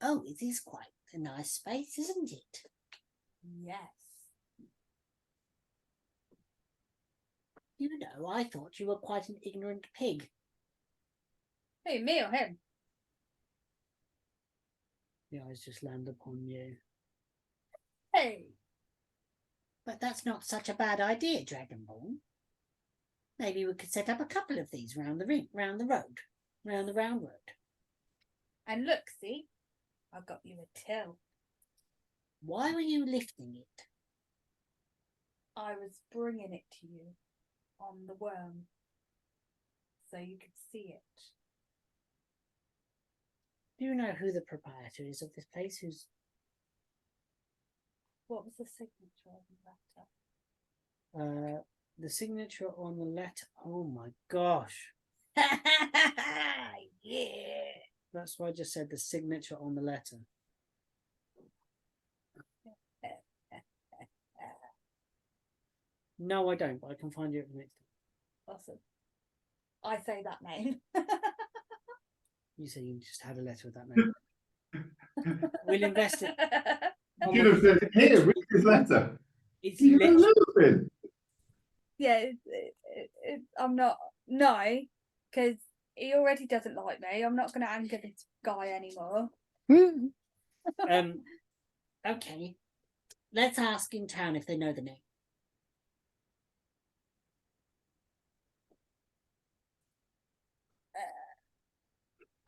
Oh, it is quite a nice space, isn't it? Yes. You know, I thought you were quite an ignorant pig. Hey, me or him? The eyes just land upon you. Hey. But that's not such a bad idea, Dragonborn. Maybe we could set up a couple of these round the round the round road. And look, see, I got you a till. Why were you lifting it? I was bringing it to you on the worm, so you could see it. Do you know who the proprietor is of this place? Who's What was the signature on the letter? The signature on the letter. Oh my gosh. Yeah. That's why I just said the signature on the letter. No, I don't, but I can find you at the next time. Awesome. I say that name. You say you just had a letter with that name. We'll invest it. You have said, here, read this letter. It's You know literally, nothing. Yeah, I'm not. No, because he already doesn't like me. I'm not going to anger this guy anymore. Okay. Let's ask in town if they know the name.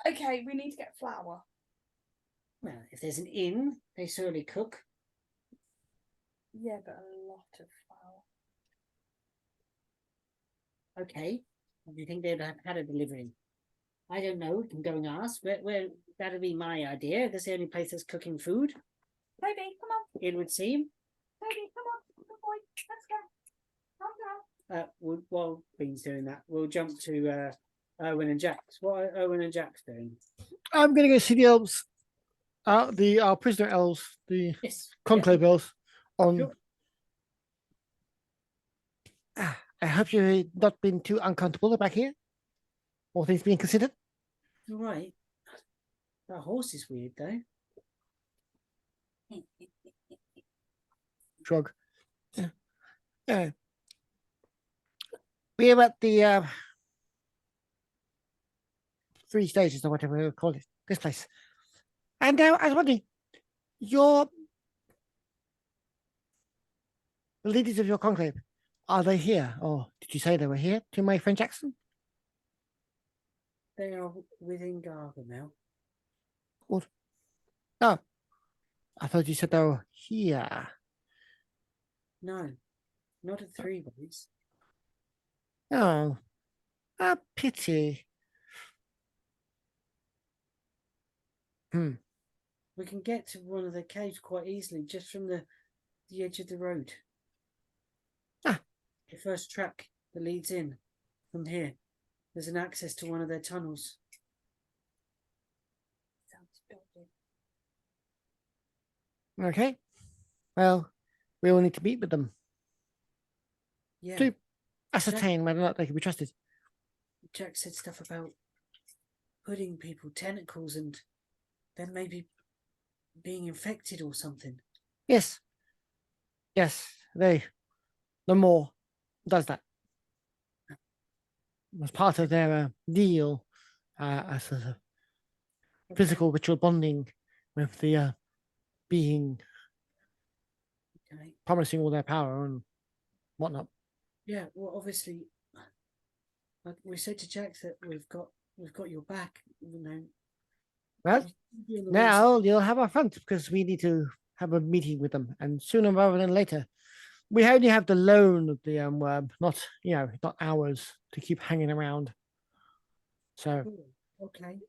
Okay, we need to get flour. Well, if there's an inn, they surely cook. Yeah, but a lot of flour. Okay. Do you think they'd have had a delivery? I don't know. We can go and ask. Where that'd be my idea. That's the only place that's cooking food, Baby, come on. it would seem. Baby, come on. Good boy. Let's go. Calm down. while Bean's doing that, we'll jump to Owen and Jax. What are Owen and Jax doing? I'm gonna go see the elves, our prisoner elves, the Yes. conclave elves. On. Sure. I hope you've not been too uncomfortable back here. All things being considered. You're right. That horse is weird, though. Shrug. We're at the 3 stages or whatever we call it. This place. And I was wondering, the leaders of your conclave, are they here? Or did you say they were here to my friend Jackson? They are within Gargamel. Good. Oh, I thought you said they were here. No, not at Threeways. Oh, a pity. We can get to one of the caves quite easily, just from the edge of the road. Ah. The first track that leads in from here. There's an access to one of their tunnels. Sounds dodgy. Okay. Well, we will need to meet with them Yeah. to ascertain whether or not they can be trusted. Jack said stuff about putting people tentacles and then maybe being infected or something. Yes. Yes, the more does that. As part of their deal, a sort of physical ritual bonding with the being, Okay. promising all their power and whatnot. Yeah, well, obviously, like we said to Jack that we've got your back. You know. Well, now you'll have our front because we need to have a meeting with them, and sooner rather than later. We only have the loan of the worm, not not ours to keep hanging around. So Okay,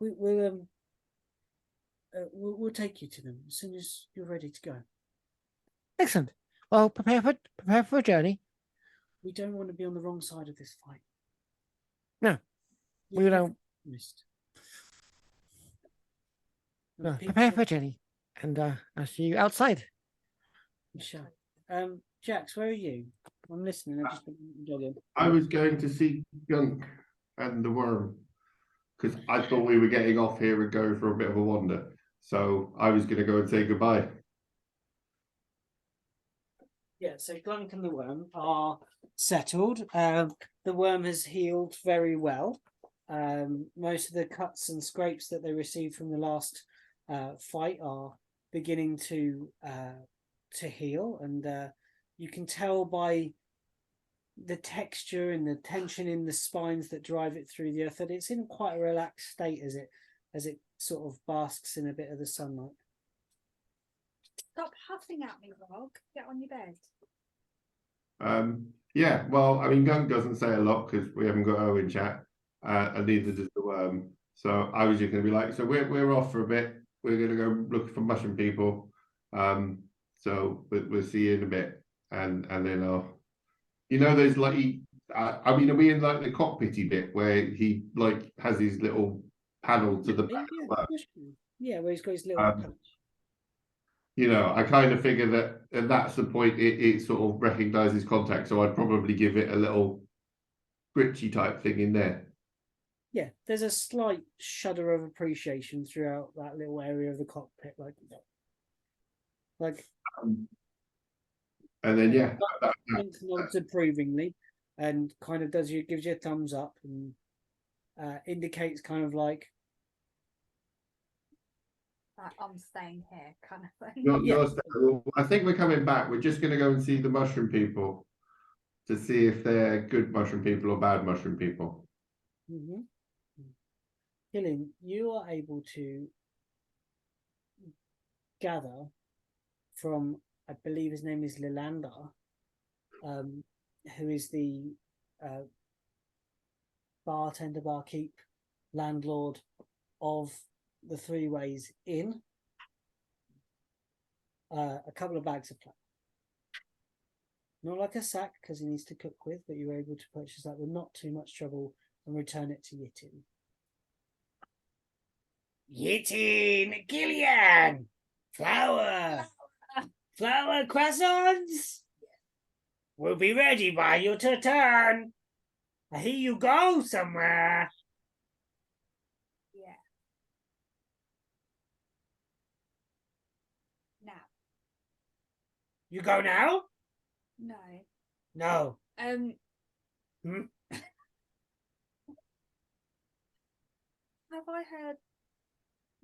we'll take you to them as soon as you're ready to go. excellent. Well, prepare for a journey. We don't want to be on the wrong side of this fight. We don't Missed. prepare for a journey, and I'll see you outside. Sure. Jax, where are you? I'm listening. I've just been jogging. I was going to see Gunk and the worm because I thought we were getting off here and going for a bit of a wander. So I was going to go and say goodbye. Yeah, so Glunk and the worm are settled. The worm has healed very well. Most of the cuts and scrapes that they received from the last fight are beginning to heal, and you can tell by the texture and the tension in the spines that drive it through the earth that it's in quite a relaxed state as it sort of basks in a bit of the sunlight. Stop huffing at me, Rog. Get on your bed. Yeah, well, I mean, Gunk doesn't say a lot because we haven't got Owen chat, and neither does the worm. So I was just going to be like, so we're off for a bit. We're going to go look for mushroom people. So we'll see you in a bit, and then I'll, there's like I mean, are we in like the cockpity bit where he like has his little panel to the back? Yeah, where he's got his little punch. I kind of figure that that's the point it sort of recognizes contact, so I'd probably give it a little gritchy type thing in there. Yeah, there's a slight shudder of appreciation throughout that little area of the cockpit, and then yeah, nods approvingly, and kind of gives you a thumbs up and indicates kind of like I'm staying here, kind of thing. Well, I think we're coming back. We're just going to go and see the mushroom people to see if they're good mushroom people or bad mushroom people. Mm-hmm. Killian, you are able to gather from, I believe his name is Lilander, who is the barkeep, landlord of the Threeways Inn, a couple of bags of flour. Not like a sack because he needs to cook with, but you're able to purchase that with not too much trouble and return it to Yitin. Yitin, Killian, flour croissants. We'll be ready by your turn. I hear you go somewhere. Yeah. Now. You go now? No. No. Have I heard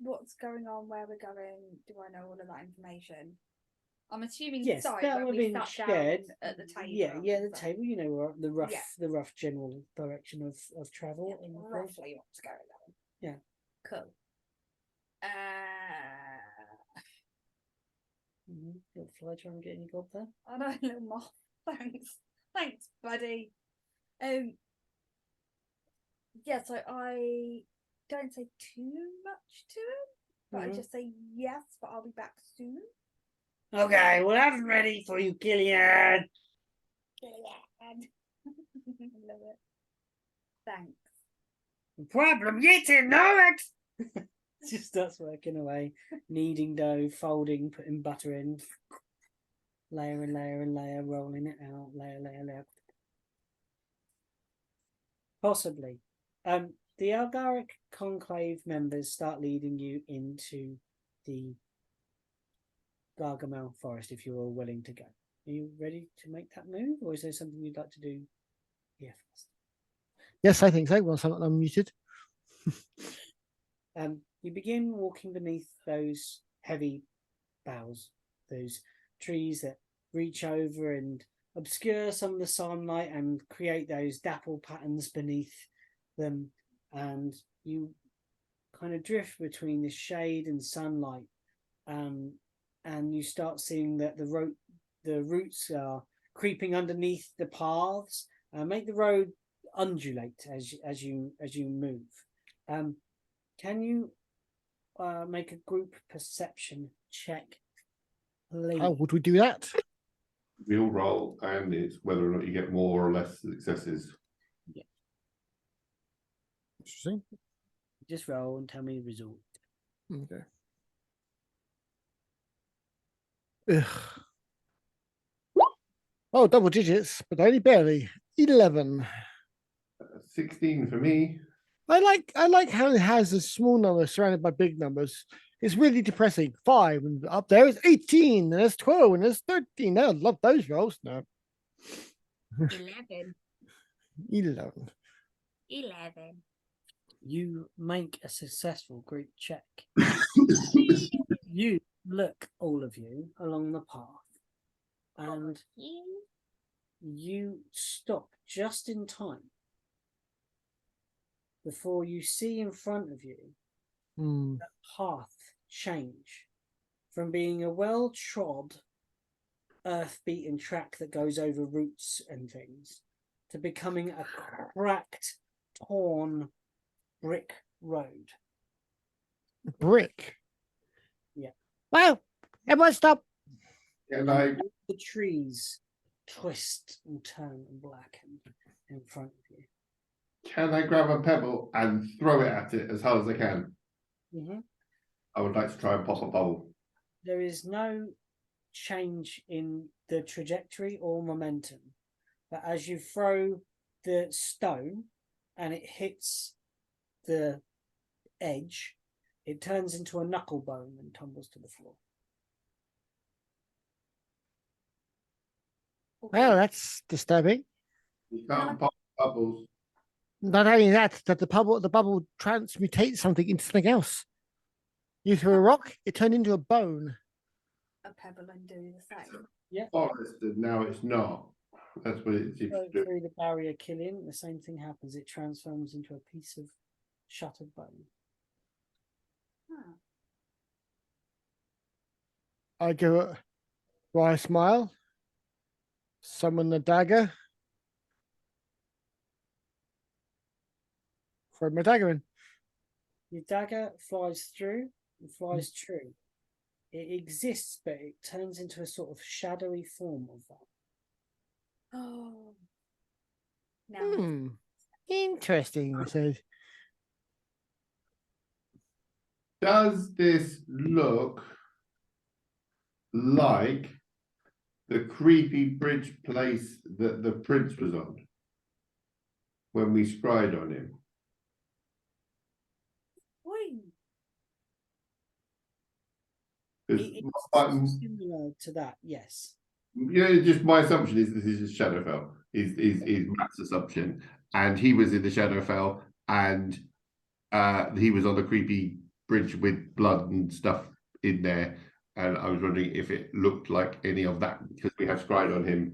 what's going on, where we're going? Do I know all of that information? I'm assuming yes, site that when would we have been sat shared down at the table. Yeah, the table. The rough general direction of travel. Yeah, roughly what's going on. Yeah. Cool. Little fly trying to get any gob there. I know, little moth. Thanks, buddy. Yeah, so I don't say too much to him, but I just say yes, but I'll be back soon. Okay, we'll have them ready for you, Killian. Killian. Love it. Thanks. No problem, Yitin, know it. Just starts working away, kneading dough, folding, putting butter in, layer and layer and layer, rolling it out, layer. Possibly. The Algaric Conclave members start leading you into the Gargamel forest if you're all willing to go. Are you ready to make that move, or is there something you'd like to do here first? Yes, I think so. Once I'm unmuted. You begin walking beneath those heavy boughs, those trees that reach over and obscure some of the sunlight and create those dapple patterns beneath them, and you kind of drift between the shade and sunlight, and you start seeing that the roots are creeping underneath the paths, make the road undulate as you move. Can you make a group perception check, please? How would we do that? We all roll, and it's whether or not you get more or less successes. Yeah. Interesting. Just roll and tell me the result. Okay. Ugh. Oh, double digits, but only barely. 11. 16 for me. I like how it has a small number surrounded by big numbers. It's really depressing. 5 and up there is 18, and there's 12, and there's 13. I love those rolls. No. 11. 11. 11. You make a successful group check. You look, all of you, along the path, and you stop just in time before you see in front of you Hmm. the path change from being a well-trod, earth-beaten track that goes over roots and things to becoming a cracked, torn brick road. Brick. Yeah. Wow. Everyone stop. And I The trees twist and turn and blacken in front of you. can I grab a pebble and throw it at it as hard as I can? Mm-hmm. I would like to try and pop a bubble. There is no change in the trajectory or momentum, but as you throw the stone and it hits the edge, it turns into a knuckle bone and tumbles to the floor. Well, that's disturbing. You can't pop bubbles. Not only that, that the bubble transmutates something into something else. You threw a rock, it turned into a bone. A pebble and do the same. Forest, and now it's not. That's what it seems Go to do. through the barrier, Killian. The same thing happens. It transforms into a piece of shattered bone. Huh. I give it a wry smile, summon the dagger, throw my dagger in. Your dagger flies through and flies true. It exists, but it turns into a sort of shadowy form of that. Oh. Now Interesting, I said. Does this look like the creepy bridge place that the prince was on when we scryed on him? Wing. It's similar to that, yes. You know, just my assumption is this is just Shadowfell. Is Matt's assumption, and he was in the Shadowfell, and he was on the creepy bridge with blood and stuff in there, and I was wondering if it looked like any of that because we have scryed on him.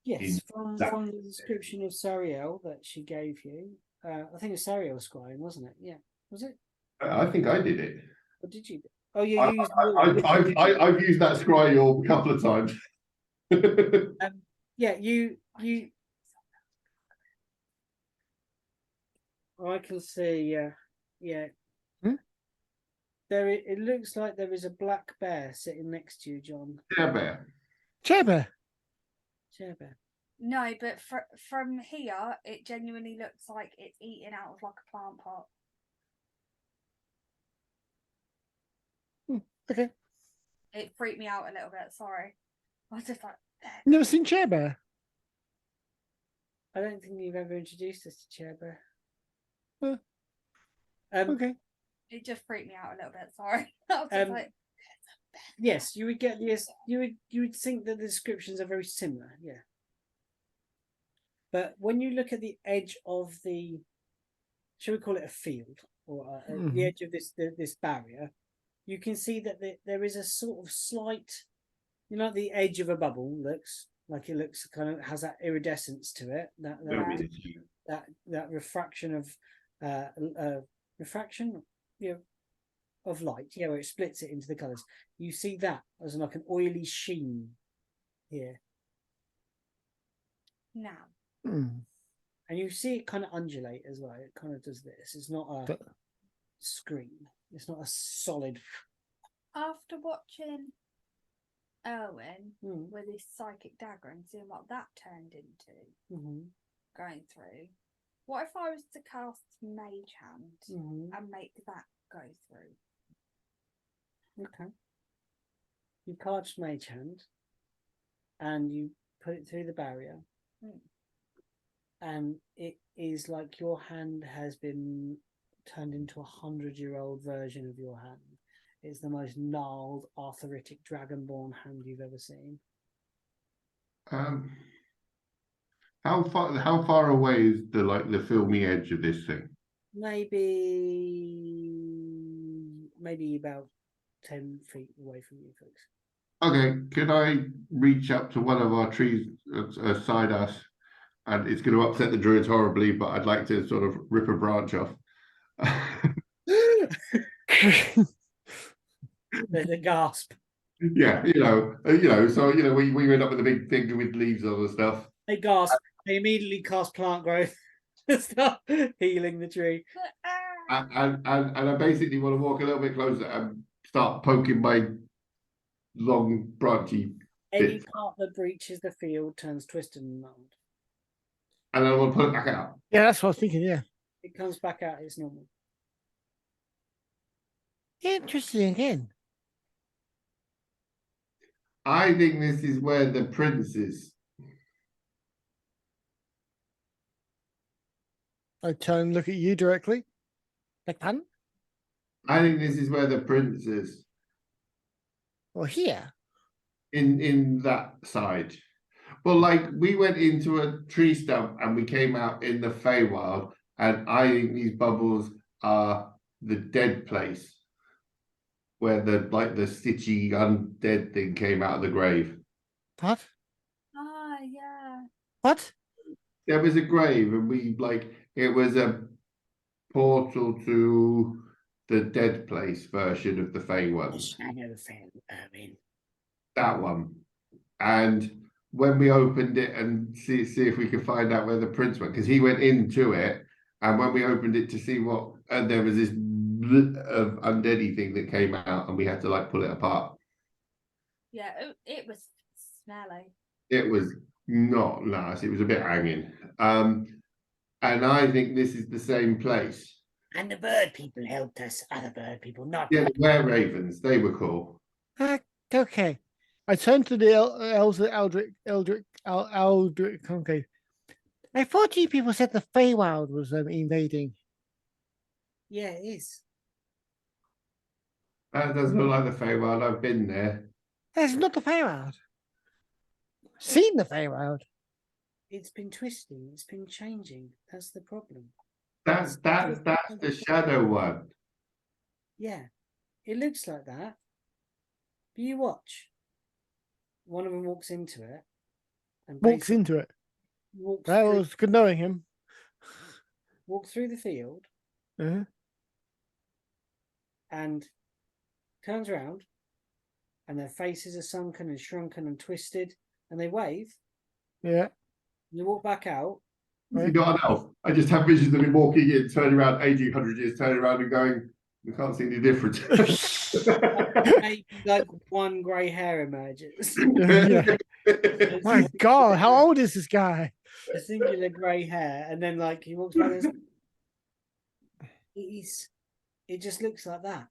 Yes, from the description of Sariel that she gave you, I think it was Sariel scrying, wasn't it? Yeah, was it? I think I did it. Or did you? Oh, you used. I've used that scry a couple of times. Yeah, you. I can see. Yeah. Hmm? There, it looks like there is a black bear sitting next to you, John. Yeah, bear. Chairbear. Chair bear. No, but from here, it genuinely looks like it's eating out of like a plant pot. Okay. It freaked me out a little bit. Sorry, I was just like, Never seen Chairbear. I don't think you've ever introduced us to Chair bear. Okay. it just freaked me out a little bit. Sorry, I was just like, Yes, you would get this. You would think that the descriptions are very similar. Yeah. But when you look at the edge of the, shall we call it a field, or the edge of this barrier, you can see that there is a sort of slight, you know, the edge of a bubble looks like it looks kind of has that iridescence to it. That refraction of refraction, you know, of light. Yeah, where it splits it into the colours. You see that as like an oily sheen here. now. And you see it kind of undulate as well. It kind of does this. It's not a screen. It's not a solid. After watching Erwin with his psychic dagger and seeing what that turned into, going through, What if I was to cast Mage Hand Mhm. and make that go through? Okay. You cast Mage Hand, and you put it through the barrier, and it is like your hand has been turned into 100-year-old version of your hand. It's the most gnarled, arthritic, dragonborn hand you've ever seen. How far away is the filmy edge of this thing? Maybe about 10 feet away from you folks. Okay, can I reach up to one of our trees aside us? And it's going to upset the druids horribly, but I'd like to sort of rip a branch off. There's a gasp. Yeah, so we end up with a big thing with leaves on and stuff. They gasp. They immediately cast plant growth to start healing the tree. And I basically want to walk a little bit closer and start poking my long branchy Any bits. part that breaches the field turns twisted and gnarled. And I want to pull it back out. Yeah, that's what I was thinking. Yeah. It comes back out its normal. Interesting again. I think this is where the prince is. I turn and look at you directly. Like, pardon? I think this is where the prince is. Or here. In that side. Well, like we went into a tree stump and we came out in the Feywild, and I think these bubbles are the dead place where the stitchy undead thing came out of the grave. What? Ah, yeah. What? There was a grave, and it was a portal to the dead place version of the Feywild. I know the fan, Erwin. That one. And when we opened it and see if we could find out where the prince went, because he went into it, and when we opened it to see what, and there was this undeady thing that came out, and we had to pull it apart. Yeah, it was smelly. It was not nice. It was a bit hanging. And I think this is the same place. And the bird people helped us. Other bird people, not. Yeah, the were ravens. They were cool. Okay. I turn to the elves at Eldrick Concave. I thought you people said the Feywild was invading. Yeah, it is. That doesn't look like the Feywild. I've been there. That's not the Feywild. Seen the Feywild. It's been twisting. It's been changing. That's the problem. That's the shadow one. Yeah, it looks like that. But you watch. One of them walks into it. And Walks into it. That was good knowing him. Walk through the field. Uh-huh. And turns around. And their faces are sunken and shrunken and twisted. And they wave. Yeah. You walk back out. You're not an elf. I just have visions of him walking in, turning around, aging 100 years, turning around and going, we can't see any difference. Maybe one grey hair emerges. Yeah. My God, how old is this guy? A singular grey hair, and then he walks back and it just looks like that.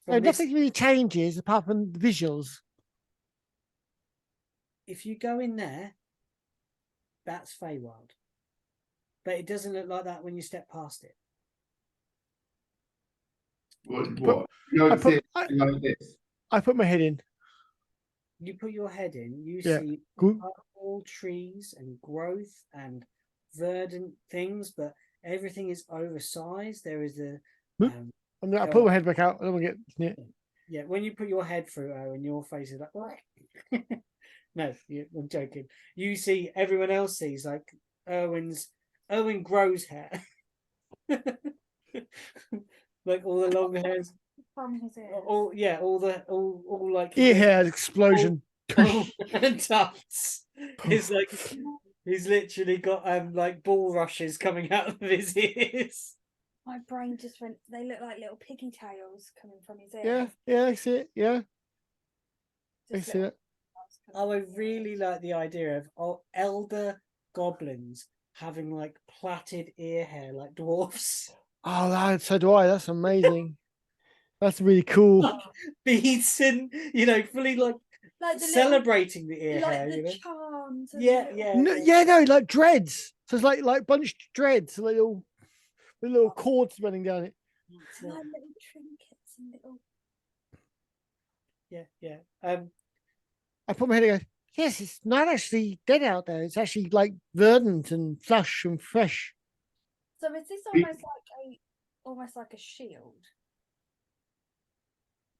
So nothing really changes apart from the visuals. If you go in there, that's Feywild. But it doesn't look like that when you step past it. What? You don't see it like this. I put my head in. You put your head in, you Yeah. see Good. all trees and growth and verdant things, but everything is oversized. There is a I put my head back out. I don't want to get near. Yeah, when you put your head through, and your face is like, what? No, I'm joking. You see, everyone else sees Owen grows hair, all the long hairs From his ears. all Ear hair explosion. and tufts. It's he's literally got bulrushes coming out of his ears. My brain just went, they look like little piggy tails coming from his ears. Yeah, I see it. Yeah, I Just see little it. tails Oh, I really like the idea of elder goblins having like plaited ear hair like dwarfs. Oh, so do I. That's amazing. That's really cool. Beads and fully like Like the celebrating the ear little, hair. like You the know? charms. And Yeah, the yeah. No, yeah, no, like dreads. So it's like bunched dreads, little cords running down it. And like little trinkets and little. Yeah. I put my head and go, yes, it's not actually dead out there. It's actually like verdant and flush and fresh. So is this almost like a shield?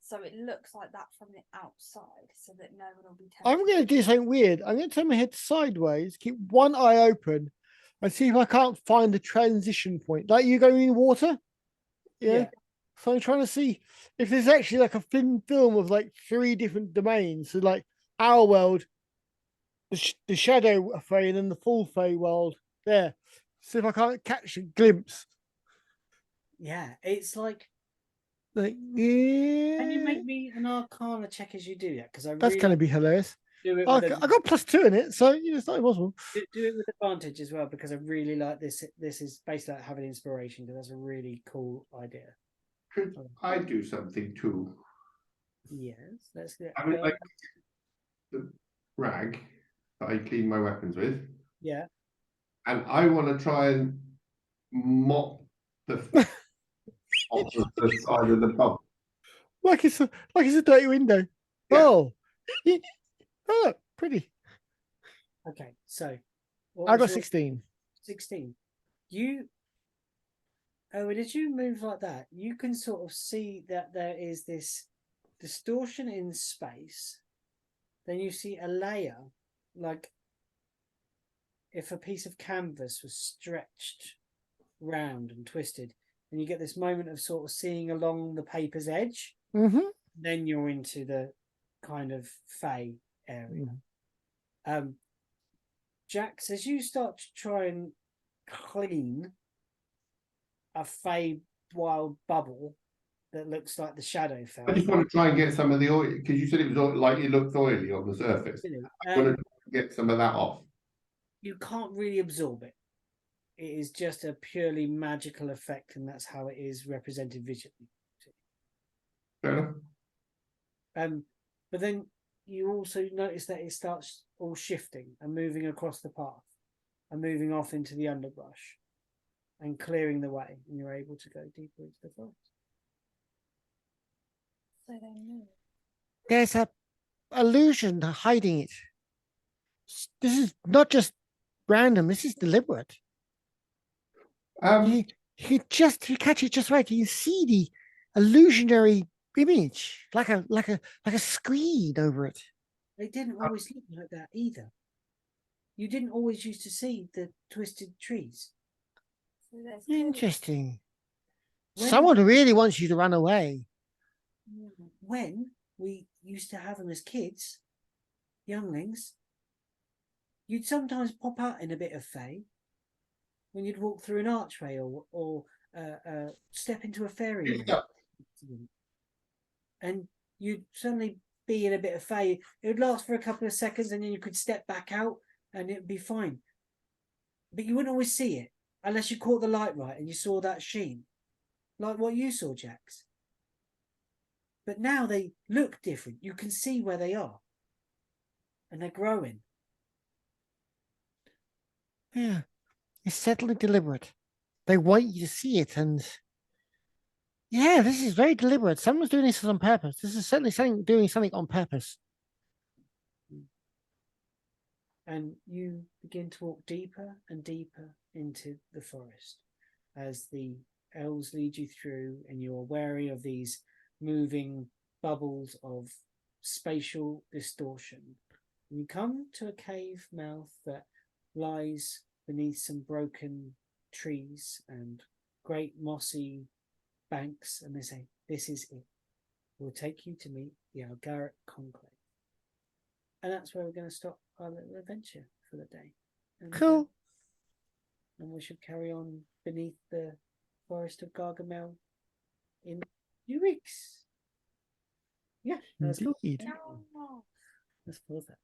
So it looks like that from the outside, so that no one will be tempted. I'm going to do something weird. I'm going to turn my head sideways, keep one eye open, and see if I can't find the transition point. Like you going in water? Yeah. So I'm trying to see if there's actually like a thin film of like 3 different domains. So like our world, the shadow fey, and then the full fey world. There. See if I can't catch a glimpse. Yeah, it's like. Like, yeah. Can you make me an Arcana check as you do that? Because That's going to be hilarious. do it. I With got +2 in it, so it's not impossible. do it with advantage as well, because I really like this. This is basically like having inspiration, because that's a really cool idea. Could I do something too? Yes, let's get. I mean, like the rag that I clean my weapons with, Yeah. and I want to try and mop the off of the side of the pub. Like it's a dirty window. Yeah. Oh, oh, pretty. Okay, so I got 16. 16. Did you move like that? You can sort of see that there is this distortion in space. Then you see a layer, like if a piece of canvas was stretched round and twisted, and you get this moment of sort of seeing along the paper's edge. Mm-hmm. Then you're into the kind of fey area. Jax, as you start to try and clean a fey wild bubble that looks like the shadow fell. I just want to try and get some of the oil, because you said it was like it looked oily on the surface. I want to get some of that off. You can't really absorb it. It is just a purely magical effect, and that's how it is represented visually. Fair enough. But then you also notice that it starts all shifting and moving across the path and moving off into the underbrush and clearing the way, and you're able to go deeper into the forest. So they move. There's a illusion hiding it. This is not just random. This is deliberate. You catch it just right. You see the illusionary image, like a screen over it. They didn't always look like that either. You didn't always used to see the twisted trees. So Interesting. Someone really wants you to run away. When we used to have them as kids, younglings, you'd sometimes pop out in a bit of fey when you'd walk through an archway or step into a fairy. And you'd suddenly be in a bit of fey. It would last for a couple of seconds, and then you could step back out and it'd be fine. But you wouldn't always see it unless you caught the light right and you saw that sheen, like what you saw, Jax. But now they look different. You can see where they are, and they're growing. Yeah, it's certainly deliberate. They want you to see it, and yeah, this is very deliberate. Someone's doing this on purpose. This is certainly doing something on purpose. And you begin to walk deeper and deeper into the forest as the elves lead you through, and you're wary of these moving bubbles of spatial distortion. And you come to a cave mouth that lies beneath some broken trees and great mossy banks, and they say, "This is it. We'll take you to meet the Algaric Conclave." And that's where we're going to stop our little adventure for the day. And, Cool. And we should carry on beneath the forest of Gargamel in a few weeks. Yeah, Indeed. No. let's pause that.